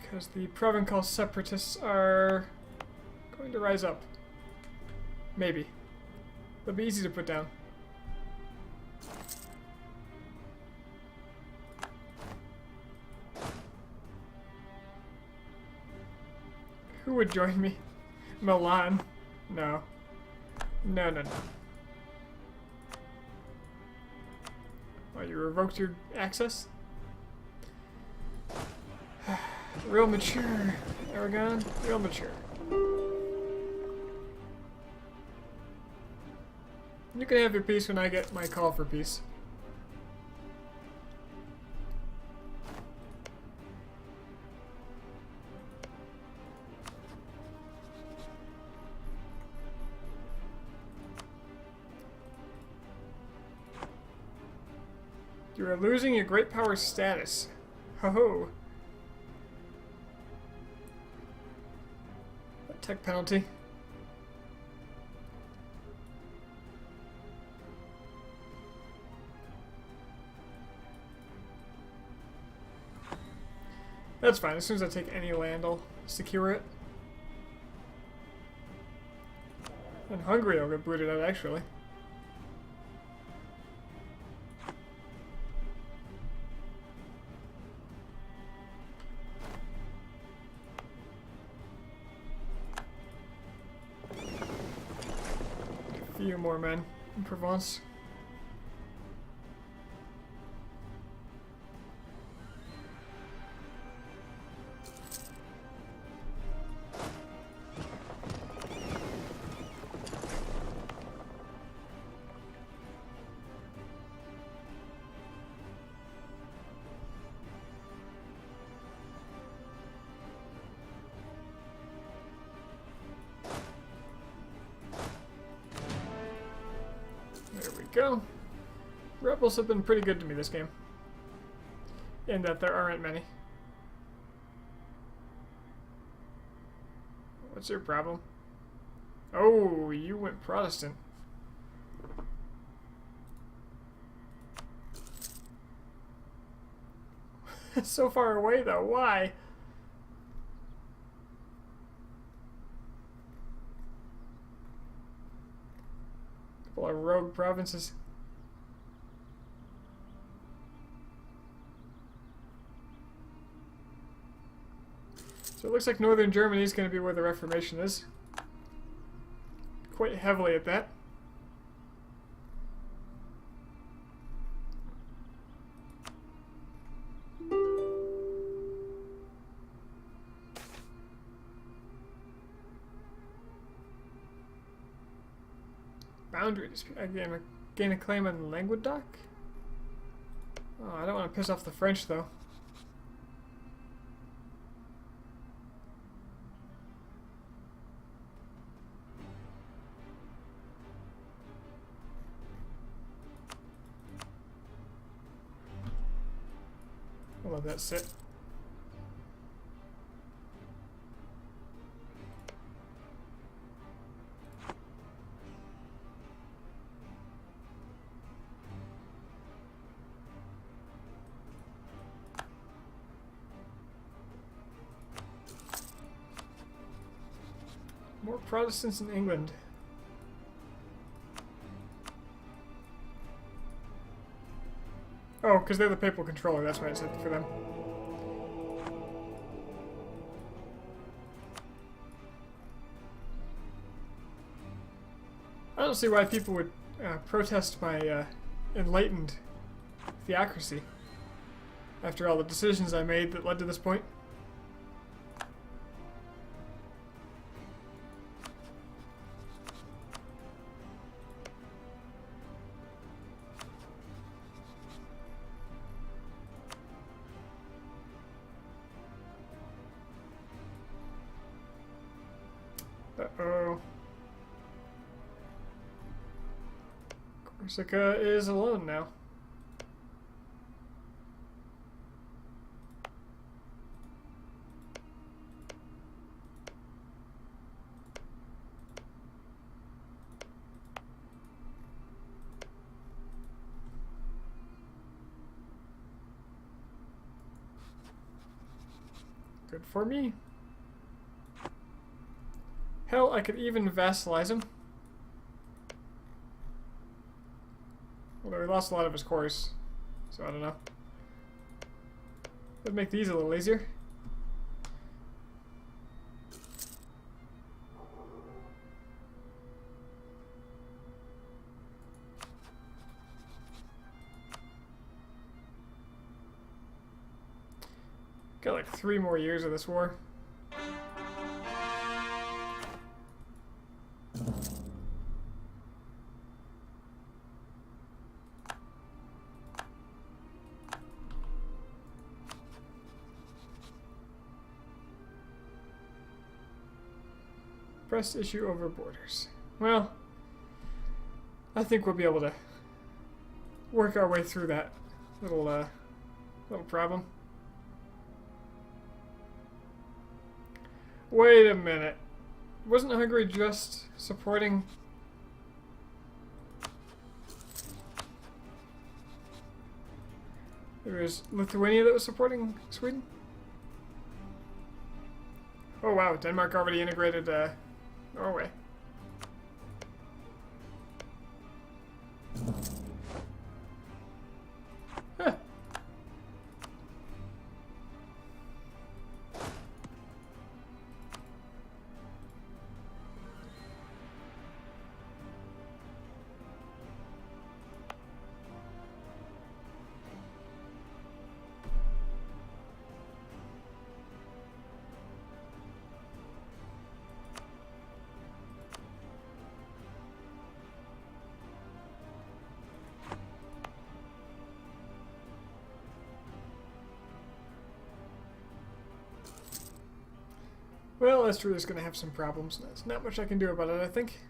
Because the Provençal separatists are going to rise up. Maybe. They'll be easy to put down. Who would join me? Milan? No. No, no, no. Oh, you revoked your access? Real mature, Aragon. Real mature. You can have your peace when I get my call for peace. You are losing your great power status. Ho ho. A tech penalty. That's fine. As soon as I take any land, I'll secure it. And Hungary will get booted out, actually. A few more men in Provence. Go. Rebels have been pretty good to me this game. In that there aren't many. What's your problem? Oh, you went Protestant. So far away though, why? Couple of rogue provinces. So it looks like northern Germany is going to be where the Reformation is. Quite heavily at that. Boundary dispute. Again, gain a claim on Languedoc? Oh, I don't want to piss off the French, though. I'll let that sit. More Protestants in England. Oh, because they're the papal controller, that's why I said for them. I don't see why people would protest my enlightened theocracy after all the decisions I made that led to this point. Uh-oh. Corsica is alone now. Good for me. Hell, I could even vassalize him. Although he lost a lot of his cores, so I don't know. Would make these a little easier. Got like 3 more years of this war. Press issue over borders. Well, I think we'll be able to work our way through that little problem. Wait a minute. Wasn't Hungary just supporting... It was Lithuania that was supporting Sweden? Oh wow, Denmark already integrated Norway. Huh. Well, Austria's going to have some problems. There's not much I can do about it, I think.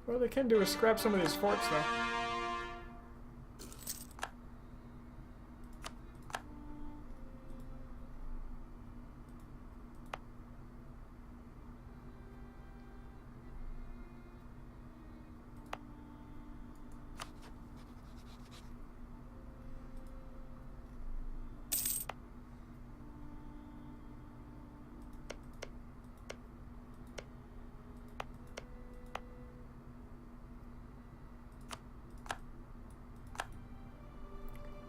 What they can do is scrap some of these forts, though.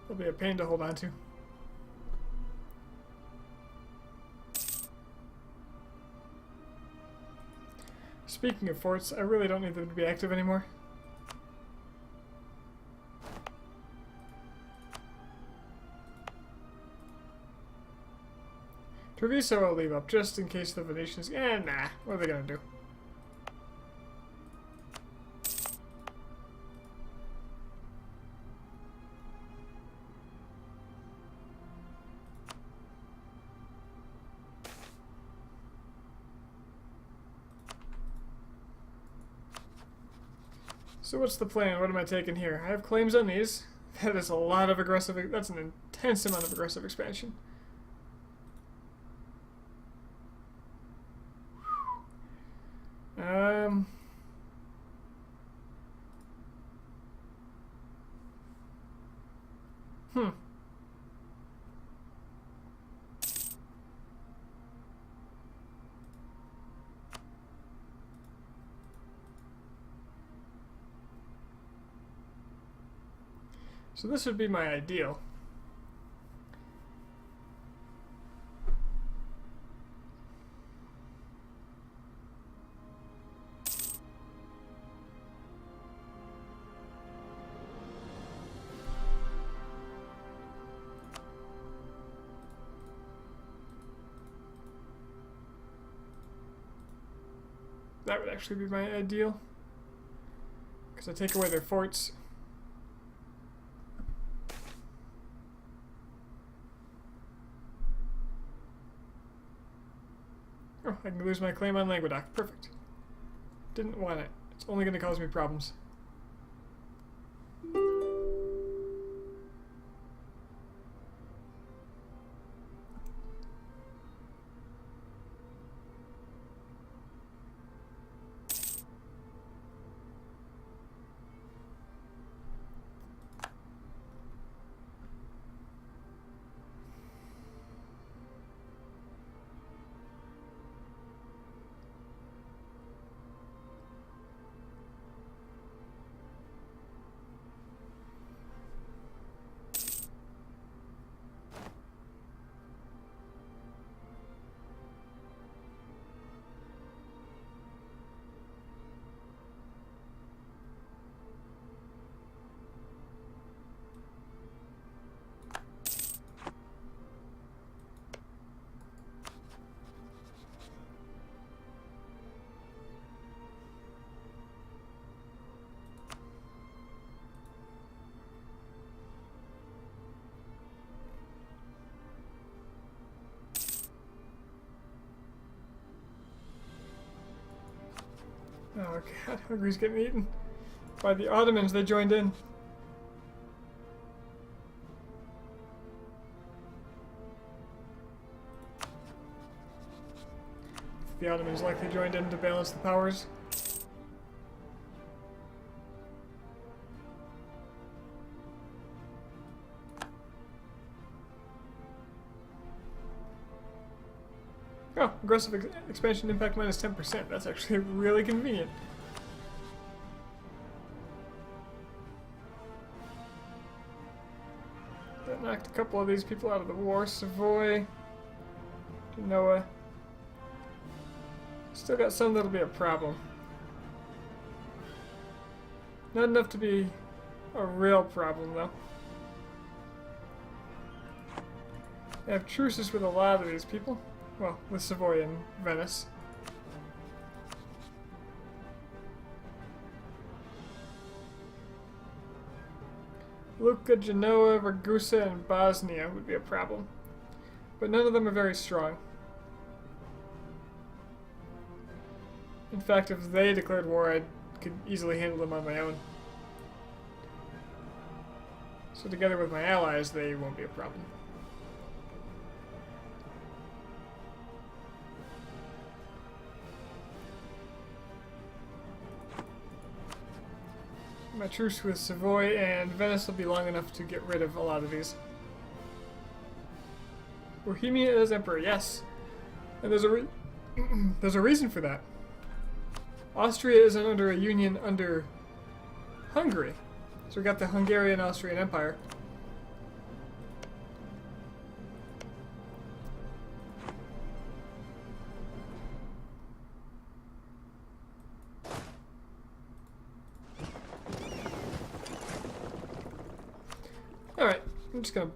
It'll be a pain to hold on to. Speaking of forts, I really don't need them to be active anymore. Treviso I'll leave up just in case the Venetians... nah. What are they gonna do? So what's the plan? What am I taking here? I have claims on these. That is a lot of aggressive... That's an intense amount of aggressive expansion. So this would be my ideal. That would actually be my ideal. Because I take away their forts. Oh, I can lose my claim on Languedoc. Perfect. Didn't want it. It's only going to cause me problems. Oh god, Hungary's getting eaten by the Ottomans. They joined in. The Ottomans likely joined in to balance the powers. Oh, aggressive expansion impact minus 10%. That's actually really convenient. That knocked a couple of these people out of the war. Savoy, Genoa. Still got some that'll be a problem. Not enough to be a real problem, though. I have truces with a lot of these people. Well, with Savoy and Venice. Lucca, Genoa, Ragusa, and Bosnia would be a problem. But none of them are very strong. In fact, if they declared war, I could easily handle them on my own. So together with my allies, they won't be a problem. My truce with Savoy and Venice will be long enough to get rid of a lot of these. Bohemia is emperor, yes. And there's a reason for that. Austria isn't under a union under Hungary. So we got the Hungarian-Austrian Empire. Alright, I'm just gonna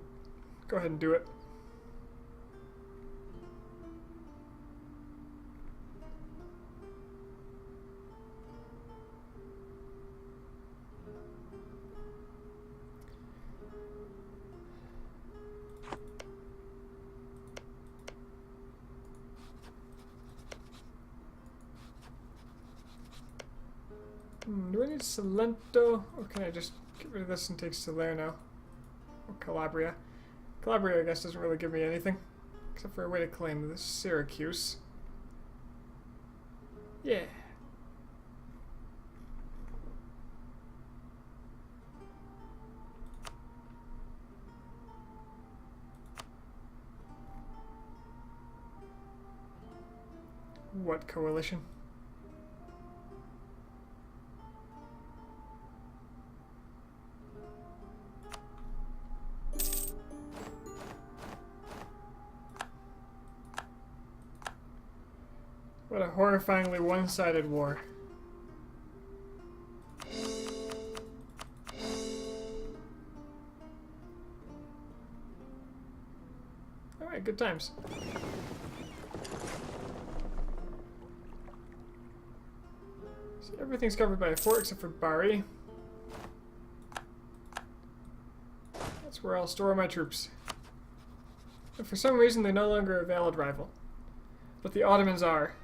go ahead and do it. Do I need Salento, or can I just get rid of this and take Salerno? Or Calabria. Calabria, I guess, doesn't really give me anything, except for a way to claim this Syracuse. Yeah. What coalition? What a horrifyingly one-sided war. Alright, good times. So everything's covered by a fort except for Bari. That's where I'll store my troops. And for some reason they're no longer a valid rival. But the Ottomans are.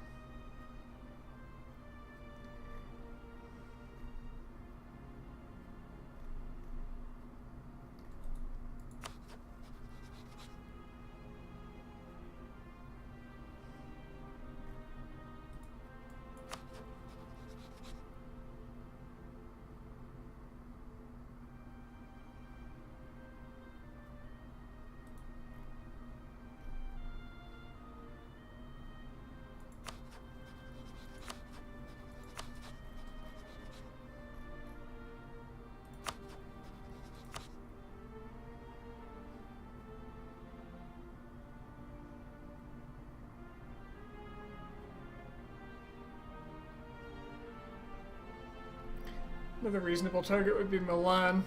Another reasonable target would be Milan.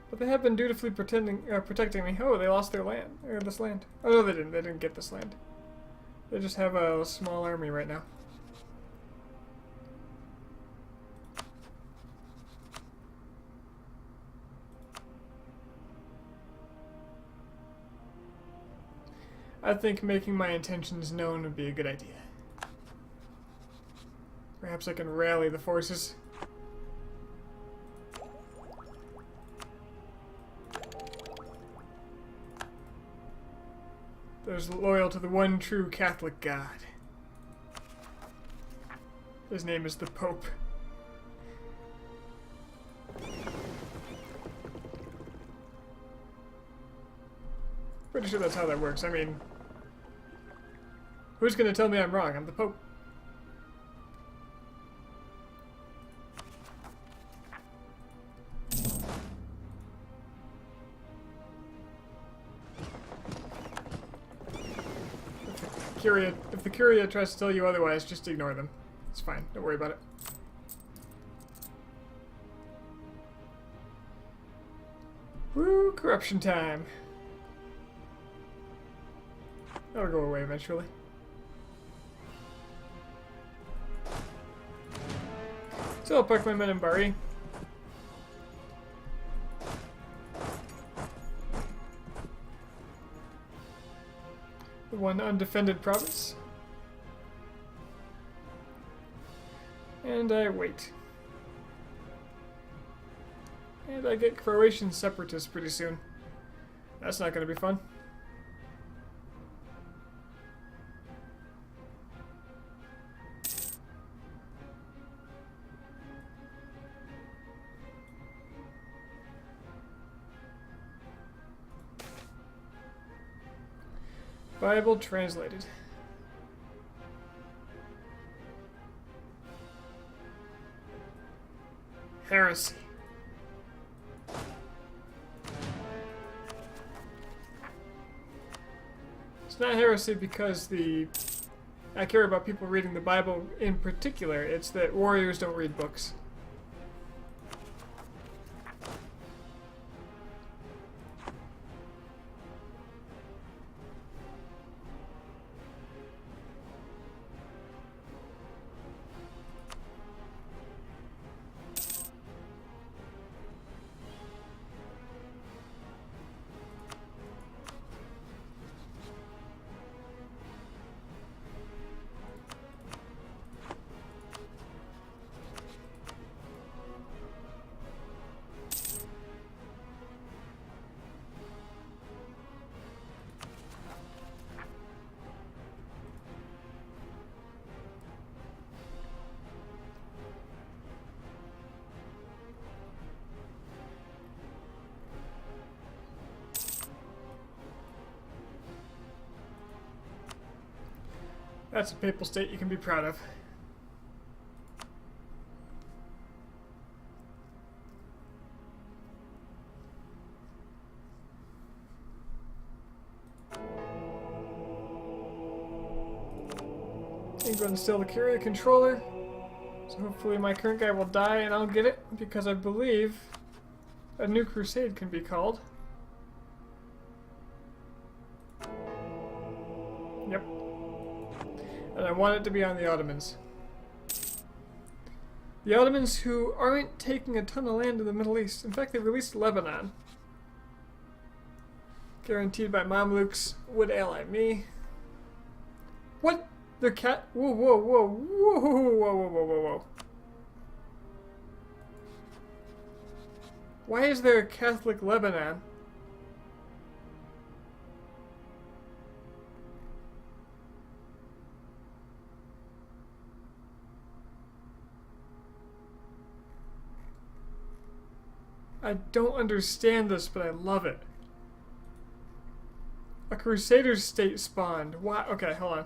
But they have been dutifully protecting me. Oh, they lost their land. Or this land. Oh, no, they didn't. They didn't get this land. They just have a small army right now. I think making my intentions known would be a good idea. Perhaps I can rally the forces. Those loyal to the one true Catholic God. His name is the Pope. Pretty sure that's how that works. I mean, who's gonna tell me I'm wrong? I'm the Pope. If the Curia tries to tell you otherwise, just ignore them. It's fine. Don't worry about it. Woo, corruption time. That'll go away eventually. So I'll park my men in Bari. The one undefended province. And I wait. And I get Croatian separatists pretty soon. That's not going to be fun. Bible translated. Heresy. It's not heresy because I care about people reading the Bible in particular. It's that warriors don't read books. That's a papal state you can be proud of. England's still the Curia controller, so hopefully my current guy will die and I'll get it, because I believe a new crusade can be called. Yep. And I want it to be on the Ottomans. The Ottomans who aren't taking a ton of land in the Middle East. In fact, they released Lebanon. Guaranteed by Mamluks would ally me. What? They're cat. Whoa, whoa, whoa, whoa, whoa, whoa, whoa, whoa, whoa. Why is there a Catholic Lebanon? I don't understand this, but I love it. A Crusader state spawned. Why? Okay, hold on.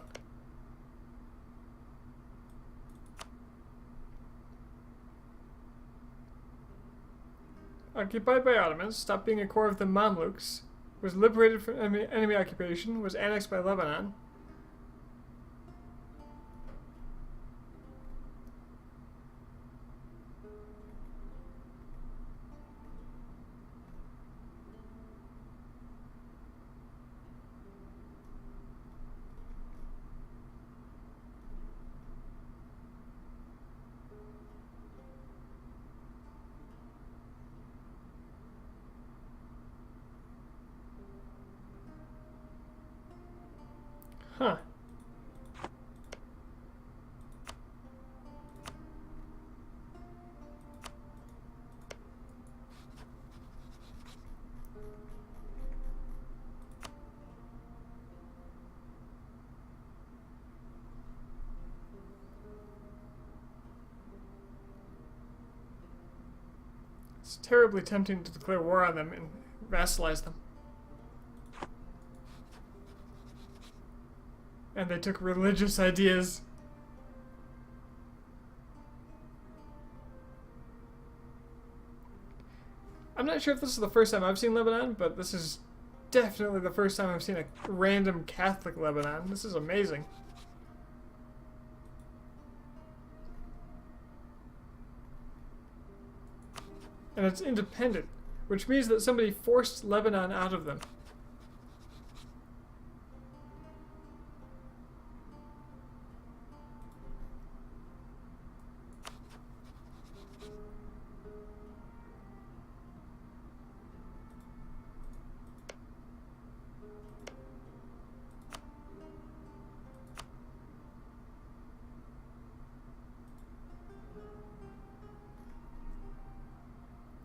Occupied by Ottomans, stopped being a core of the Mamluks, was liberated from enemy occupation, was annexed by Lebanon. Huh. It's terribly tempting to declare war on them and vassalize them. And they took religious ideas. I'm not sure if this is the first time I've seen Lebanon, but this is definitely the first time I've seen a random Catholic Lebanon. This is amazing. And it's independent, which means that somebody forced Lebanon out of them.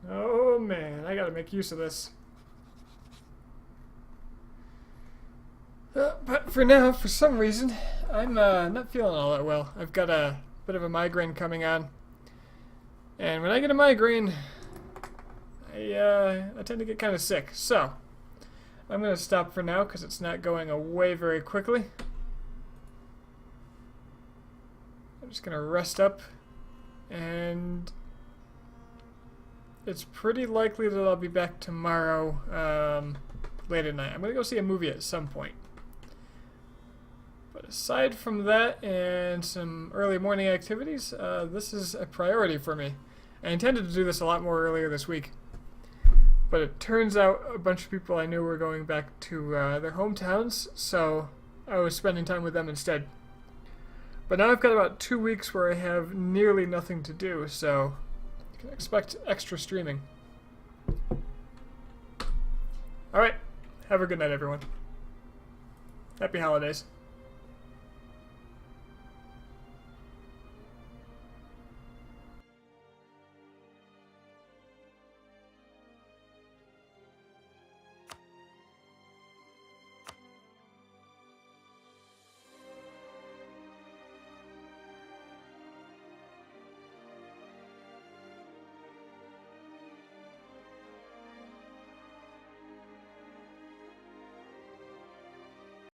Oh man, I gotta make use of this. But for now, for some reason, I'm not feeling all that well. I've got a bit of a migraine coming on. And when I get a migraine, I tend to get kind of sick. So, I'm going to stop for now because it's not going away very quickly. I'm just going to rest up, and it's pretty likely that I'll be back tomorrow late at night. I'm going to go see a movie at some point. But aside from that and some early morning activities, this is a priority for me. I intended to do this a lot more earlier this week. But it turns out a bunch of people I knew were going back to their hometowns, so I was spending time with them instead. But now I've got about 2 weeks where I have nearly nothing to do, so you can expect extra streaming. Alright, have a good night everyone. Happy holidays.